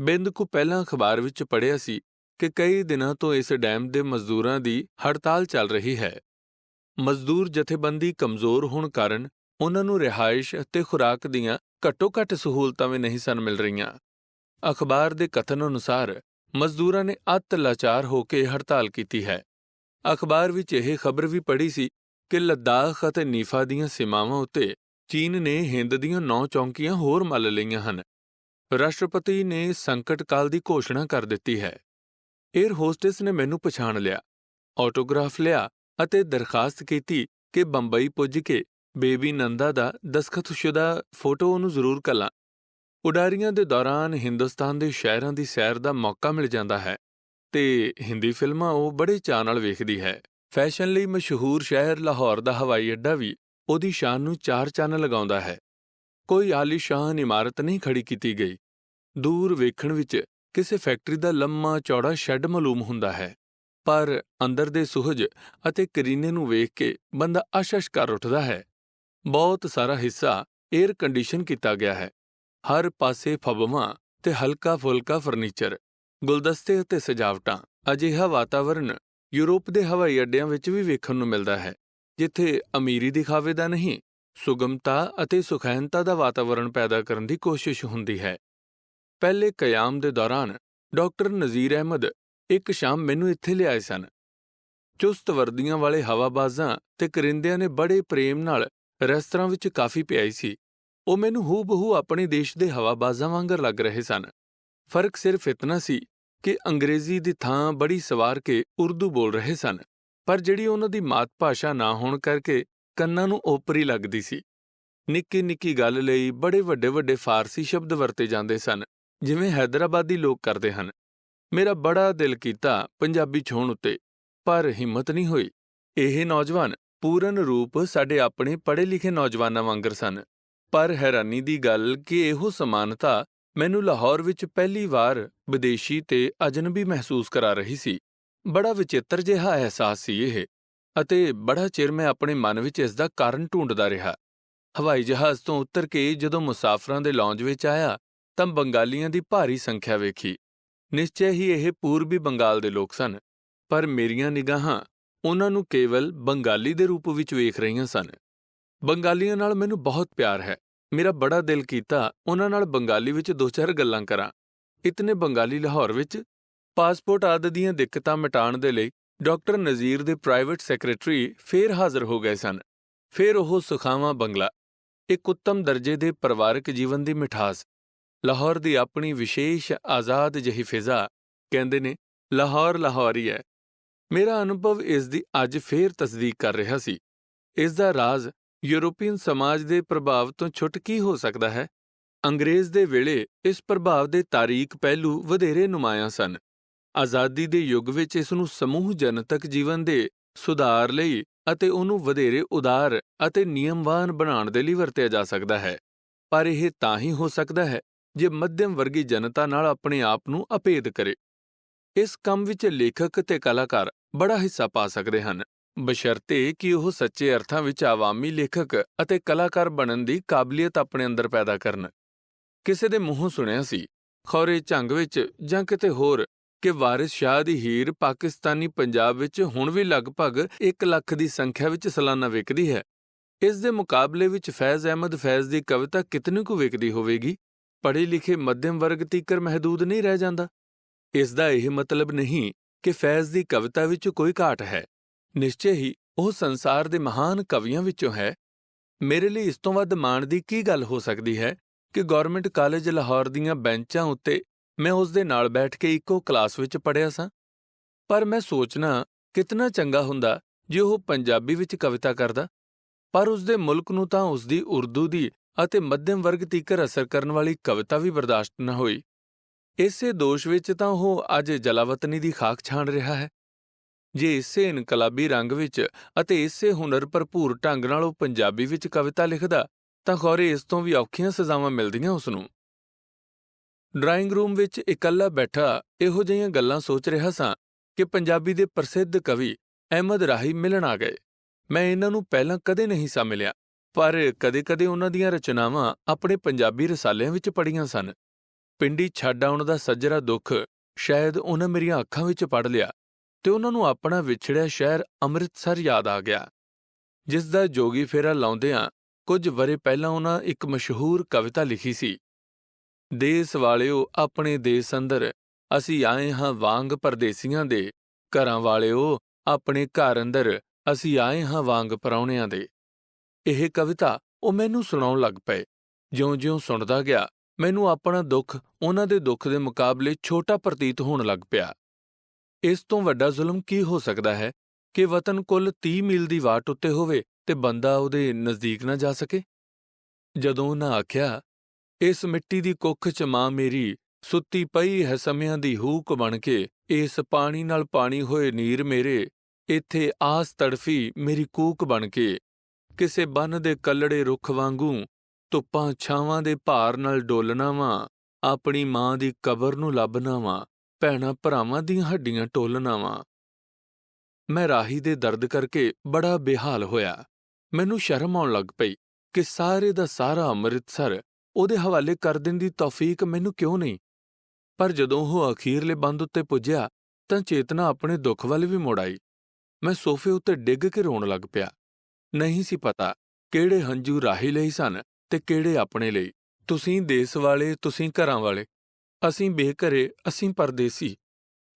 ਬਿੰਦ ਕੁ ਪਹਿਲਾਂ ਅਖਬਾਰ ਵਿੱਚ ਪੜ੍ਹਿਆ ਸੀ ਕਿ ਕਈ ਦਿਨਾਂ ਤੋਂ ਇਸ ਡੈਮ ਦੇ ਮਜ਼ਦੂਰਾਂ ਦੀ ਹੜਤਾਲ ਚੱਲ ਰਹੀ ਹੈ। ਮਜ਼ਦੂਰ ਜਥੇਬੰਦੀ ਕਮਜ਼ੋਰ ਹੋਣ ਕਾਰਨ ਉਨ੍ਹਾਂ ਨੂੰ ਰਿਹਾਇਸ਼ ਅਤੇ ਖੁਰਾਕ ਦੀਆਂ ਘੱਟੋ-ਘੱਟ ਸਹੂਲਤਾਂ ਵੀ ਨਹੀਂ ਸਨ ਮਿਲ ਰਹੀਆਂ। ਅਖਬਾਰ ਦੇ ਕਥਨ ਅਨੁਸਾਰ ਮਜ਼ਦੂਰਾਂ ਨੇ ਅੱਤ ਲਾਚਾਰ ਹੋ ਕੇ ਹੜਤਾਲ ਕੀਤੀ ਹੈ। ਅਖਬਾਰ ਵਿੱਚ ਇਹ ਖਬਰ ਵੀ ਪੜ੍ਹੀ ਸੀ ਕਿ ਲੱਦਾਖ ਅਤੇ ਨੀਫਾ ਦੀਆਂ ਸੀਮਾਵਾਂ ਉੱਤੇ ਚੀਨ ਨੇ ਹਿੰਦ ਦੀਆਂ 9 ਚੌਂਕੀਆਂ ਹੋਰ ਮੱਲ ਲਈਆਂ ਹਨ। ਰਾਸ਼ਟਰਪਤੀ ਨੇ ਸੰਕਟ ਕਾਲ ਦੀ ਘੋਸ਼ਣਾ ਕਰ ਦਿੱਤੀ ਹੈ। ਏਅਰ ਹੋਸਟੈਸ ਨੇ ਮੈਨੂੰ ਪਛਾਣ ਲਿਆ, ਆਟੋਗ੍ਰਾਫ ਲਿਆ ਅਤੇ ਦਰਖਾਸਤ ਕੀਤੀ ਕਿ ਬੰਬਈ ਪੁੱਜ ਕੇ ਬੇਬੀ ਨੰਦਾ ਦਾ ਦਸਤਖਤਸ਼ੁਦਾ ਫੋਟੋ ਉਹਨੂੰ ਜ਼ਰੂਰ ਘੱਲਾਂ। ਉਡਾਰੀਆਂ ਦੇ ਦੌਰਾਨ ਹਿੰਦੁਸਤਾਨ ਦੇ ਸ਼ਹਿਰਾਂ ਦੀ ਸੈਰ ਦਾ ਮੌਕਾ ਮਿਲ ਜਾਂਦਾ ਹੈ ਤੇ ਹਿੰਦੀ ਫਿਲਮਾਂ ਉਹ ਬੜੇ ਚਾਅ ਨਾਲ ਵੇਖਦੀ ਹੈ। ਫੈਸ਼ਨ ਲਈ ਮਸ਼ਹੂਰ ਸ਼ਹਿਰ ਲਾਹੌਰ ਦਾ ਹਵਾਈ ਅੱਡਾ ਵੀ ਉਹਦੀ ਸ਼ਾਨ ਨੂੰ 4 ਚੰਨ ਲਗਾਉਂਦਾ ਹੈ। ਕੋਈ ਆਲੀਸ਼ਾਨ ਇਮਾਰਤ ਨਹੀਂ ਖੜੀ ਕੀਤੀ ਗਈ। ਦੂਰ ਵੇਖਣ ਵਿੱਚ ਕਿਸੇ ਫੈਕਟਰੀ ਦਾ ਲੰਮਾ ਚੌੜਾ ਸ਼ੈੱਡ ਮਾਲੂਮ ਹੁੰਦਾ ਹੈ, ਪਰ ਅੰਦਰ ਦੇ ਸੁਹਜ ਅਤੇ ਕਰੀਨੇ ਨੂੰ ਵੇਖ ਕੇ ਬੰਦਾ ਅਸ਼ਸ਼ ਕਰ ਉੱਠਦਾ ਹੈ। ਬਹੁਤ ਸਾਰਾ ਹਿੱਸਾ ਏਅਰ ਕੰਡੀਸ਼ਨ ਕੀਤਾ ਗਿਆ ਹੈ। ਹਰ ਪਾਸੇ ਫੱਬਵਾਂ ਤੇ ਹਲਕਾ-ਫੁਲਕਾ ਫਰਨੀਚਰ, ਗੁਲਦਸਤੇ ਅਤੇ ਸਜਾਵਟਾਂ। ਅਜਿਹਾ ਵਾਤਾਵਰਣ ਯੂਰਪ ਦੇ ਹਵਾਈ ਅੱਡਿਆਂ ਵਿੱਚ ਵੀ ਵੇਖਣ ਨੂੰ ਮਿਲਦਾ ਹੈ, ਜਿੱਥੇ ਅਮੀਰੀ ਦਿਖਾਵੇ ਦਾ ਨਹੀਂ, ਸੁਗਮਤਾ ਅਤੇ ਸੁਖੈਨਤਾ ਦਾ ਵਾਤਾਵਰਣ ਪੈਦਾ ਕਰਨ ਦੀ ਕੋਸ਼ਿਸ਼ ਹੁੰਦੀ ਹੈ। ਪਹਿਲੇ ਕਿਆਮ ਦੇ ਦੌਰਾਨ ਡਾਕਟਰ ਨਜ਼ੀਰ ਅਹਿਮਦ ਇੱਕ ਸ਼ਾਮ ਮੈਨੂੰ ਇੱਥੇ ਲਿਆਏ ਸਨ। ਚੁਸਤ ਵਰਦੀਆਂ ਵਾਲੇ ਹਵਾਬਾਜ਼ਾਂ ਤੇ ਕਰਿੰਦਿਆਂ ਨੇ ਬੜੇ ਪ੍ਰੇਮ ਨਾਲ ਰੈਸਤਰਾਂ ਵਿੱਚ ਕਾਫੀ ਪਿਆਈ ਸੀ। ਉਹ ਮੈਨੂੰ ਹੂ-ਬਹੂ ਆਪਣੇ ਦੇਸ਼ ਦੇ ਹਵਾਬਾਜ਼ਾਂ ਵਾਂਗਰ ਲੱਗ ਰਹੇ ਸਨ। ਫਰਕ ਸਿਰਫ ਇਤਨਾ ਸੀ ਕਿ ਅੰਗਰੇਜ਼ੀ ਦੀ ਥਾਂ ਬੜੀ ਸਵਾਰ ਕੇ ਉਰਦੂ ਬੋਲ ਰਹੇ ਸਨ, ਪਰ ਜਿਹੜੀ ਉਹਨਾਂ ਦੀ ਮਾਤ ਭਾਸ਼ਾ ਨਾ ਹੋਣ ਕਰਕੇ ਕੰਨਾਂ ਨੂੰ ਓਪਰੀ ਲੱਗਦੀ ਸੀ। ਨਿੱਕੀ-ਨਿੱਕੀ ਗੱਲ ਲਈ ਬੜੇ ਵੱਡੇ-ਵੱਡੇ ਫਾਰਸੀ ਸ਼ਬਦ ਵਰਤੇ ਜਾਂਦੇ ਸਨ, ਜਿਵੇਂ ਹੈਦਰਾਬਾਦੀ ਲੋਕ ਕਰਦੇ ਹਨ। ਮੇਰਾ ਬੜਾ ਦਿਲ ਕੀਤਾ ਪੰਜਾਬੀ ਛੋਹਣ ਉੱਤੇ, ਪਰ ਹਿੰਮਤ ਨਹੀਂ ਹੋਈ। ਇਹ ਨੌਜਵਾਨ ਪੂਰਨ ਰੂਪ ਸਾਡੇ ਆਪਣੇ ਪੜ੍ਹੇ-ਲਿਖੇ ਨੌਜਵਾਨਾਂ ਵਾਂਗਰ ਸਨ, ਪਰ ਹੈਰਾਨੀ ਦੀ ਗੱਲ ਕਿ ਇਹੋ ਸਮਾਨਤਾ ਮੈਨੂੰ ਲਾਹੌਰ ਵਿੱਚ ਪਹਿਲੀ ਵਾਰ ਵਿਦੇਸ਼ੀ ਤੇ ਅਜਨਬੀ ਮਹਿਸੂਸ ਕਰਾ ਰਹੀ ਸੀ। ਬੜਾ ਵਿਚਿੱਤਰ ਜਿਹਾ ਅਹਿਸਾਸ ਸੀ ਇਹ, ਅਤੇ ਬੜਾ ਚਿਰ ਮੈਂ ਆਪਣੇ ਮਨ ਵਿੱਚ ਇਸ ਦਾ ਕਾਰਨ ਢੂੰਡਦਾ ਰਿਹਾ। ਹਵਾਈ ਜਹਾਜ਼ ਤੋਂ ਉਤਰ ਕੇ ਜਦੋਂ ਮੁਸਾਫਰਾਂ ਦੇ ਲੌਂਜ ਵਿੱਚ ਆਇਆ ਤਾਂ ਬੰਗਾਲੀਆਂ ਦੀ ਭਾਰੀ ਸੰਖਿਆ ਵੇਖੀ। ਨਿਸ਼ਚੈ ਹੀ ਇਹ ਪੂਰਬੀ ਬੰਗਾਲ ਦੇ ਲੋਕ ਸਨ, ਪਰ ਮੇਰੀਆਂ ਨਿਗਾਹਾਂ ਉਹਨਾਂ ਨੂੰ ਕੇਵਲ ਬੰਗਾਲੀ ਦੇ ਰੂਪ ਵਿੱਚ ਵੇਖ ਰਹੀਆਂ ਸਨ। ਬੰਗਾਲੀਆਂ ਨਾਲ ਮੈਨੂੰ ਬਹੁਤ ਪਿਆਰ ਹੈ। ਮੇਰਾ ਬੜਾ ਦਿਲ ਕੀਤਾ ਉਹਨਾਂ ਨਾਲ ਬੰਗਾਲੀ ਵਿੱਚ 2-4 ਗੱਲਾਂ ਕਰਾਂ। ਇਤਨੇ ਬੰਗਾਲੀ ਲਾਹੌਰ ਵਿੱਚ। ਪਾਸਪੋਰਟ ਆਦਿ ਦੀਆਂ ਦਿੱਕਤਾਂ ਮਿਟਾਉਣ ਦੇ ਲਈ ਡਾਕਟਰ ਨਜ਼ੀਰ ਦੇ ਪ੍ਰਾਈਵੇਟ ਸੈਕਟਰੀ ਫੇਰ ਹਾਜ਼ਰ ਹੋ ਗਏ ਸਨ। ਫੇਰ ਉਹ ਸੁਖਾਵਾਂ ਬੰਗਲਾ, ਇੱਕ ਉੱਤਮ ਦਰਜੇ ਦੇ ਪਰਿਵਾਰਕ ਜੀਵਨ ਦੀ ਮਿਠਾਸ, ਲਾਹੌਰ ਦੀ ਆਪਣੀ ਵਿਸ਼ੇਸ਼ ਆਜ਼ਾਦ ਜਿਹੀ ਫਿਜ਼ਾ। ਕਹਿੰਦੇ ਨੇ ਲਾਹੌਰ ਲਾਹੌਰ ਹੀ ਹੈ। ਮੇਰਾ ਅਨੁਭਵ ਇਸ ਦੀ ਅੱਜ ਫੇਰ ਤਸਦੀਕ ਕਰ ਰਿਹਾ ਸੀ। ਇਸ ਦਾ ਰਾਜ਼ ਯੂਰੋਪੀਅਨ ਸਮਾਜ ਦੇ ਪ੍ਰਭਾਵ ਤੋਂ ਛੁੱਟ ਕੀ ਹੋ ਸਕਦਾ ਹੈ? ਅੰਗਰੇਜ਼ ਦੇ ਵੇਲੇ ਇਸ ਪ੍ਰਭਾਵ ਦੇ ਤਾਰੀਕ ਪਹਿਲੂ ਵਧੇਰੇ ਨੁਮਾਇਆਂ ਸਨ। ਆਜ਼ਾਦੀ ਦੇ ਯੁੱਗ ਵਿੱਚ ਇਸ ਨੂੰ ਸਮੂਹ ਜਨਤਕ ਜੀਵਨ ਦੇ ਸੁਧਾਰ ਲਈ ਅਤੇ ਉਹਨੂੰ ਵਧੇਰੇ ਉਦਾਰ ਅਤੇ ਨਿਯਮਵਾਨ ਬਣਾਉਣ ਦੇ ਲਈ ਵਰਤਿਆ ਜਾ ਸਕਦਾ ਹੈ, ਪਰ ਇਹ ਤਾਂ ਹੀ ਹੋ ਸਕਦਾ ਹੈ ਜੇ ਮੱਧਮ ਵਰਗੀ ਜਨਤਾ ਨਾਲ ਆਪਣੇ ਆਪ ਨੂੰ ਅਭੇਦ ਕਰੇ। ਇਸ ਕੰਮ ਵਿੱਚ ਲੇਖਕ ਤੇ ਕਲਾਕਾਰ ਬੜਾ ਹਿੱਸਾ ਪਾ ਸਕਦੇ ਹਨ, ਬਸ਼ਰਤੇ ਕਿ ਉਹ ਸੱਚੇ ਅਰਥਾਂ ਵਿੱਚ ਆਵਾਮੀ ਲੇਖਕ ਅਤੇ ਕਲਾਕਾਰ ਬਣਨ ਦੀ ਕਾਬਲੀਅਤ ਆਪਣੇ ਅੰਦਰ ਪੈਦਾ ਕਰਨ। ਕਿਸੇ ਦੇ ਮੂੰਹੋਂ ਸੁਣਿਆ ਸੀ, ਖੌਰੇ ਝੰਗ ਵਿੱਚ ਜਾਂ ਕਿਤੇ ਹੋਰ, ਕਿ ਵਾਰਿਸ ਸ਼ਾਹ ਦੀ ਹੀਰ ਪਾਕਿਸਤਾਨੀ ਪੰਜਾਬ ਵਿੱਚ ਹੁਣ ਵੀ ਲਗਭਗ 1 ਲੱਖ ਦੀ ਸੰਖਿਆ ਵਿੱਚ ਸਾਲਾਨਾ ਵਿਕਦੀ ਹੈ। ਇਸ ਦੇ ਮੁਕਾਬਲੇ ਵਿੱਚ ਫੈਜ਼ ਅਹਿਮਦ ਫੈਜ਼ ਦੀ ਕਵਿਤਾ ਕਿਤਨੀ ਕੁ ਵਿਕਦੀ ਹੋਵੇਗੀ? ਪੜ੍ਹੇ ਲਿਖੇ ਮੱਧਮ ਵਰਗ ਤੀਕਰ ਮਹਿਦੂਦ ਨਹੀਂ ਰਹਿ ਜਾਂਦਾ। ਇਸ ਦਾ ਇਹ ਮਤਲਬ ਨਹੀਂ ਕਿ ਫੈਜ਼ ਦੀ ਕਵਿਤਾ ਵਿੱਚ ਕੋਈ ਘਾਟ ਹੈ। ਨਿਸ਼ਚੇ ਹੀ ਉਹ ਸੰਸਾਰ ਦੇ ਮਹਾਨ ਕਵੀਆਂ ਵਿੱਚੋਂ ਹੈ। ਮੇਰੇ ਲਈ ਇਸ ਤੋਂ ਵੱਧ ਮਾਣ ਦੀ ਕੀ ਗੱਲ ਹੋ ਸਕਦੀ ਹੈ ਕਿ ਗਵਰਨਮੈਂਟ ਕਾਲਜ ਲਾਹੌਰ ਦੀਆਂ ਬੈਂਚਾਂ ਉੱਤੇ ਮੈਂ ਉਸ ਦੇ ਨਾਲ ਬੈਠ ਕੇ ਇੱਕੋ ਕਲਾਸ ਵਿੱਚ ਪੜ੍ਹਿਆ ਸਾਂ। ਪਰ ਮੈਂ ਸੋਚਣਾ ਕਿਤਨਾ ਚੰਗਾ ਹੁੰਦਾ ਜੇ ਉਹ ਪੰਜਾਬੀ ਵਿੱਚ ਕਵਿਤਾ ਕਰਦਾ। ਪਰ ਉਸਦੇ ਮੁਲਕ ਨੂੰ ਤਾਂ ਉਸਦੀ ਉਰਦੂ ਦੀ ਅਤੇ ਮੱਧਮ ਵਰਗ ਤੀਕਰ ਅਸਰ ਕਰਨ ਵਾਲੀ ਕਵਿਤਾ ਵੀ ਬਰਦਾਸ਼ਤ ਨਾ ਹੋਈ। ਇਸੇ ਦੋਸ਼ ਵਿੱਚ ਤਾਂ ਉਹ ਅੱਜ ਜਲਾਵਤਨੀ ਦੀ ਖਾਕ ਛਾਣ ਰਿਹਾ ਹੈ। ਜੇ ਇਸੇ ਇਨਕਲਾਬੀ ਰੰਗ ਵਿੱਚ ਅਤੇ ਇਸੇ ਹੁਨਰ ਭਰਪੂਰ ਢੰਗ ਨਾਲ ਉਹ ਪੰਜਾਬੀ ਵਿੱਚ ਕਵਿਤਾ ਲਿਖਦਾ ਤਾਂ ਖੌਰੇ ਇਸ ਤੋਂ ਵੀ ਔਖੀਆਂ ਸਜ਼ਾਵਾਂ ਮਿਲਦੀਆਂ ਉਸਨੂੰ। ਡਰਾਇੰਗ ਰੂਮ ਵਿੱਚ ਇਕੱਲਾ ਬੈਠਾ ਇਹੋ ਜਿਹੀਆਂ ਗੱਲਾਂ ਸੋਚ ਰਿਹਾ ਸਾਂ ਕਿ ਪੰਜਾਬੀ ਦੇ ਪ੍ਰਸਿੱਧ ਕਵੀ ਅਹਿਮਦ ਰਾਹੀ ਮਿਲਣ ਆ ਗਏ। ਮੈਂ ਇਹਨਾਂ ਨੂੰ ਪਹਿਲਾਂ ਕਦੇ ਨਹੀਂ ਸਾਂ ਮਿਲਿਆ, ਪਰ ਕਦੇ-ਕਦੇ ਉਹਨਾਂ ਦੀਆਂ ਰਚਨਾਵਾਂ ਆਪਣੇ ਪੰਜਾਬੀ ਰਸਾਲਿਆਂ ਵਿੱਚ ਪੜ੍ਹੀਆਂ ਸਨ। ਪਿੰਡੀ ਛੱਡ ਆਉਣ ਦਾ ਸੱਜਰਾ ਦੁੱਖ ਸ਼ਾਇਦ ਉਹਨਾਂ ਮੇਰੀਆਂ ਅੱਖਾਂ ਵਿੱਚ ਪੜ੍ਹ ਲਿਆ ਤੇ ਉਹਨਾਂ ਨੂੰ ਆਪਣਾ ਵਿਛੜਿਆ ਸ਼ਹਿਰ ਅੰਮ੍ਰਿਤਸਰ ਯਾਦ ਆ ਗਿਆ, ਜਿਸ ਦਾ ਜੋਗੀ ਫੇਰਾ ਲਾਉਂਦਿਆਂ ਕੁਝ ਵਰ੍ਹੇ ਪਹਿਲਾਂ ਉਹਨਾਂ ਇੱਕ ਮਸ਼ਹੂਰ ਕਵਿਤਾ ਲਿਖੀ ਸੀ। ਦੇਸ ਵਾਲਿਓ ਆਪਣੇ ਦੇਸ ਅੰਦਰ, ਅਸੀਂ ਆਏ ਹਾਂ ਵਾਂਗ ਪਰਦੇਸੀਆਂ ਦੇ। ਘਰਾਂ ਵਾਲਿਓ ਆਪਣੇ ਘਰ ਅੰਦਰ, ਅਸੀਂ ਆਏ ਹਾਂ ਵਾਂਗ ਪ੍ਰਾਹੁਣਿਆਂ ਦੇ। ਇਹ ਕਵਿਤਾ ਉਹ ਮੈਨੂੰ ਸੁਣਾਉਣ ਲੱਗ ਪਏ। ਜਿਉਂ-ਜਿਉਂ ਸੁਣਦਾ ਗਿਆ ਮੈਨੂੰ ਆਪਣਾ ਦੁੱਖ ਉਹਨਾਂ ਦੇ ਦੁੱਖ ਦੇ ਮੁਕਾਬਲੇ ਛੋਟਾ ਪ੍ਰਤੀਤ ਹੋਣ ਲੱਗ ਪਿਆ। ਇਸ ਤੋਂ ਵੱਡਾ ਜ਼ੁਲਮ ਕੀ ਹੋ ਸਕਦਾ ਹੈ ਕਿ ਵਤਨ ਕੁੱਲ 30 ਮੀਲ ਦੀ ਵਾਟ ਉੱਤੇ ਹੋਵੇ ਤੇ ਬੰਦਾ ਉਹਦੇ ਨਜ਼ਦੀਕ ਨਾ ਜਾ ਸਕੇ। ਜਦੋਂ ਉਹਨਾਂ ਆਖਿਆ, ਇਸ ਮਿੱਟੀ ਦੀ ਕੁੱਖ 'ਚ ਮਾਂ ਮੇਰੀ ਸੁੱਤੀ ਪਈ ਹੈ ਸਮਿਆਂ ਦੀ ਹੂਕ ਬਣ ਕੇ, ਇਸ ਪਾਣੀ ਨਾਲ ਪਾਣੀ ਹੋਏ ਨੀਰ ਮੇਰੇ, ਇੱਥੇ ਆਸ ਤੜਫੀ ਮੇਰੀ ਕੂਕ ਬਣ ਕੇ। ਕਿਸੇ ਬੰਨ ਦੇ ਕੱਲੜੇ ਰੁੱਖ ਵਾਂਗੂ ਧੁੱਪਾਂ ਛਾਵਾਂ ਦੇ ਭਾਰ ਨਾਲ ਡੋਲਣਾ ਵਾਂ, ਆਪਣੀ ਮਾਂ ਦੀ ਕਬਰ ਨੂੰ ਲੱਭਣਾ ਵਾਂ, ਭੈਣਾਂ ਭਰਾਵਾਂ ਦੀਆਂ ਹੱਡੀਆਂ ਟੋਲਣਾ ਵਾਂ। ਮੈਂ ਰਾਹੀ ਦੇ ਦਰਦ ਕਰਕੇ ਬੜਾ ਬੇਹਾਲ ਹੋਇਆ। ਮੈਨੂੰ ਸ਼ਰਮ ਆਉਣ ਲੱਗ ਪਈ ਕਿ ਸਾਰੇ ਦਾ ਸਾਰਾ ਅੰਮ੍ਰਿਤਸਰ ਉਹਦੇ ਹਵਾਲੇ ਕਰ ਦੇਣ ਦੀ ਤੌਫੀਕ ਮੈਨੂੰ ਕਿਉਂ ਨਹੀਂ। ਪਰ ਜਦੋਂ ਉਹ ਅਖੀਰਲੇ ਬੰਦ ਉੱਤੇ ਪੁੱਜਿਆ ਤਾਂ ਚੇਤਨਾ ਆਪਣੇ ਦੁੱਖ ਵੱਲ ਵੀ ਮੁੜ ਆਈ। ਮੈਂ ਸੋਫੇ ਉੱਤੇ ਡਿੱਗ ਕੇ ਰੋਣ ਲੱਗ ਪਿਆ। ਨਹੀਂ ਸੀ ਪਤਾ ਕਿਹੜੇ ਹੰਝੂ ਰਾਹੀ ਲਈ ਸਨ ਤੇ ਕਿਹੜੇ ਆਪਣੇ ਲਈ। ਤੁਸੀਂ ਦੇਸ ਵਾਲੇ, ਤੁਸੀਂ ਘਰਾਂ ਵਾਲੇ, ਅਸੀਂ ਬੇਘਰੇ, ਅਸੀਂ ਪਰਦੇਸੀ।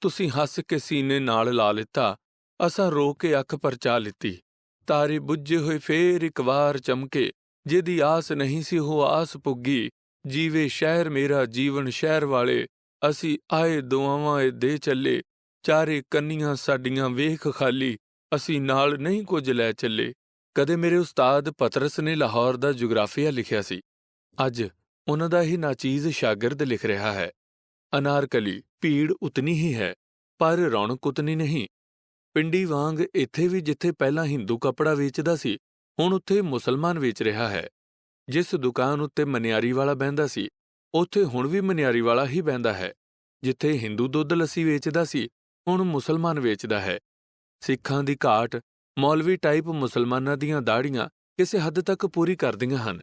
ਤੁਸੀਂ ਹੱਸ ਕੇ ਸੀਨੇ ਨਾਲ ਲਾ ਲਿੱਤਾ, ਅਸਾਂ ਰੋ ਕੇ ਅੱਖ ਪਰਚਾ ਲਿੱਤੀ। ਤਾਰੇ ਬੁੱਝੇ ਹੋਏ ਫੇਰ ਇੱਕ ਵਾਰ ਚਮਕੇ, ਜਿਹਦੀ ਆਸ ਨਹੀਂ ਸੀ ਉਹ ਆਸ ਪੁੱਗੀ। ਜੀਵੇ ਸ਼ਹਿਰ ਮੇਰਾ ਜੀਵਨ ਸ਼ਹਿਰ ਵਾਲੇ, ਅਸੀਂ ਆਏ ਦੁਆਵਾਂ ਏ ਦੇ ਚੱਲੇ। ਚਾਰੇ ਕੰਨੀਆਂ ਸਾਡੀਆਂ ਵੇਖ ਖਾਲੀ, ਅਸੀਂ ਨਾਲ ਨਹੀਂ ਕੁਝ ਲੈ ਚੱਲੇ। ਕਦੇ ਮੇਰੇ ਉਸਤਾਦ ਪਤਰਸ ਨੇ ਲਾਹੌਰ ਦਾ ਜੁਗਰਾਫੀਆ ਲਿਖਿਆ ਸੀ। ਅੱਜ ਉਹਨਾਂ ਦਾ ਹੀ ਨਾਚੀਜ਼ ਸ਼ਾਗਿਰਦ ਲਿਖ ਰਿਹਾ ਹੈ। ਅਨਾਰਕਲੀ ਭੀੜ ਉਤਨੀ ਹੀ ਹੈ, ਪਰ ਰੌਣਕ ਉਤਨੀ ਨਹੀਂ। ਪਿੰਡੀ ਵਾਂਗ ਇੱਥੇ ਵੀ ਜਿੱਥੇ ਪਹਿਲਾਂ ਹਿੰਦੂ ਕੱਪੜਾ ਵੇਚਦਾ ਸੀ, ਹੁਣ ਉੱਥੇ ਮੁਸਲਮਾਨ ਵੇਚ ਰਿਹਾ ਹੈ। ਜਿਸ ਦੁਕਾਨ ਉੱਤੇ ਮਨਿਆਰੀ ਵਾਲਾ ਬਹਿੰਦਾ ਸੀ, ਉੱਥੇ ਹੁਣ ਵੀ ਮਨਿਆਰੀ ਵਾਲਾ ਹੀ ਬਹਿੰਦਾ ਹੈ। ਜਿੱਥੇ ਹਿੰਦੂ ਦੁੱਧ ਲੱਸੀ ਵੇਚਦਾ ਸੀ, ਹੁਣ ਮੁਸਲਮਾਨ ਵੇਚਦਾ ਹੈ। ਸਿੱਖਾਂ ਦੀ ਘਾਟ ਮੌਲਵੀ ਟਾਈਪ ਮੁਸਲਮਾਨਾਂ ਦੀਆਂ ਦਾੜ੍ਹੀਆਂ ਕਿਸੇ ਹੱਦ ਤੱਕ ਪੂਰੀ ਕਰਦੀਆਂ ਹਨ,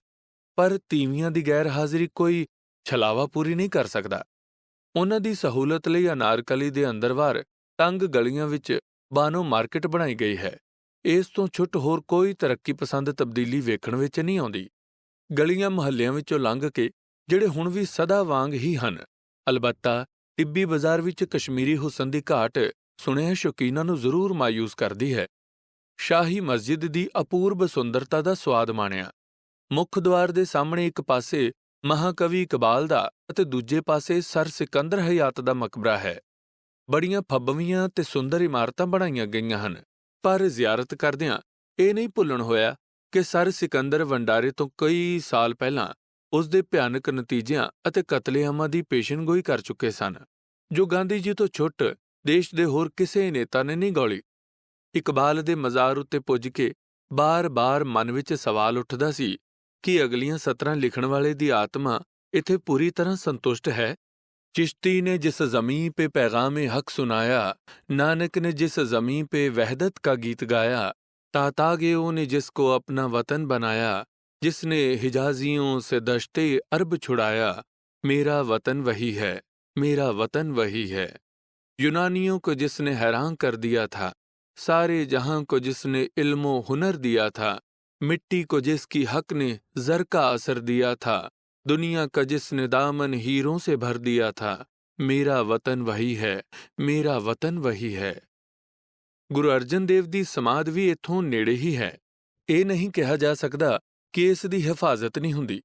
ਪਰ ਤੀਵੀਆਂ ਦੀ ਗੈਰ ਹਾਜ਼ਰੀ ਕੋਈ ਛਲਾਵਾ ਪੂਰੀ ਨਹੀਂ ਕਰ ਸਕਦਾ। ਉਹਨਾਂ ਦੀ ਸਹੂਲਤ ਲਈ ਅਨਾਰਕਲੀ ਦੇ ਅੰਦਰਵਾਰ ਤੰਗ ਗਲੀਆਂ ਵਿੱਚ ਬਾਨੋ ਮਾਰਕੀਟ ਬਣਾਈ ਗਈ ਹੈ। ਇਸ ਤੋਂ ਛੁੱਟ ਹੋਰ ਕੋਈ ਤਰੱਕੀ ਪਸੰਦ ਤਬਦੀਲੀ ਵੇਖਣ ਵਿੱਚ ਨਹੀਂ ਆਉਂਦੀ। ਗਲੀਆਂ ਮੁਹੱਲਿਆਂ ਵਿੱਚੋਂ ਲੰਘ ਕੇ ਜਿਹੜੇ ਹੁਣ ਵੀ ਸਦਾ ਵਾਂਗ ਹੀ ਹਨ। ਅਲਬੱਤਾ ਟਿੱਬੀ ਬਾਜ਼ਾਰ ਵਿੱਚ ਕਸ਼ਮੀਰੀ ਹੁਸਨ ਦੀ ਘਾਟ ਸੁਣਿਆ ਸ਼ੌਕੀਨਾਂ ਨੂੰ ਜ਼ਰੂਰ ਮਾਯੂਸ ਕਰਦੀ ਹੈ। ਸ਼ਾਹੀ ਮਸਜਿਦ ਦੀ ਅਪੂਰਬ ਸੁੰਦਰਤਾ ਦਾ ਸੁਆਦ ਮਾਣਿਆ। ਮੁੱਖ ਦੁਆਰ ਦੇ ਸਾਹਮਣੇ ਇੱਕ ਪਾਸੇ ਮਹਾਕਵੀ ਇਕਬਾਲ ਦਾ ਅਤੇ ਦੂਜੇ ਪਾਸੇ ਸਰ ਸਿਕੰਦਰ ਹਯਾਤ ਦਾ ਮਕਬਰਾ ਹੈ। ਬੜੀਆਂ ਫੱਬਵੀਆਂ ਤੇ ਸੁੰਦਰ ਇਮਾਰਤਾਂ ਬਣਾਈਆਂ ਗਈਆਂ ਹਨ, ਪਰ ਜ਼ਿਆਰਤ ਕਰਦਿਆਂ ਇਹ ਨਹੀਂ ਭੁੱਲਣ ਹੋਇਆ ਕਿ ਸਰ ਸਿਕੰਦਰ ਵੰਡਾਰੇ ਤੋਂ ਕਈ ਸਾਲ ਪਹਿਲਾਂ ਉਸ ਦੇ ਭਿਆਨਕ ਨਤੀਜਿਆਂ ਅਤੇ ਕਤਲੇਆਮਾਂ ਦੀ ਪੇਸ਼ਨਗੋਈ ਕਰ ਚੁੱਕੇ ਸਨ, ਜੋ ਗਾਂਧੀ ਜੀ ਤੋਂ ਛੁੱਟ ਦੇਸ਼ ਦੇ ਹੋਰ ਕਿਸੇ ਨੇਤਾ ਨੇ ਨਹੀਂ ਗੌਲੀ। ਇਕਬਾਲ ਦੇ ਮਜ਼ਾਰ ਉੱਤੇ ਪੁੱਜ ਕੇ ਬਾਰ-ਬਾਰ ਮਨ ਵਿੱਚ ਸਵਾਲ ਉੱਠਦਾ ਸੀ ਕਿ ਅਗਲੀਆਂ ਸਤਰਾਂ ਲਿਖਣ ਵਾਲੇ ਦੀ ਆਤਮਾ ਇੱਥੇ ਪੂਰੀ ਤਰ੍ਹਾਂ ਸੰਤੁਸ਼ਟ ਹੈ। चिश्ती ने जिस ज़मीं पे पैगाम हक सुनाया, नानक ने जिस ज़मीं पे वहदत का गीत गाया, तातागेओं ने जिसको अपना वतन बनाया, जिसने हिजाजियों से दश्ते अरब छुड़ाया, मेरा वतन वही है, मेरा वतन वही है। यूनानियों को जिसने हैरान कर दिया था, सारे जहां को जिसने इल्मो हुनर दिया था, मिट्टी को जिसकी हक ने ज़र का असर दिया था, दुनिया का जिसने दामन हीरों से भर दिया था, मेरा वतन वही है, मेरा वतन वही है। ਗੁਰੂ ਅਰਜਨ ਦੇਵ ਦੀ ਸਮਾਧ ਵੀ ਇੱਥੋਂ ਨੇੜੇ ਹੀ ਹੈ। ਇਹ ਨਹੀਂ ਕਿਹਾ ਜਾ ਸਕਦਾ ਕਿ ਇਸ ਦੀ ਹਿਫਾਜ਼ਤ ਨਹੀਂ ਹੁੰਦੀ।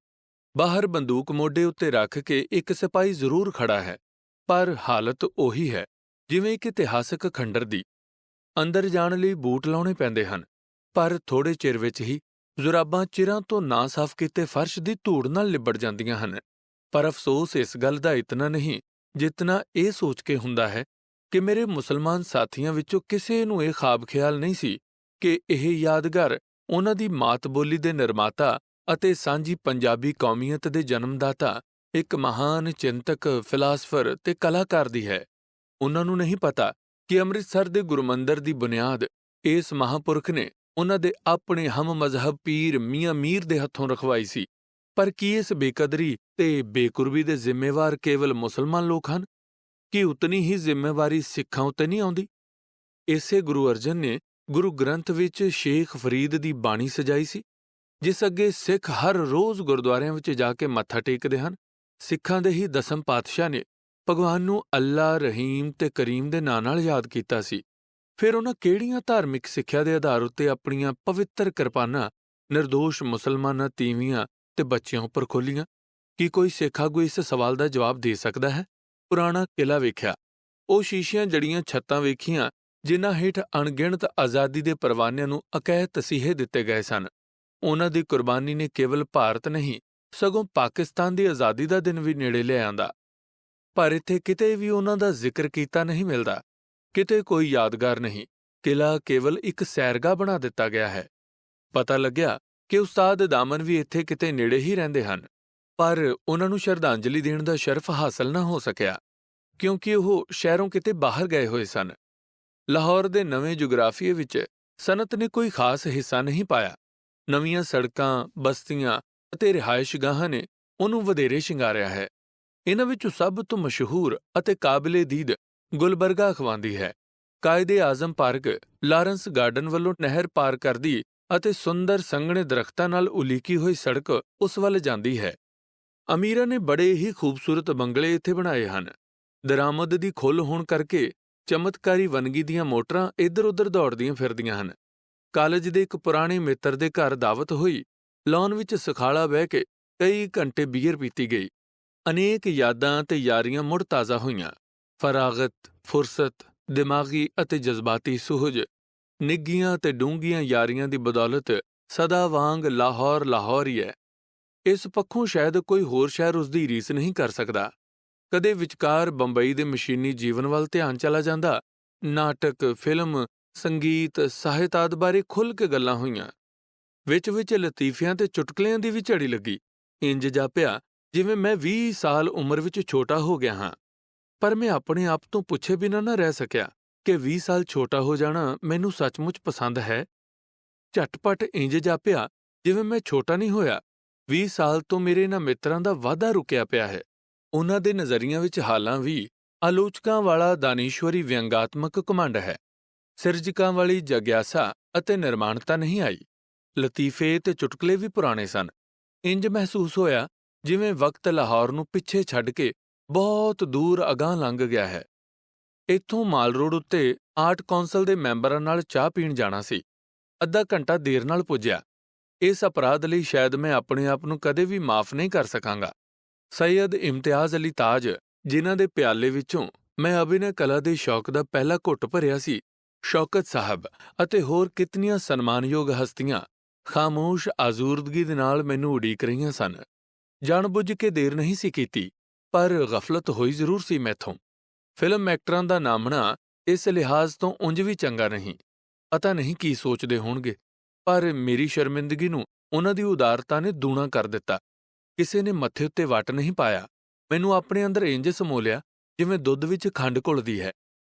ਬਾਹਰ ਬੰਦੂਕ ਮੋਢੇ ਉੱਤੇ ਰੱਖ ਕੇ ਇੱਕ ਸਿਪਾਹੀ ਜ਼ਰੂਰ ਖੜਾ ਹੈ, ਪਰ ਹਾਲਤ ਉਹੀ ਹੈ ਜਿਵੇਂ ਇੱਕ ਇਤਿਹਾਸਕ ਖੰਡਰ ਦੀ। ਅੰਦਰ ਜਾਣ ਲਈ ਬੂਟ ਲਾਉਣੇ ਪੈਂਦੇ ਹਨ, ਪਰ ਥੋੜ੍ਹੇ ਚਿਰ ਵਿੱਚ ਹੀ ਜ਼ੁਰਾਬਾਂ ਚਿਰਾਂ ਤੋਂ ਨਾ ਸਾਫ਼ ਕੀਤੇ ਫਰਸ਼ ਦੀ ਧੂੜ ਨਾਲ ਲਿਬੜ ਜਾਂਦੀਆਂ ਹਨ। ਪਰ ਅਫਸੋਸ ਇਸ ਗੱਲ ਦਾ ਇਤਨਾ ਨਹੀਂ ਜਿਤਨਾ ਇਹ ਸੋਚ ਕੇ ਹੁੰਦਾ ਹੈ ਕਿ ਮੇਰੇ ਮੁਸਲਮਾਨ ਸਾਥੀਆਂ ਵਿੱਚੋਂ ਕਿਸੇ ਨੂੰ ਇਹ ਖਾਬ ਖਿਆਲ ਨਹੀਂ ਸੀ ਕਿ ਇਹ ਯਾਦਗਾਰ ਉਹਨਾਂ ਦੀ ਮਾਤ ਬੋਲੀ ਦੇ ਨਿਰਮਾਤਾ ਅਤੇ ਸਾਂਝੀ ਪੰਜਾਬੀ ਕੌਮੀਅਤ ਦੇ ਜਨਮਦਾਤਾ ਇੱਕ ਮਹਾਨ ਚਿੰਤਕ, ਫਿਲਾਸਫਰ ਤੇ ਕਲਾਕਾਰ ਦੀ ਹੈ। ਉਹਨਾਂ ਨੂੰ ਨਹੀਂ ਪਤਾ ਕਿ ਅੰਮ੍ਰਿਤਸਰ ਦੇ ਗੁਰੂ ਮੰਦਰ ਦੀ ਬੁਨਿਆਦ ਇਸ ਮਹਾਂਪੁਰਖ ਨੇ ਉਹਨਾਂ ਦੇ ਆਪਣੇ ਹਮ-ਮਜ਼ਹਬ ਪੀਰ ਮੀਆਂ ਮੀਰ ਦੇ ਹੱਥੋਂ ਰਖਵਾਈ ਸੀ। ਪਰ ਕੀ ਇਸ ਬੇਕਦਰੀ ਤੇ ਬੇਕੁਰਬੀ ਦੇ ਜ਼ਿੰਮੇਵਾਰ ਕੇਵਲ ਮੁਸਲਮਾਨ ਲੋਕ ਹਨ? ਕੀ ਉਤਨੀ ਹੀ ਜ਼ਿੰਮੇਵਾਰੀ ਸਿੱਖਾਂ ਉੱਤੇ ਨਹੀਂ ਆਉਂਦੀ? ਇਸੇ ਗੁਰੂ ਅਰਜਨ ਨੇ ਗੁਰੂ ਗ੍ਰੰਥ ਵਿੱਚ ਸ਼ੇਖ ਫਰੀਦ ਦੀ ਬਾਣੀ ਸਜਾਈ ਸੀ, ਜਿਸ ਅੱਗੇ ਸਿੱਖ ਹਰ ਰੋਜ਼ ਗੁਰਦੁਆਰਿਆਂ ਵਿੱਚ ਜਾ ਕੇ ਮੱਥਾ ਟੇਕਦੇ ਹਨ। ਸਿੱਖਾਂ ਦੇ ਹੀ ਦਸਮ ਪਾਤਸ਼ਾਹ ਨੇ ਭਗਵਾਨ ਨੂੰ ਅੱਲਾ, ਰਹੀਮ ਤੇ ਕਰੀਮ ਦੇ ਨਾਂ ਨਾਲ ਯਾਦ ਕੀਤਾ ਸੀ। ਫਿਰ ਉਹਨਾਂ ਕਿਹੜੀਆਂ ਧਾਰਮਿਕ ਸਿੱਖਿਆ ਦੇ ਆਧਾਰ ਉੱਤੇ ਆਪਣੀਆਂ ਪਵਿੱਤਰ ਕਿਰਪਾਨਾਂ ਨਿਰਦੋਸ਼ ਮੁਸਲਮਾਨਾਂ, ਤੀਵੀਆਂ ਤੇ ਬੱਚਿਆਂ ਉੱਪਰ ਖੋਲ੍ਹੀਆਂ? ਕੀ ਕੋਈ ਸਿੱਖ ਆਗੂ ਇਸ ਸਵਾਲ ਦਾ ਜਵਾਬ ਦੇ ਸਕਦਾ ਹੈ? ਪੁਰਾਣਾ ਕਿਲ੍ਹਾ ਵੇਖਿਆ, ਉਹ ਸ਼ੀਸ਼ਿਆਂ ਜੜੀਆਂ ਛੱਤਾਂ ਵੇਖੀਆਂ ਜਿਨ੍ਹਾਂ ਹੇਠ ਅਣਗਿਣਤ ਆਜ਼ਾਦੀ ਦੇ ਪਰਵਾਨਿਆਂ ਨੂੰ ਅਕਹਿ ਤਸੀਹੇ ਦਿੱਤੇ ਗਏ ਸਨ। ਉਹਨਾਂ ਦੀ ਕੁਰਬਾਨੀ ਨੇ ਕੇਵਲ ਭਾਰਤ ਨਹੀਂ, ਸਗੋਂ ਪਾਕਿਸਤਾਨ ਦੀ ਆਜ਼ਾਦੀ ਦਾ ਦਿਨ ਵੀ ਨੇੜੇ ਲੈ ਆਂਦਾ। ਪਰ ਇੱਥੇ ਕਿਤੇ ਵੀ ਉਹਨਾਂ ਦਾ ਜ਼ਿਕਰ ਕੀਤਾ ਨਹੀਂ ਮਿਲਦਾ, ਕਿਤੇ ਕੋਈ ਯਾਦਗਾਰ ਨਹੀਂ। ਕਿਲ੍ਹਾ ਕੇਵਲ ਇੱਕ ਸੈਰਗਾਹ ਬਣਾ ਦਿੱਤਾ ਗਿਆ ਹੈ। ਪਤਾ ਲੱਗਿਆ ਕਿ ਉਸਤਾਦ ਦਾਮਨ ਵੀ ਇੱਥੇ ਕਿਤੇ ਨੇੜੇ ਹੀ ਰਹਿੰਦੇ ਹਨ, ਪਰ ਉਹਨਾਂ ਨੂੰ ਸ਼ਰਧਾਂਜਲੀ ਦੇਣ ਦਾ ਸ਼ਰਫ ਹਾਸਲ ਨਾ ਹੋ ਸਕਿਆ, ਕਿਉਂਕਿ ਉਹ ਸ਼ਹਿਰੋਂ ਕਿਤੇ ਬਾਹਰ ਗਏ ਹੋਏ ਸਨ। ਲਾਹੌਰ ਦੇ ਨਵੇਂ ਜੁਗਰਾਫੀਏ ਵਿੱਚ ਸਨਅਤ ਨੇ ਕੋਈ ਖਾਸ ਹਿੱਸਾ ਨਹੀਂ ਪਾਇਆ। ਨਵੀਆਂ ਸੜਕਾਂ, ਬਸਤੀਆਂ ਅਤੇ ਰਿਹਾਇਸ਼ਗਾਹਾਂ ਨੇ ਉਹਨੂੰ ਵਧੇਰੇ ਸ਼ਿੰਗਾਰਿਆ ਹੈ। ਇਹਨਾਂ ਵਿੱਚੋਂ ਸਭ ਤੋਂ ਮਸ਼ਹੂਰ ਅਤੇ ਕਾਬਿਲੇ-ਦੀਦ ਗੁਲਬਰਗਾ ਅਖਵਾਂਦੀ ਹੈ। ਕਾਇਦੇ-ਆਜ਼ਮ ਪਾਰਕ ਲਾਰੈਂਸ ਗਾਰਡਨ ਵੱਲੋਂ ਨਹਿਰ ਪਾਰ ਕਰਦੀ ਅਤੇ ਸੁੰਦਰ ਸੰਘਣੇ ਦਰੱਖਤਾਂ ਨਾਲ ਉਲੀਕੀ ਹੋਈ ਸੜਕ ਉਸ ਵੱਲ ਜਾਂਦੀ ਹੈ। ਅਮੀਰਾਂ ਨੇ ਬੜੇ ਹੀ ਖੂਬਸੂਰਤ ਬੰਗਲੇ ਇੱਥੇ ਬਣਾਏ ਹਨ। ਦਰਾਮਦ ਦੀ ਖੁੱਲ੍ਹ ਹੋਣ ਕਰਕੇ ਚਮਤਕਾਰੀ ਵੰਨਗੀ ਦੀਆਂ ਮੋਟਰਾਂ ਇੱਧਰ-ਉੱਧਰ ਦੌੜਦੀਆਂ ਫਿਰਦੀਆਂ ਹਨ। ਕਾਲਜ ਦੇ ਇੱਕ ਪੁਰਾਣੇ ਮਿੱਤਰ ਦੇ ਘਰ ਦਾਵਤ ਹੋਈ। ਲਾਅਨ ਵਿੱਚ ਸਖਾਲਾ ਬਹਿ ਕੇ ਕਈ ਘੰਟੇ ਬੀਅਰ ਪੀਤੀ ਗਈ। ਅਨੇਕ ਯਾਦਾਂ ਤੇ ਯਾਰੀਆਂ ਮੁੜ ਤਾਜ਼ਾ ਹੋਈਆਂ। ਫਰਾਗਤ, ਫੁਰਸਤ, ਦਿਮਾਗੀ ਅਤੇ ਜਜ਼ਬਾਤੀ ਸੁਹਜ, ਨਿੱਘੀਆਂ ਤੇ ਡੂੰਘੀਆਂ ਯਾਰੀਆਂ ਦੀ ਬਦੌਲਤ ਸਦਾ ਵਾਂਗ ਲਾਹੌਰ ਲਾਹੌਰ ਹੀ ਹੈ। ਇਸ ਪੱਖੋਂ ਸ਼ਾਇਦ ਕੋਈ ਹੋਰ ਸ਼ਹਿਰ ਉਸਦੀ ਰੀਸ ਨਹੀਂ ਕਰ ਸਕਦਾ। ਕਦੇ ਵਿਚਕਾਰ ਬੰਬਈ ਦੇ ਮਸ਼ੀਨੀ ਜੀਵਨ ਵੱਲ ਧਿਆਨ ਚਲਾ ਜਾਂਦਾ। ਨਾਟਕ, ਫਿਲਮ, ਸੰਗੀਤ, ਸਾਹਿਤ ਆਦਿ ਬਾਰੇ ਖੁੱਲ੍ਹ ਕੇ ਗੱਲਾਂ ਹੋਈਆਂ। ਵਿੱਚ ਲਤੀਫਿਆਂ ਤੇ ਚੁਟਕਲਿਆਂ ਦੀ ਵੀ ਝੜੀ ਲੱਗੀ। ਇੰਜ ਜਾਪਿਆ ਜਿਵੇਂ ਮੈਂ 20 ਸਾਲ ਉਮਰ ਵਿੱਚ ਛੋਟਾ ਹੋ ਗਿਆ ਹਾਂ। ਪਰ ਮੈਂ ਆਪਣੇ ਆਪ ਤੋਂ ਪੁੱਛੇ ਬਿਨਾਂ ਨਾ ਰਹਿ ਸਕਿਆ ਕਿ 20 ਸਾਲ ਛੋਟਾ ਹੋ ਜਾਣਾ ਮੈਨੂੰ ਸੱਚਮੁੱਚ ਪਸੰਦ ਹੈ। ਝਟਪਟ ਇੰਜ ਜਾਪਿਆ ਜਿਵੇਂ ਮੈਂ ਛੋਟਾ ਨਹੀਂ ਹੋਇਆ। 20 ਸਾਲ ਤੋਂ ਮੇਰੇ ਇਹਨਾਂ ਮਿੱਤਰਾਂ ਦਾ ਵਾਧਾ ਰੁਕਿਆ ਪਿਆ ਹੈ। ਉਹਨਾਂ ਦੇ ਨਜ਼ਰੀਆਂ ਵਿੱਚ ਹਾਲਾਂ ਵੀ ਆਲੋਚਕਾਂ ਵਾਲਾ ਦਾਨੀਸ਼ਵਰੀ ਵਿਅੰਗਾਤਮਕ ਘਮੰਡ ਹੈ। ਸਿਰਜਕਾਂ ਵਾਲੀ ਜਗਿਆਸਾ ਅਤੇ ਨਿਰਮਾਣਤਾ ਨਹੀਂ ਆਈ। ਲਤੀਫੇ ਤੇ ਚੁਟਕਲੇ ਵੀ ਪੁਰਾਣੇ ਸਨ। ਇੰਜ ਮਹਿਸੂਸ ਹੋਇਆ ਜਿਵੇਂ ਵਕਤ ਲਾਹੌਰ ਨੂੰ ਪਿੱਛੇ ਛੱਡ ਕੇ ਬਹੁਤ ਦੂਰ ਅਗਾਂਹ ਲੰਘ ਗਿਆ ਹੈ। ਇੱਥੋਂ ਮਾਲ ਰੋਡ ਉੱਤੇ ਆਰਟ ਕੌਂਸਲ ਦੇ ਮੈਂਬਰਾਂ ਨਾਲ ਚਾਹ ਪੀਣ ਜਾਣਾ ਸੀ। ਅੱਧਾ ਘੰਟਾ ਦੇਰ ਨਾਲ ਪੁੱਜਿਆ। ਇਸ ਅਪਰਾਧ ਲਈ ਸ਼ਾਇਦ ਮੈਂ ਆਪਣੇ ਆਪ ਨੂੰ ਕਦੇ ਵੀ ਮਾਫ਼ ਨਹੀਂ ਕਰ ਸਕਾਂਗਾ। ਸੈਯਦ ਇਮਤਿਆਜ਼ ਅਲੀ ਤਾਜ, ਜਿਨ੍ਹਾਂ ਦੇ ਪਿਆਲੇ ਵਿੱਚੋਂ ਮੈਂ ਅਭਿਨੈ ਕਲਾ ਦੇ ਸ਼ੌਕ ਦਾ ਪਹਿਲਾ ਘੁੱਟ ਭਰਿਆ ਸੀ, ਸ਼ੌਕਤ ਸਾਹਿਬ ਅਤੇ ਹੋਰ ਕਿਤਨੀਆਂ ਸਨਮਾਨਯੋਗ ਹਸਤੀਆਂ ਖਾਮੋਸ਼ ਆਜ਼ੂਰਦਗੀ ਦੇ ਨਾਲ ਮੈਨੂੰ ਉਡੀਕ ਰਹੀਆਂ ਸਨ। ਜਾਣ-ਬੁੱਝ ਕੇ ਦੇਰ ਨਹੀਂ ਸੀ ਕੀਤੀ, ਪਰ ਗਫਲਤ ਹੋਈ ਜ਼ਰੂਰ ਸੀ ਮੈਥੋਂ। ਫਿਲਮ ਐਕਟਰਾਂ ਦਾ ਨਾਮਣਾ ਇਸ ਲਿਹਾਜ਼ ਤੋਂ ਉਂਝ ਵੀ ਚੰਗਾ ਨਹੀਂ। ਪਤਾ ਨਹੀਂ ਕੀ ਸੋਚਦੇ ਹੋਣਗੇ, ਪਰ ਮੇਰੀ ਸ਼ਰਮਿੰਦਗੀ ਨੂੰ ਉਹਨਾਂ ਦੀ ਉਦਾਰਤਾ ਨੇ ਦੂਣਾ ਕਰ ਦਿੱਤਾ। ਕਿਸੇ ਨੇ ਮੱਥੇ ਉੱਤੇ ਵੱਟ ਨਹੀਂ ਪਾਇਆ। ਮੈਨੂੰ ਆਪਣੇ ਅੰਦਰ ਇੰਜ ਸਮੋ ਲਿਆ ਜਿਵੇਂ ਦੁੱਧ ਵਿੱਚ ਖੰਡ ਘੁਲਦੀ ਹੈ।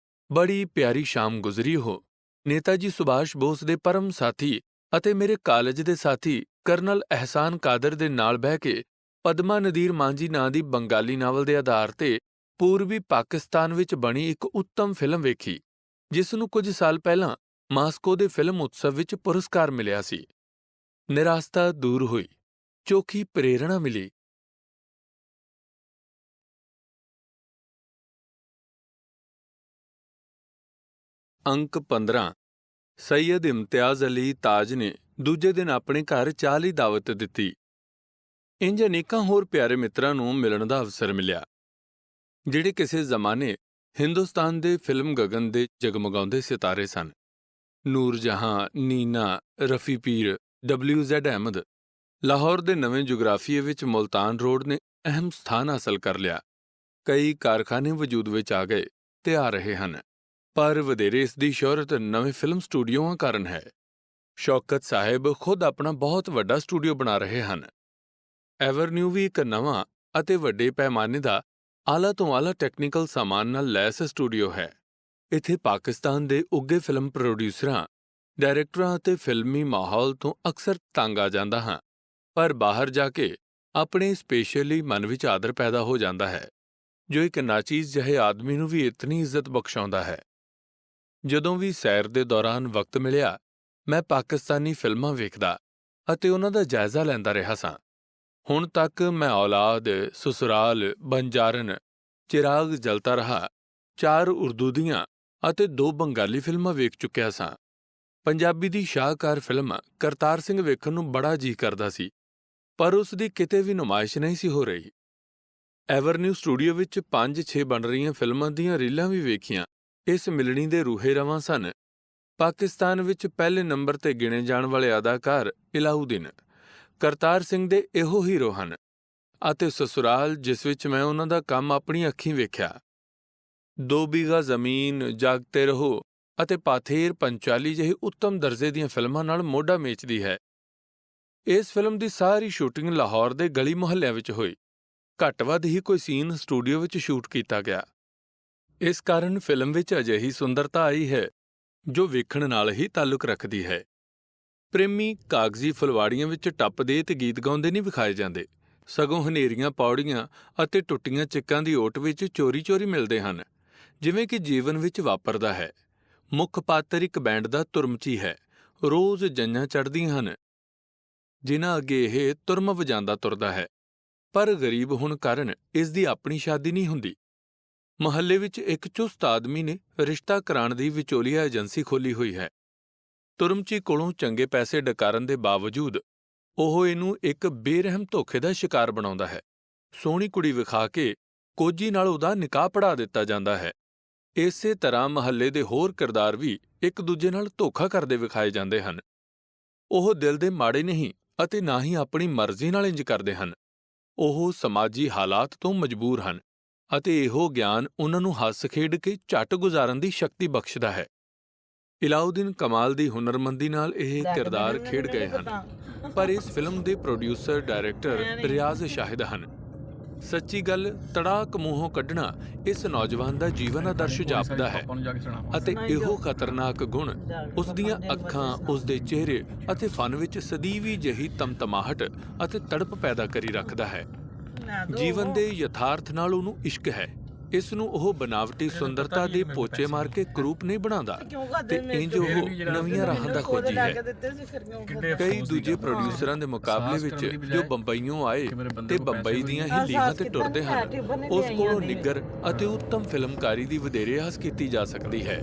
ਬੜੀ ਪਿਆਰੀ ਸ਼ਾਮ ਗੁਜ਼ਰੀ ਉਹ। ਨੇਤਾ ਜੀ ਸੁਭਾਸ਼ ਬੋਸ ਦੇ ਪਰਮ ਸਾਥੀ ਅਤੇ ਮੇਰੇ ਕਾਲਜ ਦੇ ਸਾਥੀ ਕਰਨਲ ਅਹਿਸਾਨ ਕਾਦਰ ਦੇ ਨਾਲ ਬਹਿ ਕੇ ਪਦਮਾ ਨਦੀਰ ਮਾਂਝੀ ਨਾਂ ਦੀ ਬੰਗਾਲੀ ਨਾਵਲ ਦੇ ਆਧਾਰ ਤੇ ਪੂਰਬੀ ਪਾਕਿਸਤਾਨ ਵਿੱਚ ਬਣੀ ਇੱਕ ਉੱਤਮ ਫਿਲਮ ਵੇਖੀ, ਜਿਸ ਨੂੰ ਕੁਝ ਸਾਲ ਪਹਿਲਾਂ ਮਾਸਕੋ ਦੇ ਫਿਲਮ ਉਤਸਵ ਵਿੱਚ ਪੁਰਸਕਾਰ ਮਿਲਿਆ ਸੀ। ਨਿਰਾਸਤਾ ਦੂਰ ਹੋਈ, ਚੋਖੀ ਪ੍ਰੇਰਣਾ ਮਿਲੀ। ਅੰਕ 15 ਸੈਯਦ ਇਮਤਿਆਜ਼ ਅਲੀ ਤਾਜ ਨੇ ਦੂਜੇ ਦਿਨ ਆਪਣੇ ਘਰ ਚਾਹ ਲਈ ਦਾਵਤ ਦਿੱਤੀ। ਇੰਝ ਅਨੇਕਾਂ ਹੋਰ ਪਿਆਰੇ ਮਿੱਤਰਾਂ ਨੂੰ ਮਿਲਣ ਦਾ ਅਵਸਰ ਮਿਲਿਆ, ਜਿਹੜੇ ਕਿਸੇ ਜ਼ਮਾਨੇ ਹਿੰਦੁਸਤਾਨ ਦੇ ਫਿਲਮ ਗਗਨ ਦੇ ਜਗਮਗਾਉਂਦੇ ਸਿਤਾਰੇ ਸਨ। ਨੂਰ ਜਹਾਂ, ਨੀਨਾ, ਰਫੀ ਪੀਰ, WZ ਅਹਿਮਦ। ਲਾਹੌਰ ਦੇ ਨਵੇਂ ਜੁਗਰਾਫੀਏ ਵਿੱਚ ਮੁਲਤਾਨ ਰੋਡ ਨੇ ਅਹਿਮ ਸਥਾਨ ਹਾਸਲ ਕਰ ਲਿਆ। ਕਈ ਕਾਰਖਾਨੇ ਵਜੂਦ ਵਿੱਚ ਆ ਗਏ ਤੇ ਆ ਰਹੇ ਹਨ, ਪਰ ਵਧੇਰੇ ਇਸ ਦੀ ਸ਼ੋਹਰਤ ਨਵੇਂ ਫਿਲਮ ਸਟੂਡੀਓਆਂ ਕਾਰਨ ਹੈ। ਸ਼ੌਕਤ ਸਾਹਿਬ ਖੁਦ ਆਪਣਾ ਬਹੁਤ ਵੱਡਾ ਸਟੂਡੀਓ ਬਣਾ ਰਹੇ ਹਨ। ਐਵਰਨਿਊ ਵੀ ਇੱਕ ਨਵਾਂ ਅਤੇ ਵੱਡੇ ਪੈਮਾਨੇ ਦਾ ਆਲਾ ਤੋਂ ਆਲਾ ਟੈਕਨੀਕਲ ਸਾਮਾਨ ਨਾਲ ਲੈਸ ਸਟੂਡੀਓ ਹੈ। ਇੱਥੇ ਪਾਕਿਸਤਾਨ ਦੇ ਉੱਘੇ ਫਿਲਮ ਪ੍ਰੋਡਿਊਸਰਾਂ, ਡਾਇਰੈਕਟਰਾਂ ਅਤੇ ਫਿਲਮੀ ਮਾਹੌਲ ਤੋਂ ਅਕਸਰ ਤੰਗ ਆ ਜਾਂਦਾ ਹਾਂ, ਪਰ ਬਾਹਰ ਜਾ ਕੇ ਆਪਣੇ ਸਪੇਸ਼ਲੀ ਮਨ ਵਿੱਚ ਆਦਰ ਪੈਦਾ ਹੋ ਜਾਂਦਾ ਹੈ, ਜੋ ਇੱਕ ਨਾਚੀਜ਼ ਜਿਹੇ ਆਦਮੀ ਨੂੰ ਵੀ ਇਤਨੀ ਇੱਜ਼ਤ ਬਖਸ਼ਾਉਂਦਾ ਹੈ। ਜਦੋਂ ਵੀ ਸੈਰ ਦੇ ਦੌਰਾਨ ਵਕਤ ਮਿਲਿਆ, ਮੈਂ ਪਾਕਿਸਤਾਨੀ ਫਿਲਮਾਂ ਵੇਖਦਾ ਅਤੇ ਉਹਨਾਂ ਦਾ ਜਾਇਜ਼ਾ ਲੈਂਦਾ ਰਿਹਾ ਸਾਂ। ਹੁਣ ਤੱਕ ਮੈਂ ਔਲਾਦ, ਸਸੁਰਾਲ, ਬੰਜਾਰਨ, ਚਿਰਾਗ ਜਲਤਾ ਰਹਾ, 4 ਉਰਦੂ ਦੀਆਂ ਅਤੇ 2 ਬੰਗਾਲੀ ਫਿਲਮਾਂ ਵੇਖ ਚੁੱਕਿਆ ਸਾਂ। ਪੰਜਾਬੀ ਦੀ ਸ਼ਾਹਕਾਰ ਫਿਲਮ ਕਰਤਾਰ ਸਿੰਘ ਵੇਖਣ ਨੂੰ ਬੜਾ ਜੀਅ ਕਰਦਾ ਸੀ, ਪਰ ਉਸ ਦੀ ਕਿਤੇ ਵੀ ਨੁਮਾਇਸ਼ ਨਹੀਂ ਸੀ ਹੋ ਰਹੀ। ਐਵਰਨਿਊ ਸਟੂਡੀਓ ਵਿੱਚ 5-6 ਬਣ ਰਹੀਆਂ ਫਿਲਮਾਂ ਦੀਆਂ ਰੀਲਾਂ ਵੀ ਵੇਖੀਆਂ। ਇਸ ਮਿਲਣੀ ਦੇ ਰੂਹੇ ਰਵਾਂ ਸਨ। ਪਾਕਿਸਤਾਨ ਵਿੱਚ ਪਹਿਲੇ ਨੰਬਰ ਤੇ ਗਿਣੇ ਜਾਣ ਵਾਲੇ ਅਦਾਕਾਰ ਇਲਾਉਦੀਨ ਕਰਤਾਰ ਸਿੰਘ ਦੇ ਇਹੋ ਹੀਰੋ ਹਨ, ਅਤੇ ਸਸੁਰਾਲ, ਜਿਸ ਵਿੱਚ ਮੈਂ ਉਹਨਾਂ ਦਾ ਕੰਮ ਆਪਣੀ ਅੱਖੀਂ ਵੇਖਿਆ। 2 ਬਿਗਾ ਜ਼ਮੀਨ, ਜਾਗਤੇ ਰਹੋ ਅਤੇ ਪਾਥੇਰ ਪੰਚਾਲੀ ਜਿਹੀ ਉੱਤਮ ਦਰਜੇ ਦੀਆਂ ਫਿਲਮਾਂ ਨਾਲ ਮੋਢਾ ਮੇਚਦੀ ਹੈ। ਇਸ ਫਿਲਮ ਦੀ ਸਾਰੀ ਸ਼ੂਟਿੰਗ ਲਾਹੌਰ ਦੇ ਗਲੀ ਮੁਹੱਲਿਆਂ ਵਿੱਚ ਹੋਈ। ਘੱਟ ਵੱਧ ਹੀ ਕੋਈ ਸੀਨ ਸਟੂਡੀਓ ਵਿੱਚ ਸ਼ੂਟ ਕੀਤਾ ਗਿਆ। ਇਸ ਕਾਰਨ ਫਿਲਮ ਵਿੱਚ ਅਜਿਹੀ ਸੁੰਦਰਤਾ ਆਈ ਹੈ ਜੋ ਵੇਖਣ ਨਾਲ ਹੀ ਤਾਲੁਕ ਰੱਖਦੀ ਹੈ। ਪ੍ਰੇਮੀ ਕਾਗਜ਼ੀ ਫੁਲਵਾੜੀਆਂ ਵਿੱਚ ਟੱਪਦੇ ਤੇ ਗੀਤ ਗਾਉਂਦੇ ਨਹੀਂ ਵਿਖਾਏ ਜਾਂਦੇ, ਸਗੋਂ ਹਨੇਰੀਆਂ ਪੌੜੀਆਂ ਅਤੇ ਟੁੱਟੀਆਂ ਚਿੱਕਾਂ ਦੀ ਓਟ ਵਿੱਚ ਚੋਰੀ-ਚੋਰੀ ਮਿਲਦੇ ਹਨ, ਜਿਵੇਂ ਕਿ ਜੀਵਨ ਵਿੱਚ ਵਾਪਰਦਾ ਹੈ। ਮੁੱਖ ਪਾਤਰ ਇੱਕ ਬੈਂਡ ਦਾ ਤੁਰਮਚੀ ਹੈ। ਰੋਜ਼ ਜੰਝਾਂ ਚੜ੍ਹਦੀਆਂ ਹਨ, ਜਿਨ੍ਹਾਂ ਅੱਗੇ ਇਹ ਤੁਰਮ ਵਜਾਂਦਾ ਤੁਰਦਾ ਹੈ, ਪਰ ਗਰੀਬ ਹੋਣ ਕਾਰਨ ਇਸ ਦੀ ਆਪਣੀ ਸ਼ਾਦੀ ਨਹੀਂ ਹੁੰਦੀ। ਮੁਹੱਲੇ ਵਿੱਚ ਇੱਕ ਚੁਸਤ ਆਦਮੀ ਨੇ ਰਿਸ਼ਤਾ ਕਰਾਉਣ ਦੀ ਵਿਚੋਲੀਆ ਏਜੰਸੀ ਖੋਲ੍ਹੀ ਹੋਈ ਹੈ। ਤੁਰਮਚੀ ਕੋਲੋਂ ਚੰਗੇ ਪੈਸੇ ਡਕਾਰਨ ਦੇ ਬਾਵਜੂਦ ਉਹ ਇਹਨੂੰ ਇੱਕ ਬੇਰਹਿਮ ਧੋਖੇ ਦਾ ਸ਼ਿਕਾਰ ਬਣਾਉਂਦਾ ਹੈ। ਸੋਹਣੀ ਕੁੜੀ ਵਿਖਾ ਕੇ ਕੋਜੀ ਨਾਲ ਉਹਦਾ ਨਿਕਾਹ ਪੜਾ ਦਿੱਤਾ ਜਾਂਦਾ ਹੈ। ਇਸੇ ਤਰ੍ਹਾਂ ਮੁਹੱਲੇ ਦੇ ਹੋਰ ਕਿਰਦਾਰ ਵੀ ਇੱਕ ਦੂਜੇ ਨਾਲ ਧੋਖਾ ਕਰਦੇ ਵਿਖਾਏ ਜਾਂਦੇ ਹਨ। ਉਹ ਦਿਲ ਦੇ ਮਾੜੇ ਨਹੀਂ ਅਤੇ ਨਾ ਹੀ ਆਪਣੀ ਮਰਜ਼ੀ ਨਾਲ ਇੰਜ ਕਰਦੇ ਹਨ। ਉਹ ਸਮਾਜੀ ਹਾਲਾਤ ਤੋਂ ਮਜਬੂਰ ਹਨ ਅਤੇ ਇਹੋ ਗਿਆਨ ਉਹਨਾਂ ਨੂੰ ਹੱਸ ਖੇਡ ਕੇ ਝੱਟ ਗੁਜ਼ਾਰਨ ਦੀ ਸ਼ਕਤੀ ਬਖਸ਼ਦਾ ਹੈ। ਇਲਾਉਦੀਨ ਕਮਾਲ ਦੀ ਹੁਨਰਮੰਦੀ ਨਾਲ ਇਹ ਕਿਰਦਾਰ ਖੇਡ ਗਏ ਹਨ, ਪਰ ਇਸ ਫਿਲਮ ਦੇ ਪ੍ਰੋਡਿਊਸਰ ਡਾਇਰੈਕਟਰ ਰਿਆਜ਼ ਸ਼ਾਹਿਦ ਹਨ। ਸੱਚੀ ਗੱਲ, ਤੜਾਕ ਮੂੰਹੋਂ ਕੱਢਣਾ ਇਸ ਨੌਜਵਾਨ ਦਾ ਜੀਵਨ ਆਦਰਸ਼ ਜਾਪਦਾ ਹੈ, ਅਤੇ ਇਹੋ ਖਤਰਨਾਕ ਗੁਣ ਉਸ ਦੀਆਂ ਅੱਖਾਂ, ਉਸ ਦੇ ਚਿਹਰੇ ਅਤੇ ਫਨ ਵਿੱਚ ਸਦੀਵੀ ਜਿਹੀ ਤਮਤਮਾਹਟ ਅਤੇ ਤੜਪ ਪੈਦਾ ਕਰੀ ਰੱਖਦਾ ਹੈ। ਜੀਵਨ ਦੇ ਯਥਾਰਥ ਨਾਲ ਉਹਨੂੰ ਇਸ਼ਕ ਹੈ। ਇਸ ਨੂੰ ਉਹ ਬਨਾਵਟੀ ਸੁੰਦਰਤਾ ਦੇ ਪੋਚੇ ਮਾਰ ਕੇ ਕਰੂਪ ਨਹੀਂ ਬਣਾਉਂਦਾ, ਤੇ ਇੰਜ ਉਹ ਨਵੀਆਂ ਰਾਹਾਂ ਦਾ ਖੋਜੀ ਹੈ। ਕਈ ਦੂਜੇ ਪ੍ਰੋਡਿਊਸਰਾਂ ਦੇ ਮੁਕਾਬਲੇ ਵਿੱਚ ਜੋ ਬੰਬਈਓਂ ਆਏ ਤੇ ਬੰਬਈ ਦੀਆਂ ਹੀ ਲੀਹਾਂ ਤੇ ਟੁਰਦੇ ਹਨ, ਉਸ ਕੋਲੋਂ ਨਿੱਗਰ ਅਤੇ ਉੱਤਮ ਫਿਲਮਕਾਰੀ ਦੀ ਵਧੇਰੇ ਆਸ ਕੀਤੀ ਜਾ ਸਕਦੀ ਹੈ।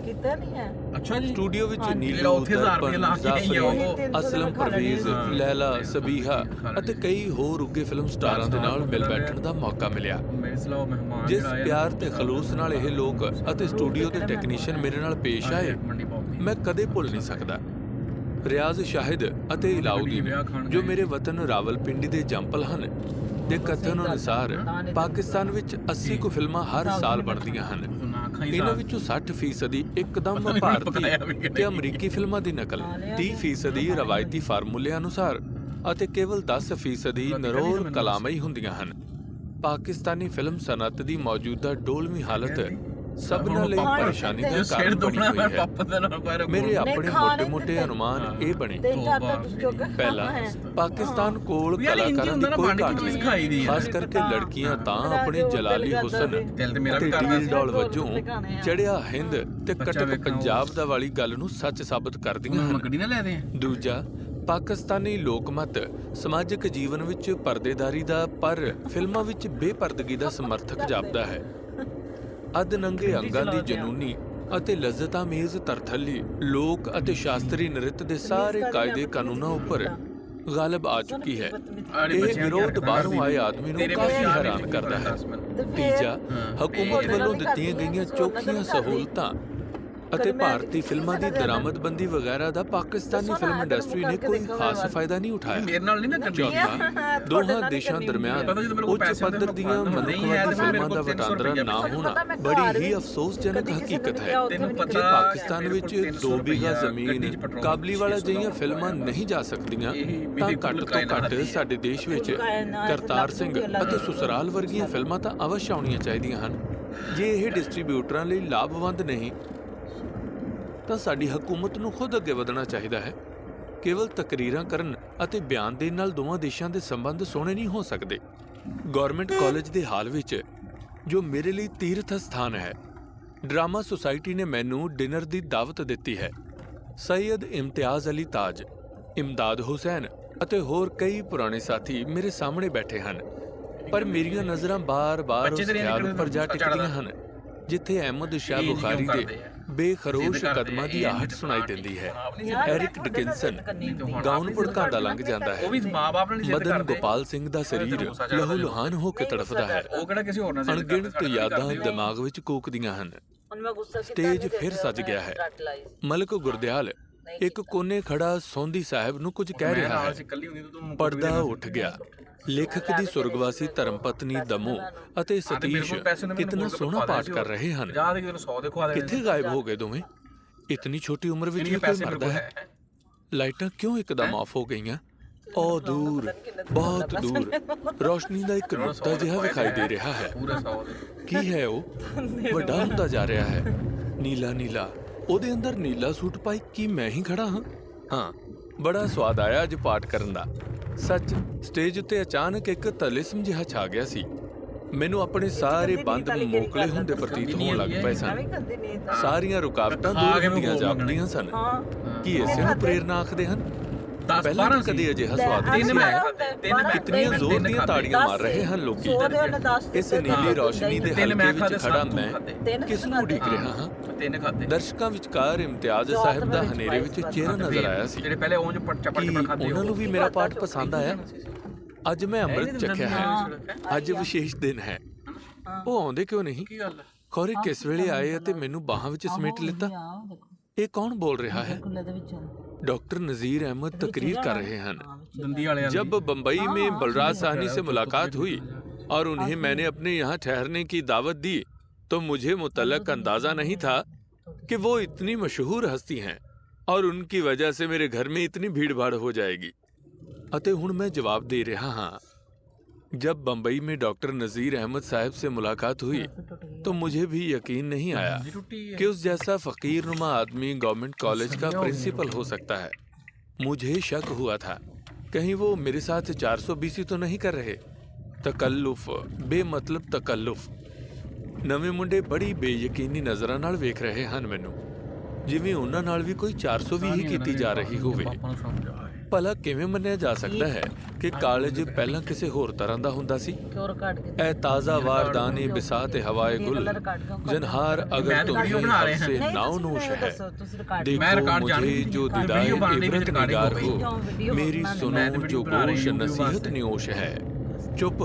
ਸਟੂਡੀਓ ਵਿੱਚ ਨੀਲੂ, ਦਰਪਨ, ਜ਼ਾਫਰੀ, ਅਸਲਮ ਪਰਵੇਜ਼, ਲੈਲਾ, ਸਬੀਹਾ ਅਤੇ ਕਈ ਹੋਰ ਉੱਘੇ ਫਿਲਮ ਸਟਾਰਾਂ ਦੇ ਨਾਲ ਮਿਲ ਬੈਠਣ ਦਾ ਮੌਕਾ ਮਿਲਿਆ। ਜਿਸ ਪਿਆਰ ਤੇ ਖਲੂਸ ਨਾਲ ਇਹ ਲੋਕ ਅਤੇ ਸਟੂਡੀਓ ਦੇ ਟੈਕਨੀਸ਼ੀਅਨ ਮੇਰੇ ਨਾਲ ਪੇਸ਼ ਆਏ, ਮੈਂ ਕਦੇ ਭੁੱਲ ਨਹੀਂ ਸਕਦਾ। ਰਿਆਜ਼ ਸ਼ਾਹਿਦ ਅਤੇ ਇਲਾਉਦੀਨ, ਜੋ ਮੇਰੇ ਵਤਨ ਰਾਵਲਪਿੰਡੀ ਦੇ ਜੰਪਲ ਹਨ, ਦੇ ਕਥਨ ਅਨੁਸਾਰ ਪਾਕਿਸਤਾਨ ਵਿੱਚ 80 ਕੁ ਫਿਲਮਾਂ ਹਰ ਸਾਲ ਬਣਦੀਆਂ ਹਨ। ਇਹਨਾਂ ਵਿੱਚੋਂ 60% ਇੱਕਦਮ ਭਾਰਤੀ ਤੇ ਅਮਰੀਕੀ ਫਿਲਮਾਂ ਦੀ ਨਕਲ, 30% ਰਵਾਇਤੀ ਫਾਰਮੂਲੇ ਅਨੁਸਾਰ ਅਤੇ ਕੇਵਲ 10% ਨਰੋਲ ਕਲਾਮਈ ਹੁੰਦੀਆਂ ਹਨ। ਪਾਕਿਸਤਾਨੀ ਫਿਲਮ ਸਨਅਤ ਦੀ ਮੌਜੂਦਾ ਡੋਲਵੀਂ ਹਾਲਤ ਸਭਨਾਂ ਲਈ ਪਰੇਸ਼ਾਨੀ ਦਾ ਕਾਰਨ ਬਣੀ ਹੋਈ ਹੈ। ਮੇਰੇ ਆਪਣੇ ਮੋਟੇ-ਮੋਟੇ ਅਨੁਮਾਨ ਇਹ ਬਣੇ। ਪਹਿਲਾ, ਪਾਕਿਸਤਾਨ ਕੋਲ ਕਲਾਕਾਰਾਂ ਦੀ ਕੋਈ ਘਾਟ ਨਹੀਂ, ਖਾਸ ਕਰਕੇ ਲੜਕੀਆਂ ਤਾਂ ਆਪਣੇ ਜਲਾਲੀ ਹੁਸਨ ਤੇ ਡੀਲ ਡੌਲ ਵਜੋਂ ਚੜ੍ਹਿਆ ਹਿੰਦ ਤੇ ਕਟਕ ਪੰਜਾਬ ਦਾ ਵਾਲੀ ਗੱਲ ਨੂੰ ਸੱਚ ਸਾਬਤ ਕਰਦੀਆਂ ਹਨ। ਦੂਜਾ, ਪਾਕਿਸਤਾਨੀ ਲੋਕਮਤ ਸਮਾਜਿਕ ਜੀਵਨ ਵਿੱਚ ਪਰਦੇਦਾਰੀ ਦਾ, ਪਰ ਫਿਲਮਾਂ ਵਿੱਚ ਬੇਪਰਦਗੀ ਦਾ ਸਮਰਥਕ ਜਾਪਦਾ ਹੈ। ਅਧ ਨੰਗੇ ਅੰਗਾਂ ਦੀ ਜਨੂਨੀ ਅਤੇ ਲਜ਼ਤ-ਆਮੇਜ਼ ਤਰਥੱਲੀ ਲੋਕ ਅਤੇ ਸ਼ਾਸਤਰੀ ਨ੍ਰਿਤ ਦੇ ਸਾਰੇ ਕਾਇਦੇ ਕਾਨੂੰਨਾਂ ਉੱਪਰ ਗਾਲਬ ਆ ਚੁੱਕੀ ਹੈ। ਇਹ ਵਿਰੋਧ ਬਾਹਰੋਂ ਆਏ ਆਦਮੀ ਨੂੰ ਕਾਫੀ ਹੈਰਾਨ ਕਰਦਾ ਹੈ। ਤੀਜਾ, ਹਕੂਮਤ ਵੱਲੋਂ ਦਿੱਤੀਆਂ ਗਈਆਂ ਚੋਖੀਆਂ ਸਹੂਲਤਾਂ ਅਤੇ ਭਾਰਤੀ ਫਿਲਮਾਂ ਦੀ ਦਰਾਮਦਬੰਦੀ ਵਗੈਰਾ ਦਾ ਪਾਕਿਸਤਾਨੀ ਫਿਲਮ ਇੰਡਸਟਰੀ ਨੇ ਕੋਈ ਖਾਸ ਫਾਇਦਾ ਨਹੀਂ ਉਠਾਇਆ। ਚੌਥਾ, ਦੋਹਾਂ ਦੇਸ਼ਾਂ ਦਰਮਿਆਨ ਉੱਚ ਪੱਧਰ ਦੀਆਂ ਮਨੁੱਖਵਾਦੀ ਫਿਲਮਾਂ ਦਾ ਵਟਾਂਦਰਾ ਨਾ ਹੋਣਾ ਬੜੀ ਹੀ ਅਫਸੋਸਜਨਕ ਹਕੀਕਤ ਹੈ। ਜੇ ਪਾਕਿਸਤਾਨ ਵਿੱਚ 2 ਬਿਘਾ ਜ਼ਮੀਨ, ਕਾਬਲੀਵਾਲਾ ਜਿਹੀਆਂ ਫਿਲਮਾਂ ਨਹੀਂ ਜਾ ਸਕਦੀਆਂ ਤਾਂ ਘੱਟ ਤੋਂ ਘੱਟ ਸਾਡੇ ਦੇਸ਼ ਵਿੱਚ ਕਰਤਾਰ ਸਿੰਘ ਅਤੇ ਸੁਸਰਾਲ ਵਰਗੀਆਂ ਫਿਲਮਾਂ ਤਾਂ ਅਵਸ਼ ਆਉਣੀਆਂ ਚਾਹੀਦੀਆਂ ਹਨ। ਜੇ ਇਹ ਡਿਸਟ੍ਰੀਬਿਊਟਰਾਂ ਲਈ ਲਾਭਵੰਦ ਨਹੀਂ ਤਾਂ ਸਾਡੀ ਹਕੂਮਤ ਨੂੰ ਖੁਦ ਅੱਗੇ ਵਧਣਾ ਚਾਹੀਦਾ ਹੈ। ਕੇਵਲ ਤਕਰੀਰਾਂ ਕਰਨ ਅਤੇ ਬਿਆਨ ਦੇਣ ਨਾਲ ਦੋਵਾਂ ਦੇਸ਼ਾਂ ਦੇ ਸੰਬੰਧ ਸੋਹਣੇ ਨਹੀਂ ਹੋ ਸਕਦੇ। ਗਵਰਨਮੈਂਟ ਕਾਲਜ ਦੇ ਹਾਲ ਵਿੱਚ, ਜੋ ਮੇਰੇ ਲਈ ਤੀਰਥ ਸਥਾਨ ਹੈ, ਡਰਾਮਾ ਸੁਸਾਇਟੀ ਨੇ ਮੈਨੂੰ ਡਿਨਰ ਦੀ ਦਾਵਤ ਦਿੱਤੀ ਹੈ। ਸੈਯਦ ਇਮਤਿਆਜ਼ ਅਲੀ ਤਾਜ, ਇਮਦਾਦ ਹੁਸੈਨ ਅਤੇ ਹੋਰ ਕਈ ਪੁਰਾਣੇ ਸਾਥੀ ਮੇਰੇ ਸਾਹਮਣੇ ਬੈਠੇ ਹਨ, ਪਰ ਮੇਰੀਆਂ ਨਜ਼ਰਾਂ ਬਾਰ-ਬਾਰ ਉਸ ਖਿਆਲ ਉੱਪਰ ਜਾ ਟਿਕਦੀਆਂ ਹਨ ਜਿੱਥੇ ਅਹਿਮਦ ਸ਼ਾਹ ਬੁਖਾਰੀ ਦੇ ਬੇਖਰੋਸ਼ ਕਦਮਾਂ ਦੀ ਆਹਟ ਸੁਣਾਈ ਦਿੰਦੀ ਹੈ। ਐਰਿਕ ਡਿਕਿੰਸਨ ਗਾਉਨ ਭੜਕਾਉਂਦਾ ਲੰਘ ਜਾਂਦਾ ਹੈ। ਮਦਨ ਗੋਪਾਲ ਸਿੰਘ ਦਾ ਸਰੀਰ ਲਹੂ ਲੁਹਾਨ ਹੋ ਕੇ ਤੜਫਦਾ ਹੈ। ਅਣਗਿਣਤ ਯਾਦਾਂ ਦਿਮਾਗ ਵਿੱਚ ਕੂਕਦੀਆਂ ਹਨ। ਸਟੇਜ ਫਿਰ ਸਜ ਗਿਆ ਹੈ। ਮਲਕ ਗੁਰਦਿਆਲ ਇੱਕ ਕੋਨੇ ਖੜਾ ਸੌਂਦੀ ਸਾਹਿਬ ਨੂੰ ਕੁਝ ਕਹਿ ਰਿਹਾ ਹੈ। ਪਰਦਾ ਉੱਠ ਗਿਆ। ਲੇਖਕ ਦੀ ਸੁਰਗਵਾਸੀ ਧਰਮ ਪਤਨੀ ਦਮੋ ਅਤੇ ਸਤੀਸ਼ ਕਿਤਨਾ ਸੋਹਣਾ ਪਾਠ ਕਰ ਰਹੇ ਹਨ। ਕਿੱਥੇ ਗਾਇਬ ਹੋ ਗਏ ਦੋਵੇਂ? ਇਤਨੀ ਛੋਟੀ ਉਮਰ ਵਿੱਚ ਵੀ ਕੋਈ ਮਰਦਾ ਹੈ। ਲਾਈਟਾਂ ਕਿਉਂ ਇੱਕਦਮ ਆਫ ਹੋ ਗਈਆਂ? ਉਹ ਦੂਰ, ਬਹੁਤ ਦੂਰ ਰੋਸ਼ਨੀ ਦਾ ਇੱਕ ਨੁਕਤਾ ਜਿਹਾ ਵਿਖਾਈ ਦੇ ਰਿਹਾ ਹੈ। ਕੀ ਹੈ ਉਹ? ਵੱਡਾ ਹੁੰਦਾ ਜਾ ਰਿਹਾ ਹੈ। ਨੀਲਾ ਨੀਲਾ, ਉਹਦੇ ਅੰਦਰ ਨੀਲਾ ਸੂਟ ਪਾਈ ਕੀ ਮੈਂ ਹੀ ਖੜਾ ਹਾਂ? ਹਾਂ, ਬੜਾ ਸਵਾਦ ਆਇਆ ਅੱਜ ਪਾਠ ਕਰਨ ਦਾ। ਸੱਚ, ਸਟੇਜ ਉੱਤੇ ਅਚਾਨਕ ਇੱਕ ਤਲਿਸਮ ਜਿਹਾ ਛਾ ਗਿਆ ਸੀ। ਮੈਨੂੰ ਆਪਣੇ ਸਾਰੇ ਬੰਦ ਮੋਕਲੇ ਹੁੰਦੇ ਪ੍ਰਤੀਤ ਹੋਣ ਲੱਗ ਪਏ ਸਨ। ਸਾਰੀਆਂ ਰੁਕਾਵਟਾਂ ਦੂਰ ਹੁੰਦੀਆਂ ਜਾਪਦੀਆਂ ਸਨ। ਕੀ ਇਸੇ ਨੂੰ ਪ੍ਰੇਰਨਾ ਆਖਦੇ ਹਨ? ਪਹਿਲਾਂ ਤਾਂ ਕਦੇ ਅਜਿਹਾ ਸਵਾਦ ਨਹੀਂ ਸੀ ਆਇਆ। ਕਿਤਨੀਆਂ ਜ਼ੋਰ ਦੀਆਂ ਤਾੜੀਆਂ ਮਾਰ ਰਹੇ ਹਨ ਲੋਕੀ। ਇਸ ਨੀਲੀ ਰੌਸ਼ਨੀ ਦੇ ਹਲਕੇ ਵਿੱਚ ਖੜਾ ਮੈਂ ਕਿਸ ਨੂੰ ਉਡੀਕ ਰਿਹਾ ਹਾਂ? ਦਰਸ਼ਕਾਂ ਵਿਚਕਾਰ ਇਮਤਿਆਜ਼ ਸਾਹਿਬ ਦਾ ਹਨੇਰੇ ਵਿੱਚ ਚਿਹਰਾ ਨਜ਼ਰ ਆਇਆ ਸੀ। ਕੀ ਉਹਨਾਂ ਨੂੰ ਵੀ ਮੇਰਾ ਪਾਠ ਪਸੰਦ ਆਇਆ? ਅੱਜ ਮੈਂ ਅੰਮ੍ਰਿਤ ਚੱਖਿਆ ਹੈ। ਅੱਜ ਵਿਸ਼ੇਸ਼ ਦਿਨ ਹੈ। ਉਹ ਆਉਂਦੇ ਕਿਉਂ ਨਹੀਂ? ਖੌਰੇ ਕਿਸ ਵੇਲੇ ਆਏ ਅਤੇ ਮੈਨੂੰ ਬਾਹਾਂ ਵਿੱਚ ਸਮੇਟ ਲਿੱਤਾ? ਇਹ ਕੌਣ ਬੋਲ ਰਿਹਾ है? डॉक्टर नजीर अहमद तकरीर कर रहे हैं। जब बम्बई में बलराज साहनी से मुलाकात हुई और उन्हें मैंने अपने यहाँ ठहरने की दावत दी तो मुझे मुतल्लक अंदाजा नहीं था कि वो इतनी मशहूर हस्ती हैं और उनकी वजह से मेरे घर में इतनी भीड़ भाड़ हो जाएगी। अते हुण मैं जवाब दे रहा हाँ। जब बम्बई में डॉक्टर नजीर अहमद साहब से मुलाकात हुई तो मुझे भी यकीन नहीं आया कि उस जैसा फकीर नुमा आदमी गवर्नमेंट कॉलेज का प्रिंसिपल हो सकता है। मुझे शक हुआ था कहीं वो मेरे साथ 420 तो नहीं कर रहे। तकल्लुफ, बेमतलब तकल्लुफ। नवे मुंडे बड़ी बेयकीनी नज़रां नाल वेख रहे हैं मैनू, जिवें उन्हां नाल भी कोई 420 ही कीती जा रही होवे। ਭਲਾ ਕਿਵੇਂ ਮੰਨਿਆ ਜਾ ਸਕਦਾ ਹੈ ਕਿ ਕਾਲਜ ਪਹਿਲਾਂ ਕਿਸੇ ਹੋਰ ਤਰ੍ਹਾਂ ਦਾ ਹੁੰਦਾ ਸੀ? ਐ ਤਾਜ਼ਾ ਵਾਰਦਾਨੀ ਬਿਸਾਤ ਹਵਾਏ ਗੁਲ ਜਨਹਾਰ ਅਗਰ ਤੁਮੇ ਹਫਸੇ ਨਾਉ ਨੂਸ਼ ਹੈ। ਦੇਖੋ ਮੁਝੇ ਜੋ ਦਿਦਾਏ ਇਬਰਤ ਨਿਗਾਰ ਹੋ, ਮੇਰੀ ਸੁਣੋ ਜੋ ਗੋਸ਼ ਨਸੀਹਤ ਨਿਓਸ਼ ਹੈ। ਚੁੱਪ,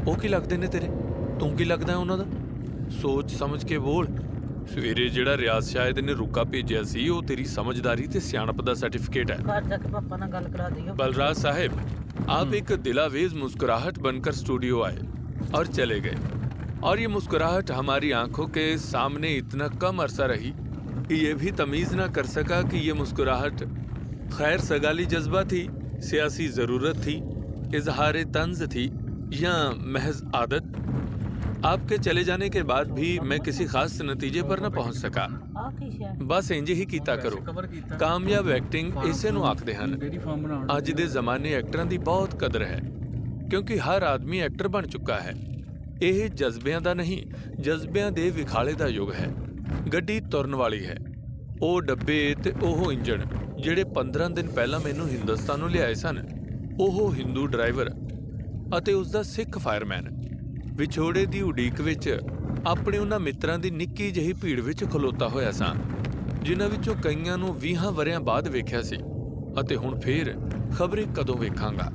ਉਹ ਕੀ ਲੱਗਦੇ ਨੇ ਤੇਰੇ? ਤੂੰ ਕੀ ਲੱਗਦਾ ਉਹਨਾਂ ਦਾ? ਸੋਚ ਸਮਝ ਕੇ ਬੋਲ। ਸਵੇਰੇ ਜਿਹੜਾ ਰਿਆਜ਼ ਸ਼ਾਇਦ ਨੇ ਰੁਕਾ ਭੇਜਿਆ ਸੀ ਉਹ ਤੇਰੀ ਸਮਝਦਾਰੀ ਤੇ ਸਿਆਣਪ ਦਾ ਸਰਟੀਫਿਕੇਟ ਹੈ। बलराज साहब, आप एक दिलावेज मुस्कुराहट बनकर स्टूडियो आए और चले गए, और ये मुस्कुराहट हमारी आंखों के सामने इतना कम अरसा रही कि ये भी तमीज़ ना कर सका कि ये मुस्कुराहट खैर सगाली जज्बा थी, सियासी ज़रूरत थी, इजहार तंज थी या महज आदत। आपके चले जाने के बाद भी मैं किसी खास नतीजे पर न पहुंच सका। बस इंज ही कीता करो। कामयाब एक्टिंग इसे ਨੂੰ ਆਖਦੇ ਹਨ। ਅੱਜ ਦੇ ਜ਼ਮਾਨੇ ਐਕਟਰਾਂ ਦੀ ਬਹੁਤ ਕਦਰ ਹੈ ਕਿਉਂਕਿ ਹਰ ਆਦਮੀ ਐਕਟਰ ਬਣ ਚੁੱਕਾ ਹੈ। ਇਹ ਜਜ਼ਬਿਆਂ ਦਾ ਨਹੀਂ, ਜਜ਼ਬਿਆਂ ਦੇ ਵਿਖਾਲੇ ਦਾ ਯੁੱਗ ਹੈ। ਗੱਡੀ ਤੁਰਨ ਵਾਲੀ ਹੈ। ਉਹ ਡੱਬੇ ਤੇ ਉਹ ਇੰਜਣ ਜਿਹੜੇ 15 ਦਿਨ ਪਹਿਲਾਂ ਮੈਨੂੰ ਹਿੰਦੁਸਤਾਨ ਨੂੰ ਲਿਆਏ ਸਨ, ਉਹ ਹਿੰਦੂ ਡਰਾਈਵਰ ਅਤੇ ਉਸ ਦਾ ਸਿੱਖ ਫਾਇਰਮੈਨ ਵਿਛੋੜੇ ਦੀ ਉਡੀਕ ਵਿੱਚ ਆਪਣੇ ਉਹਨਾਂ ਮਿੱਤਰਾਂ ਦੀ ਨਿੱਕੀ ਜਿਹੀ ਭੀੜ ਵਿੱਚ ਖਲੋਤਾ ਹੋਇਆ ਸਾਂ ਜਿਨ੍ਹਾਂ ਵਿੱਚੋਂ ਕਈਆਂ ਨੂੰ 20 ਵਰ੍ਹਿਆਂ ਬਾਅਦ ਵੇਖਿਆ ਸੀ ਅਤੇ ਹੁਣ ਫੇਰ ਖਬਰੇ ਕਦੋਂ ਵੇਖਾਂਗਾ।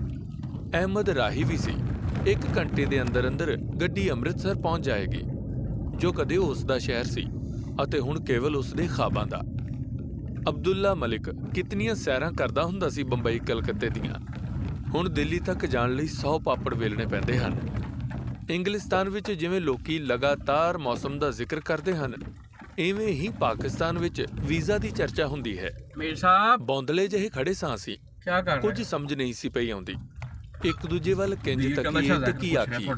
ਅਹਿਮਦ ਰਾਹੀ ਵੀ ਸੀ। 1 ਘੰਟੇ ਦੇ ਅੰਦਰ ਅੰਦਰ ਗੱਡੀ ਅੰਮ੍ਰਿਤਸਰ ਪਹੁੰਚ ਜਾਏਗੀ, ਜੋ ਕਦੇ ਉਸ ਦਾ ਸ਼ਹਿਰ ਸੀ ਅਤੇ ਹੁਣ ਕੇਵਲ ਉਸ ਦੇ ਖ਼ਾਬਾਂ ਦਾ। ਅਬਦੁੱਲਾ ਮਲਿਕ ਕਿਤਨੀਆਂ ਸੈਰਾਂ ਕਰਦਾ ਹੁੰਦਾ ਸੀ ਬੰਬਈ ਕਲਕੱਤੇ ਦੀਆਂ। ਹੁਣ ਦਿੱਲੀ ਤੱਕ ਜਾਣ ਲਈ 100 ਪਾਪੜ ਵੇਲਣੇ ਪੈਂਦੇ ਹਨ। ਇੰਗਲਿਸਤਾਨ ਵਿੱਚ ਜਿਵੇਂ ਲੋਕੀ ਲਗਾਤਾਰ ਮੌਸਮ ਦਾ ਜ਼ਿਕਰ ਕਰਦੇ ਹਨ, ਇਵੇਂ ਹੀ ਪਾਕਿਸਤਾਨ ਵਿੱਚ ਵੀਜ਼ਾ ਦੀ ਚਰਚਾ ਹੁੰਦੀ ਹੈ। ਮੀਰ ਸਾਹਿਬ ਬੌਂਦਲੇ ਜਿਹੇ ਖੜੇ ਸਾਂ ਅਸੀਂ। ਕੀ ਕਰ ਕੁਝ ਸਮਝ ਨਹੀਂ ਸੀ ਪਈ ਆਉਂਦੀ। ਇੱਕ ਦੂਜੇ ਵੱਲ ਕਿੰਜ ਤੱਕੀਏ ਤੇ ਕੀ ਆਖੀਏ।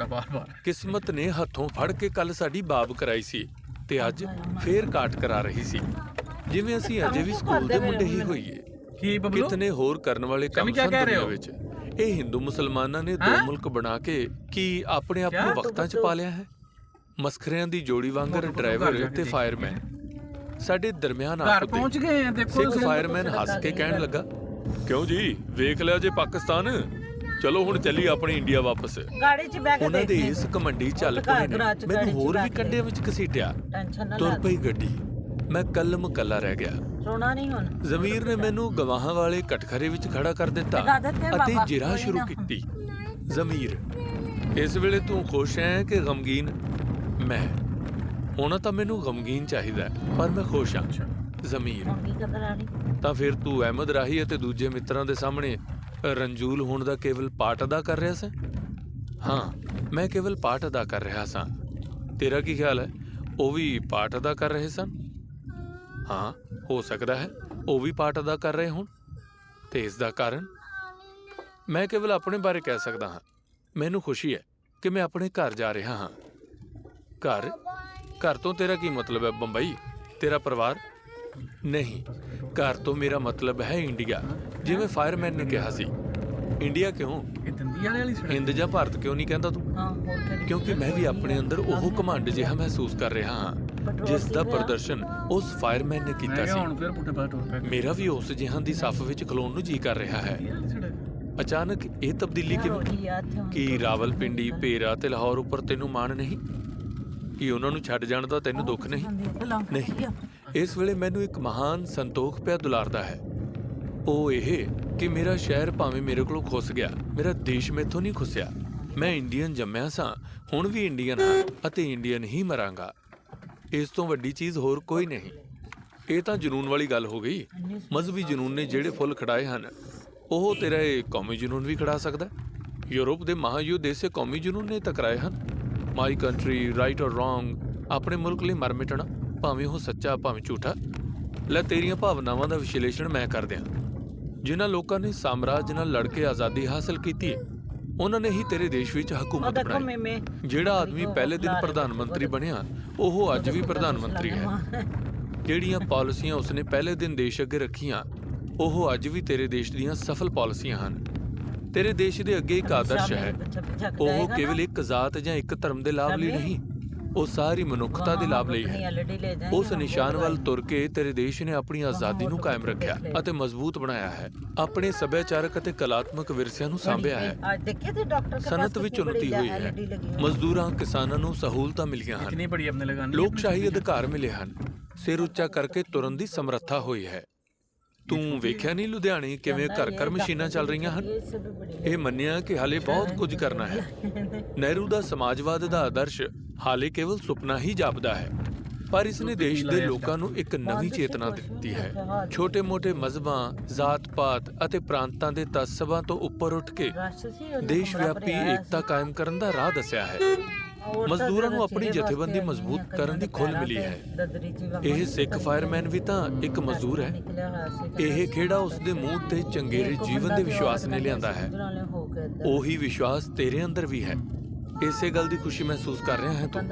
ਕਿਸਮਤ ਨੇ ਹੱਥੋਂ ਫੜ ਕੇ ਕੱਲ ਸਾਡੀ ਬਾਬ ਕਰਾਈ ਸੀ ਤੇ ਅੱਜ ਫੇਰ ਕਾਟ ਕਰਾ ਰਹੀ ਸੀ, ਜਿਵੇਂ ਅਸੀਂ ਅਜੇ ਵੀ ਸਕੂਲ ਦੇ ਮੁੰਡੇ ਹੀ ਹੋਈਏ। ਕਿਤਨੇ ਹੋਰ ਕਰਨ ਵਾਲੇ ਕੰਮ ਸਨ ਦੁਨੀਆ ਵਿੱਚ। ਇਹ ਹਿੰਦੂ ਮੁਸਲਮਾਨਾਂ ਨੇ 2 ਮੁਲਕ ਬਣਾ ਕੇ ਕੀ ਆਪਣੇ ਆਪ ਨੂੰ ਵਕਤਾਂ 'ਚ ਪਾ ਲਿਆ ਹੈ? ਮਸਖਰਿਆਂ ਦੀ ਜੋੜੀ ਵਾਂਗਰ ਡਰਾਈਵਰ ਤੇ ਫਾਇਰਮੈਨ ਸਾਡੇ ਦਰਮਿਆਨ ਆ ਪਹੁੰਚ ਗਏ। ਸਿੱਖ ਫਾਇਰਮੈਨ ਹੱਸ ਕੇ ਕਹਿਣ ਲੱਗਾ, ਕਿਉਂ ਜੀ, ਵੇਖ ਲਿਆ ਜੇ ਪਾਕਿਸਤਾਨ, ਚਲੋ ਹੁਣ ਚੱਲੀ ਆਪਣੀ ਇੰਡੀਆ ਵਾਪਸ। ਉਹਨਾਂ ਦੇ ਇਸ ਘਮੰਡੀ ਝੱਲ ਪੁਣੇ ਨੇ ਮੈਨੂੰ ਹੋਰ ਵੀ ਕੰਢਿਆਂ ਵਿੱਚ ਘਸੀਟਿਆ। ਤੁਰ ਪਈ ਗੱਡੀ। ਮੈਂ ਕੱਲਮ ਕੱਲਾ ਰਹਿ ਗਿਆ। ਜ਼ਮੀਰ ਨੇ ਮੈਨੂੰ ਗਵਾਹਾਂ ਵਾਲੇ ਕਟਖਰੇ ਵਿੱਚ ਖੜਾ ਕਰ ਦਿੱਤਾ ਅਤੇ ਜਿਰਾ ਸ਼ੁਰੂ ਕੀਤੀ। ਜ਼ਮੀਰ, ਇਸ ਵੇਲੇ ਤੂੰ ਖੁਸ਼ ਹੈ ਕਿ ਗਮਗੀਨ? ਮੈਂ, ਹੋਣਾ ਤਾਂ ਮੈਨੂੰ ਗਮਗੀਨ ਚਾਹੀਦਾ, ਪਰ ਮੈਂ ਖੁਸ਼ ਹਾਂ। ਜ਼ਮੀਰ, ਤਾਂ ਫਿਰ ਤੂੰ ਅਹਿਮਦ ਰਾਹੀ ਅਤੇ ਦੂਜੇ ਮਿੱਤਰਾਂ ਦੇ ਸਾਹਮਣੇ ਰੰਜੂਲ ਹੋਣ ਦਾ ਕੇਵਲ ਪਾਠ ਅਦਾ ਕਰ ਰਿਹਾ ਸੀ? ਹਾਂ, ਮੈਂ ਕੇਵਲ ਪਾਠ ਅਦਾ ਕਰ ਰਿਹਾ ਸਾਂ। ਤੇਰਾ ਕੀ ਖਿਆਲ ਹੈ, ਉਹ ਵੀ ਪਾਠ ਅਦਾ ਕਰ ਰਹੇ ਸਨ? ਹਾਂ, ਹੋ ਸਕਦਾ ਹੈ ਉਹ ਵੀ ਪਾਠ ਅਦਾ ਕਰ ਰਹੇ ਹੋਣ। ਤੇ ਇਸ ਦਾ ਕਾਰਨ ਮੈਂ ਕੇਵਲ ਆਪਣੇ ਬਾਰੇ ਕਹਿ ਸਕਦਾ ਹਾਂ। ਮੈਨੂੰ ਖੁਸ਼ੀ ਹੈ ਕਿ ਮੈਂ ਆਪਣੇ ਘਰ ਜਾ ਰਿਹਾ ਹਾਂ। ਘਰ ਤੋਂ ਤੇਰਾ ਕੀ ਮਤਲਬ ਹੈ? ਬੰਬਈ ਤੇਰਾ ਪਰਿਵਾਰ? ਨਹੀਂ, ਘਰ ਤੋਂ ਮੇਰਾ ਮਤਲਬ ਹੈ ਇੰਡੀਆ। ਜਿਵੇਂ ਫਾਇਰਮੈਨ ਨੇ ਕਿਹਾ ਸੀ, ਇੰਡੀਆ ਕਿਉਂ? ਹਿੰਦ ਜਾਂ ਭਾਰਤ ਕਿਉਂ ਨਹੀਂ ਕਹਿੰਦਾ ਤੂੰ? ਕਿਉਂਕਿ ਮੈਂ ਵੀ ਆਪਣੇ ਅੰਦਰ ਉਹ ਘਮੰਡ ਜਿਹਾ ਮਹਿਸੂਸ ਕਰ ਰਿਹਾ ਹਾਂ ਜਿਸ ਦਾ ਪ੍ਰਦਰਸ਼ਨ ਉਸ ਫਾਇਰਮੈਨ ਨੇ ਕੀਤਾ ਸੀ। ਮੇਰਾ ਵੀ ਉਸ ਜਿਹਾਂ ਦੀ ਸੱਫ ਵਿੱਚ ਖਲੋਣ ਨੂੰ ਜੀ ਕਰ ਰਿਹਾ ਹੈ। ਅਚਾਨਕ ਇਹ ਤਬਦੀਲੀ ਕਿਵੇਂ? ਕਿ ਰਾਵਲਪਿੰਡੀ, ਭੇਰਾ ਤੇ ਲਾਹੌਰ ਉੱਪਰ ਤੈਨੂੰ ਮਾਣ ਨਹੀਂ? ਕਿ ਉਹਨਾਂ ਨੂੰ ਛੱਡ ਜਾਣ ਦਾ ਤੈਨੂੰ ਦੁੱਖ ਨਹੀਂ? ਨਹੀਂ, ਇਸ ਵੇਲੇ ਮੈਨੂੰ ਇੱਕ ਮਹਾਨ ਸੰਤੋਖ ਪਿਆ ਦੁਲਾਰਦਾ ਹੈ। ਉਹ ਇਹ ਕਿ ਮੇਰਾ ਸ਼ਹਿਰ ਭਾਵੇਂ ਮੇਰੇ ਕੋਲੋਂ ਖੁੱਸ ਗਿਆ, ਮੇਰਾ ਦੇਸ਼ ਮੈਥੋਂ ਨਹੀਂ ਖੁੱਸਿਆ। ਮੈਂ ਇੰਡੀਅਨ ਜੰਮਿਆ ਸਾਂ, ਹੁਣ ਵੀ ਇੰਡੀਅਨ ਹਾਂ ਅਤੇ ਇੰਡੀਅਨ ਹੀ ਮਰਾਂਗਾ। ਇਸ ਤੋਂ ਵੱਡੀ ਚੀਜ਼ ਹੋਰ ਕੋਈ ਨਹੀਂ। ਇਹ ਤਾਂ ਜਨੂਨ ਵਾਲੀ ਗੱਲ ਹੋ ਗਈ। ਮਜ਼ਹਬੀ ਜਨੂਨ ਨੇ ਜਿਹੜੇ ਫੁੱਲ ਖੜਾਏ ਹਨ, ਉਹ ਤੇਰਾ ਇਹ ਕੌਮੀ ਜਨੂਨ ਵੀ ਖੜਾ ਸਕਦਾ। ਯੂਰਪ ਦੇ ਮਹਾਯੁੱਧ ਇਸੇ ਕੌਮੀ ਜਨੂਨ ਨੇ ਟਕਰਾਏ ਹਨ। ਮਾਈ ਕੰਟਰੀ, ਰਾਈਟ ਔਰ ਰੋਂਗ, ਆਪਣੇ ਮੁਲਕ ਲਈ ਮਰ ਮਿਟਣਾ, ਭਾਵੇਂ ਉਹ ਸੱਚਾ ਭਾਵੇਂ ਝੂਠਾ। ਲੈ, ਤੇਰੀਆਂ ਭਾਵਨਾਵਾਂ ਦਾ ਵਿਸ਼ਲੇਸ਼ਣ ਮੈਂ ਕਰ ਦਿਆਂ। ਜਿਨ੍ਹਾਂ ਲੋਕਾਂ ਨੇ ਸਾਮਰਾਜ ਨਾਲ ਲੜ ਕੇ ਆਜ਼ਾਦੀ ਹਾਸਲ ਕੀਤੀ ਹੈ, ਉਹਨਾਂ ਨੇ ਹੀ ਤੇਰੇ ਦੇਸ਼ ਵਿੱਚ ਹਕੂਮਤ ਬਣਾਈ। ਜਿਹੜਾ ਆਦਮੀ ਪਹਿਲੇ ਦਿਨ ਪ੍ਰਧਾਨ ਮੰਤਰੀ ਬਣਿਆ, ਉਹ ਅੱਜ ਵੀ ਪ੍ਰਧਾਨ ਮੰਤਰੀ ਹੈ। ਜਿਹੜੀਆਂ ਪਾਲਿਸੀਆਂ ਉਸਨੇ ਪਹਿਲੇ ਦਿਨ ਦੇਸ਼ ਅੱਗੇ ਰੱਖੀਆਂ, ਉਹ ਅੱਜ ਵੀ ਤੇਰੇ ਦੇਸ਼ ਦੀਆਂ ਸਫਲ ਪਾਲਿਸੀਆਂ ਹਨ। ਤੇਰੇ ਦੇਸ਼ ਦੇ ਅੱਗੇ ਇੱਕ ਆਦਰਸ਼ ਹੈ। ਉਹ ਕੇਵਲ ਇੱਕ ਜ਼ਾਤ ਜਾਂ ਇੱਕ ਧਰਮ ਦੇ ਲਾਭ ਲਈ ਨਹੀਂ, ਉਹ ਸਾਰੀ ਮਨੁੱਖਤਾ ਦੇ ਲਾਭ ਲਈ ਹੈ। ਉਸ ਨਿਸ਼ਾਨ ਵੱਲ ਤੁਰ ਕੇ ਤੇਰੇ ਦੇਸ਼ ਨੇ ਆਪਣੀ ਆਜ਼ਾਦੀ ਨੂੰ ਕਾਇਮ ਰੱਖਿਆ ਅਤੇ ਮਜ਼ਬੂਤ ਬਣਾਇਆ ਹੈ। ਆਪਣੇ ਸੱਭਿਆਚਾਰਕ ਅਤੇ ਕਲਾਤਮਕ ਵਿਰਸਿਆਂ ਨੂੰ ਸਾਂਭਿਆ ਹੈ। ਸਨਅਤ ਵਿੱਚ ਉન્નਤੀ ਹੋਈ ਹੈ। ਮਜ਼ਦੂਰਾਂ, ਕਿਸਾਨਾਂ ਨੂੰ ਸਹੂਲਤਾਂ ਮਿਲੀਆਂ ਹਨ। ਲੋਕਸ਼ਾਹੀ ਅਧਿਕਾਰ ਮਿਲੇ ਹਨ। ਸਿਰ ਉੱਚਾ ਕਰਕੇ ਤੁਰਨ ਦੀ ਸਮਰੱਥਾ ਹੋਈ ਹੈ। ਤੂੰ ਵੇਖਿਆ ਨਹੀਂ ਲੁਧਿਆਣੇ ਕਿਵੇਂ ਘਰ ਮਸ਼ੀਨਾਂ ਚੱਲ ਰਹੀਆਂ ਹਨ? ਇਹ ਮੰਨਿਆ ਕਿ ਹਾਲੇ ਬਹੁਤ ਕੁਝ ਕਰਨਾ ਹੈ। ਨਹਿਰੂ ਦਾ ਸਮਾਜਵਾਦ ਦਾ ਆਦਰਸ਼ ਹਾਲੇ ਕੇਵਲ ਸੁਪਨਾ ਹੀ ਜਾਪਦਾ ਹੈ, ਪਰ ਇਸਨੇ ਦੇਸ਼ ਦੇ ਲੋਕਾਂ ਨੂੰ ਇੱਕ ਨਵੀਂ ਚੇਤਨਾ ਦਿੱਤੀ ਹੈ। ਛੋਟੇ-ਮੋਟੇ ਮਜ਼ਹਬਾਂ, ਜ਼ਾਤ-ਪਾਤ ਅਤੇ ਪ੍ਰਾਂਤਾਂ ਦੇ ਤਸੱਸਬਾਂ ਤੋਂ ਉੱਪਰ ਉੱਠ ਕੇ ਦੇਸ਼ ਵਿਆਪੀ ਏਕਤਾ ਕਾਇਮ ਕਰਨ ਦਾ ਰਾਹ ਦੱਸਿਆ ਹੈ। ਮਜ਼ਦੂਰਾਂ ਨੂੰ ਆਪਣੀ ਜਥੇਬੰਦੀ ਮਜ਼ਬੂਤ ਕਰਨ ਦੀ ਖੁੱਲ੍ਹ ਮਿਲੀ ਹੈ। ਇਹ ਸਿੱਖ ਫਾਇਰਮੈਨ ਵੀ ਤਾਂ ਇੱਕ ਮਜ਼ਦੂਰ ਹੈ। ਇਹ ਖੇੜਾ ਉਸਦੇ ਮੂੰਹ ਤੇ ਚੰਗੇਰੇ ਜੀਵਨ ਦੇ ਵਿਸ਼ਵਾਸ ਨੇ ਲਿਆਂਦਾ ਹੈ। ਉਹੀ ਵਿਸ਼ਵਾਸ ਤੇਰੇ ਅੰਦਰ ਵੀ ਹੈ। ਇਸੇ ਗੱਲ ਦੀ ਖੁਸ਼ੀ ਮਹਿਸੂਸ ਕਰ ਰਿਹਾ ਹੈ ਤੂੰ।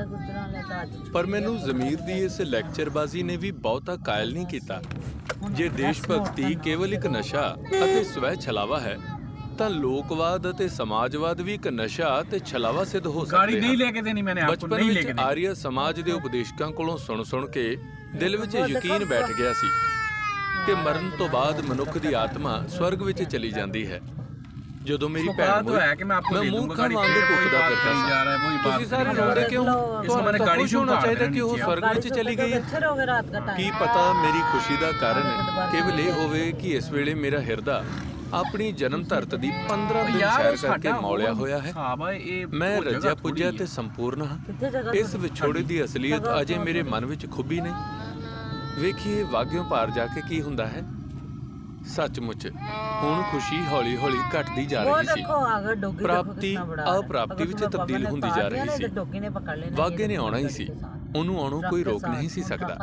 ਪਰ ਮੈਨੂੰ ਜ਼ਮੀਰ ਦੀ ਇਸ ਲੈਕਚਰਬਾਜ਼ੀ ਨੇ ਵੀ ਬਹੁਤਾ ਕਾਇਲ ਨਹੀਂ ਕੀਤਾ। ਜੇ ਦੇਸ਼ ਭਗਤੀ ਕੇਵਲ ਇੱਕ ਨਸ਼ਾ ਅਤੇ ਸਵੈ ਛਲਾਵਾ ਹੈ, ਤਾਂ ਲੋਕਵਾਦ ਅਤੇ ਸਮਾਜਵਾਦ ਵੀ ਇੱਕ ਨਸ਼ਾ ਤੇ ਛਲਾਵਾ ਸਿੱਧ ਹੋ ਸਕਦੇ ਹਨ। ਬਚਪਨ ਵਿੱਚ ਆਰੀਆ ਸਮਾਜ ਦੇ ਉਪਦੇਸ਼ਕਾਂ ਕੋਲੋਂ ਸੁਣ ਕੇ ਦਿਲ ਵਿੱਚ ਯਕੀਨ ਬੈਠ ਗਿਆ ਸੀ ਕਿ ਮਰਨ ਤੋਂ ਬਾਅਦ ਮਨੁੱਖ ਦੀ ਆਤਮਾ ਸਵਰਗ ਵਿੱਚ ਚਲੀ ਜਾਂਦੀ ਹੈ। ਜਦੋਂ ਮੇਰੀ उसको ਭੈਣ पता तो ਹੋਈ है कि मैं आपको मैं दे मूर्ख दूंगा गाड़ी, वांग फिर वही टुकदा बात फिरदा करी सा। जा रहा है, वही बात ਤੁਸੀਂ ਸਾਰੇ करी जा ਰੋਂਦੇ रहा है। ਕਿਉਂ? इसको ਤੁਹਾਨੂੰ मैंने ਤਾਂ गाड़ी ਖੁਸ਼ क्यों ਹੋਣਾ उतार ਚਾਹੀਦਾ देना ਕਿ ਉਹ नीचे? ਸਵਰਗ ਵਿੱਚ ਚਲੀ ਗਈ ਹੈ। अच्छे रहोगे रात का टाइम। ਕੀ ਪਤਾ ਮੇਰੀ ਖੁਸ਼ੀ ਦਾ ਕਾਰਨ ਕੇਵਲ ਇਹ ਹੋਵੇ ਕਿ ਇਸ ਵੇਲੇ ਮੇਰਾ ਹਿਰਦਾ ਆਪਣੀ ਜਨਮ ਧਰਤ ਦੀ 15 ਦਿਨ यार ਸੈਰ साडा ਕਰਕੇ ਮੌਲਿਆ ਹੋਇਆ ਹੈ। ਹਿਸਾਬ ਹੈ ਇਹ ਮੈਂ ਉਹ ਜਗ੍ਹਾ ਰੱਜਿਆ ਥੋੜ੍ਹੀ ਪੁੱਜਿਆ ਹੈ। ਤੇ ਸੰਪੂਰਨ ਹਾਂ। कितने जगह ਇਸ ਵਿਛੋੜੇ ਦੀ ਅਸਲੀਅਤ ਅਜੇ ਮੇਰੇ ਮਨ ਵਿੱਚ ਖੁੱਭੀ ਨਹੀਂ। ਵੇਖੀਏ ਵਾਗਿਓਂ ਪਾਰ ਜਾ ਕੇ ਕੀ ਹੁੰਦਾ ਹੈ। ਸੱਚਮੁੱਚ ਹੁਣ ਖੁਸ਼ੀ ਹੌਲੀ-ਹੌਲੀ ਘਟਦੀ ਜਾ वो ਰਹੀ ਸੀ। देखो आगे डॉगी ਪ੍ਰਾਪਤੀ ਅਪ੍ਰਾਪਤੀ ਵਿੱਚ ਤਬਦੀਲ ਹੁੰਦੀ ਜਾ ਰਹੀ ਸੀ। डॉगी ने पकड़ लेना। ਵਾਗੇ ਨੇ ਆਉਣਾ ਹੀ ਸੀ, ਉਹਨੂੰ ਆਉਣੋਂ ਕੋਈ ਰੋਕ ਨਹੀਂ ਸੀ ਸਕਦਾ।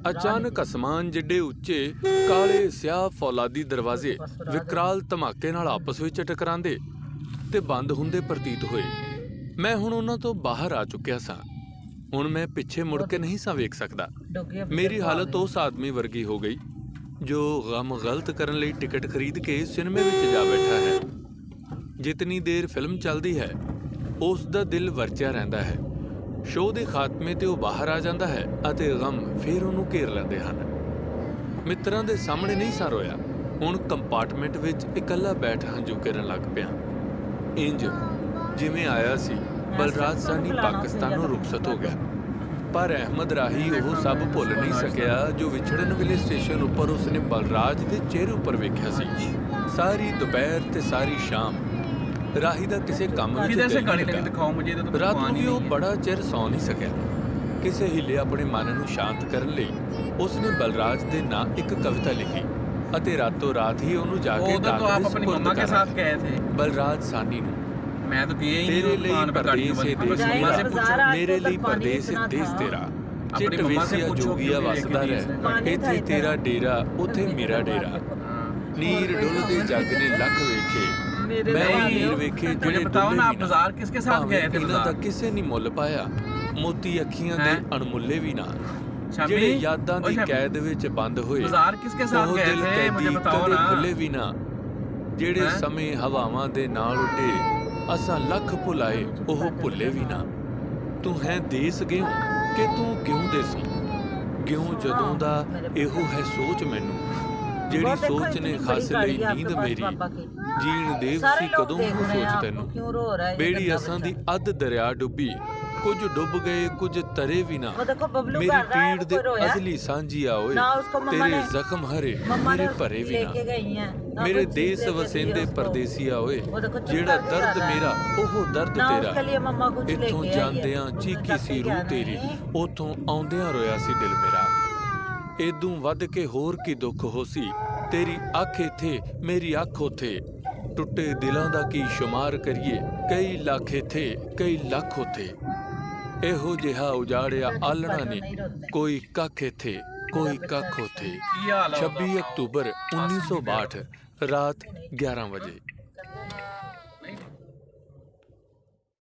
ਅਚਾਨਕ ਅਸਮਾਨ ਜਿੱਡੇ ਉੱਚੇ ਕਾਲੇ ਸਿਆਹ ਫੌਲਾਦੀ ਦਰਵਾਜ਼ੇ ਵਿਕਰਾਲ ਧਮਾਕੇ ਨਾਲ ਆਪਸ ਵਿੱਚ ਟਕਰਾਉਂਦੇ ਤੇ ਬੰਦ ਹੁੰਦੇ ਪ੍ਰਤੀਤ ਹੋਏ। ਮੈਂ ਹੁਣ ਉਹਨਾਂ ਤੋਂ ਬਾਹਰ ਆ ਚੁੱਕਿਆ ਸਾਂ। ਹੁਣ ਮੈਂ ਪਿੱਛੇ ਮੁੜ ਕੇ ਨਹੀਂ ਸਾਂ ਵੇਖ ਸਕਦਾ। ਮੇਰੀ ਹਾਲਤ ਉਸ ਆਦਮੀ ਵਰਗੀ ਹੋ ਗਈ ਜੋ ਗਮ ਗਲਤ ਕਰਨ ਲਈ ਟਿਕਟ ਖਰੀਦ ਕੇ ਸਿਨੇਮੇ ਵਿੱਚ ਜਾ ਬੈਠਾ ਹੈ। ਜਿਤਨੀ ਦੇਰ ਫਿਲਮ ਚੱਲਦੀ ਹੈ ਉਸ ਦਾ ਦਿਲ ਵਰਚਿਆ ਰਹਿੰਦਾ ਹੈ। ਸ਼ੋਅ ਦੇ ਖਾਤਮੇ ਤੇ ਉਹ ਬਾਹਰ ਆ ਜਾਂਦਾ ਹੈ ਅਤੇ ਗਮ ਫੇਰ ਉਹਨੂੰ ਘੇਰ ਲੈਂਦੇ ਹਨ। ਮਿੱਤਰਾਂ ਦੇ ਸਾਹਮਣੇ ਨਹੀਂ ਸਾਂ ਰੋਇਆ। ਹੁਣ ਕੰਪਾਰਟਮੈਂਟ ਵਿੱਚ ਇਕੱਲਾ ਬੈਠ ਹੰਝੂ ਗਿਰਨ ਲੱਗ ਪਿਆ। ਇੰਜ ਜਿਵੇਂ ਆਇਆ ਸੀ ਬਲਰਾਜ ਸਾਨੀ ਪਾਕਿਸਤਾਨੋਂ ਰੁਖਸਤ ਹੋ ਗਿਆ। ਪਰ ਅਹਿਮਦ ਰਾਹੀ ਉਹ ਸਭ ਭੁੱਲ ਨਹੀਂ ਸਕਿਆ ਜੋ ਵਿਛੜਨ ਵੇਲੇ ਸਟੇਸ਼ਨ ਉੱਪਰ ਉਸਨੇ ਬਲਰਾਜ ਦੇ ਚਿਹਰੇ ਉੱਪਰ ਵੇਖਿਆ ਸੀ। ਸਾਰੀ ਦੁਪਹਿਰ ਤੇ ਸਾਰੀ ਸ਼ਾਮ ਰਾਹੀ ਦਾ ਕਿਸੇ ਕੰਮ ਵਿੱਚ किधर से ਦਿਲ गाड़ी ਨਹੀਂ लगी ਲੱਗਾ। दिखाओ मुझे, तो ਰਾਤ ਨੂੰ पानी ਵੀ ਉਹ नहीं है। ਬੜਾ ਚਿਰ ਸੌ ਨਹੀਂ ਸਕਿਆ। ਕਿਸੇ ਹੀਲੇ ਆਪਣੇ ਮਨ ਨੂੰ ਸ਼ਾਂਤ ਕਰਨ ਲਈ ਉਸਨੇ ਬਲਰਾਜ ਦੇ ਨਾਂ ਇੱਕ ਕਵਿਤਾ ਲਿਖੀ ਅਤੇ ਰਾਤੋਂ ਰਾਤ ਹੀ ਉਹਨੂੰ ਜਾ ਕੇ उधर तो आप अपनी मम्मा के साथ गए थे। ਬਲਰਾਜ ਸਾਨੀ ਨੂੰ। मैं तो गया ही ਤੇਰੇ नहीं ਲਈ दुकान पे गाड़ी ਪਰਦੇਸ ਏ बंद। ਦੇਸ जाएंगे ਮੇਰਾ, बाजार आज ਮੇਰੇ तो ਲਈ पानी ਪਰਦੇਸ ਏ इतना ਦੇਸ था। ਤੇਰਾ। अपनी ਚਿੱਟ मम्मा से ਵੇਸਿਆ पूछो ਜੋਗੀਆ कि ਵਸਦਾ लेके ਰਹਿ, पानी था ਇੱਥੇ इतना। ਤੇਰਾ ਡੇਰਾ ਉੱਥੇ ਮੇਰਾ ਡੇਰਾ। हाँ। ਨੀਰ ਡੁੱਲਦੇ ਜੱਗ ਨੇ ਲੱਖ ਵੇਖੇ, मेरे ਮੈਂ तो ਨੀਰ आगे ਵੇਖੇ मुझे ਜਿਹੜੇ बताओ ਡੁੱਲੇ ना, ਵੀ आप ਨਾ। बाजार किसके साथ ਭਾਵੇਂ गए थे? ਇਹਨਾਂ ਦਾ बाजार ਕਿਸੇ ਨਹੀਂ ਮੁੱਲ ਪਾਇਆ। ਮੋਤੀ ਅੱਖੀਆਂ ਦੇ ਹੈਂ? ਅਣਮੁੱਲੇ ਵੀ ਨਾ, शामी? ਜਿਹੜੇ ਯਾਦਾਂ ਦੀ ओ शामी, ਕੈਦ ਵਿੱਚ ਬੰਦ ਹੋਏ। बाजार किसके साथ ਉਹ गए ਦਿਲ थे? ਕੈਦੀ मुझे बताओ ਕਦੇ ना। ਖੁੱਲੇ ਵੀ ਨਾ, ਜਿਹੜੇ ਹੈਂ? ਸਮੇਂ ਹਵਾਵਾਂ ਦੇ ਨਾਲ ਉੱਡੇ ਅਸਾਂ ਲੱਖ ਭੁਲਾਏ ਉਹ ਭੁੱਲੇ ਵੀ ਨਾ। ਤੂੰ ਹੈ ਦੇਸ ਗਿਉ ਕਿ ਤੂੰ ਗਿਉ ਦੇਸੋਂ, ਗਿਉ ਜਦੋਂ ਦਾ ਇਹੋ ਹੈ ਸੋਚ ਮੈਨੂੰ, ਜਿਹੜੀ ਸੋਚ ਨੇ ਖਸ ਲਈ ਨੀਂਦ ਮੇਰੀ, ਜੀਣ ਦੇਵ ਸੀ ਕਦੋਂ ਹੋ ਸੋਚ ਤੈਨੂੰ। ਬੇੜੀ ਅਸਾਂ ਦੀ ਅੱਧ ਦਰਿਆ ਡੁੱਬੀ, ਕੁਝ ਡੁੱਬ ਗਏ ਕੁਝ ਤਰੇ ਵੀ ਨਾ, ਮੇਰੀ ਪੀੜ ਦੇ ਅਸਲੀ ਸਾਂਝੀਆ ਓਏ, ਤੇਰੇ ਜ਼ਖਮ ਹਰੇ ਮੇਰੇ ਭਰੇ ਵੀ ਨਾ। ਮੇਰੇ ਦੇਸ ਵਸਿੰਦੇ ਪਰਦੇਸੀਆ ਓਏ, ਜਿਹੜਾ ਦਰਦ ਮੇਰਾ ਉਹ ਦਰਦ ਤੇਰਾ। ਇੱਥੋਂ ਜਾਂਦਿਆਂ ਚੀਕੀ ਸੀ ਰੂਹ ਤੇਰੀ, ਉਥੋਂ ਆਉਂਦਿਆਂ ਰੋਇਆ ਸੀ ਦਿਲ ਮੇਰਾ। ਏਦੂ ਵੱਧ ਕੇ ਹੋਰ ਕੀ ਦੁੱਖ ਹੋ ਸੀ, ਤੇਰੀ ਅੱਖ ਇੱਥੇ ਮੇਰੀ ਅੱਖ ਉੱਥੇ, ਟੁੱਟੇ ਦਿਲਾਂ ਦਾ ਕੀ ਸ਼ੁਮਾਰ ਕਰੀਏ, ਕਈ ਲੱਖ ਇੱਥੇ ਕਈ ਲੱਖ ਉੱਥੇ। ਇਹੋ ਜਿਹਾ ਉਜਾੜਿਆ ਆਲਣਾ ਨੇ, ਕੋਈ ਕੱਖ ਇੱਥੇ ਕੋਈ ਕੱਖ ਉੱਥੇ। ਕੀ ਹਾਲ ਆ ਉਹਦਾ? 26 ਅਕਤੂਬਰ 1962 ਰਾਤ 11 ਵਜੇ।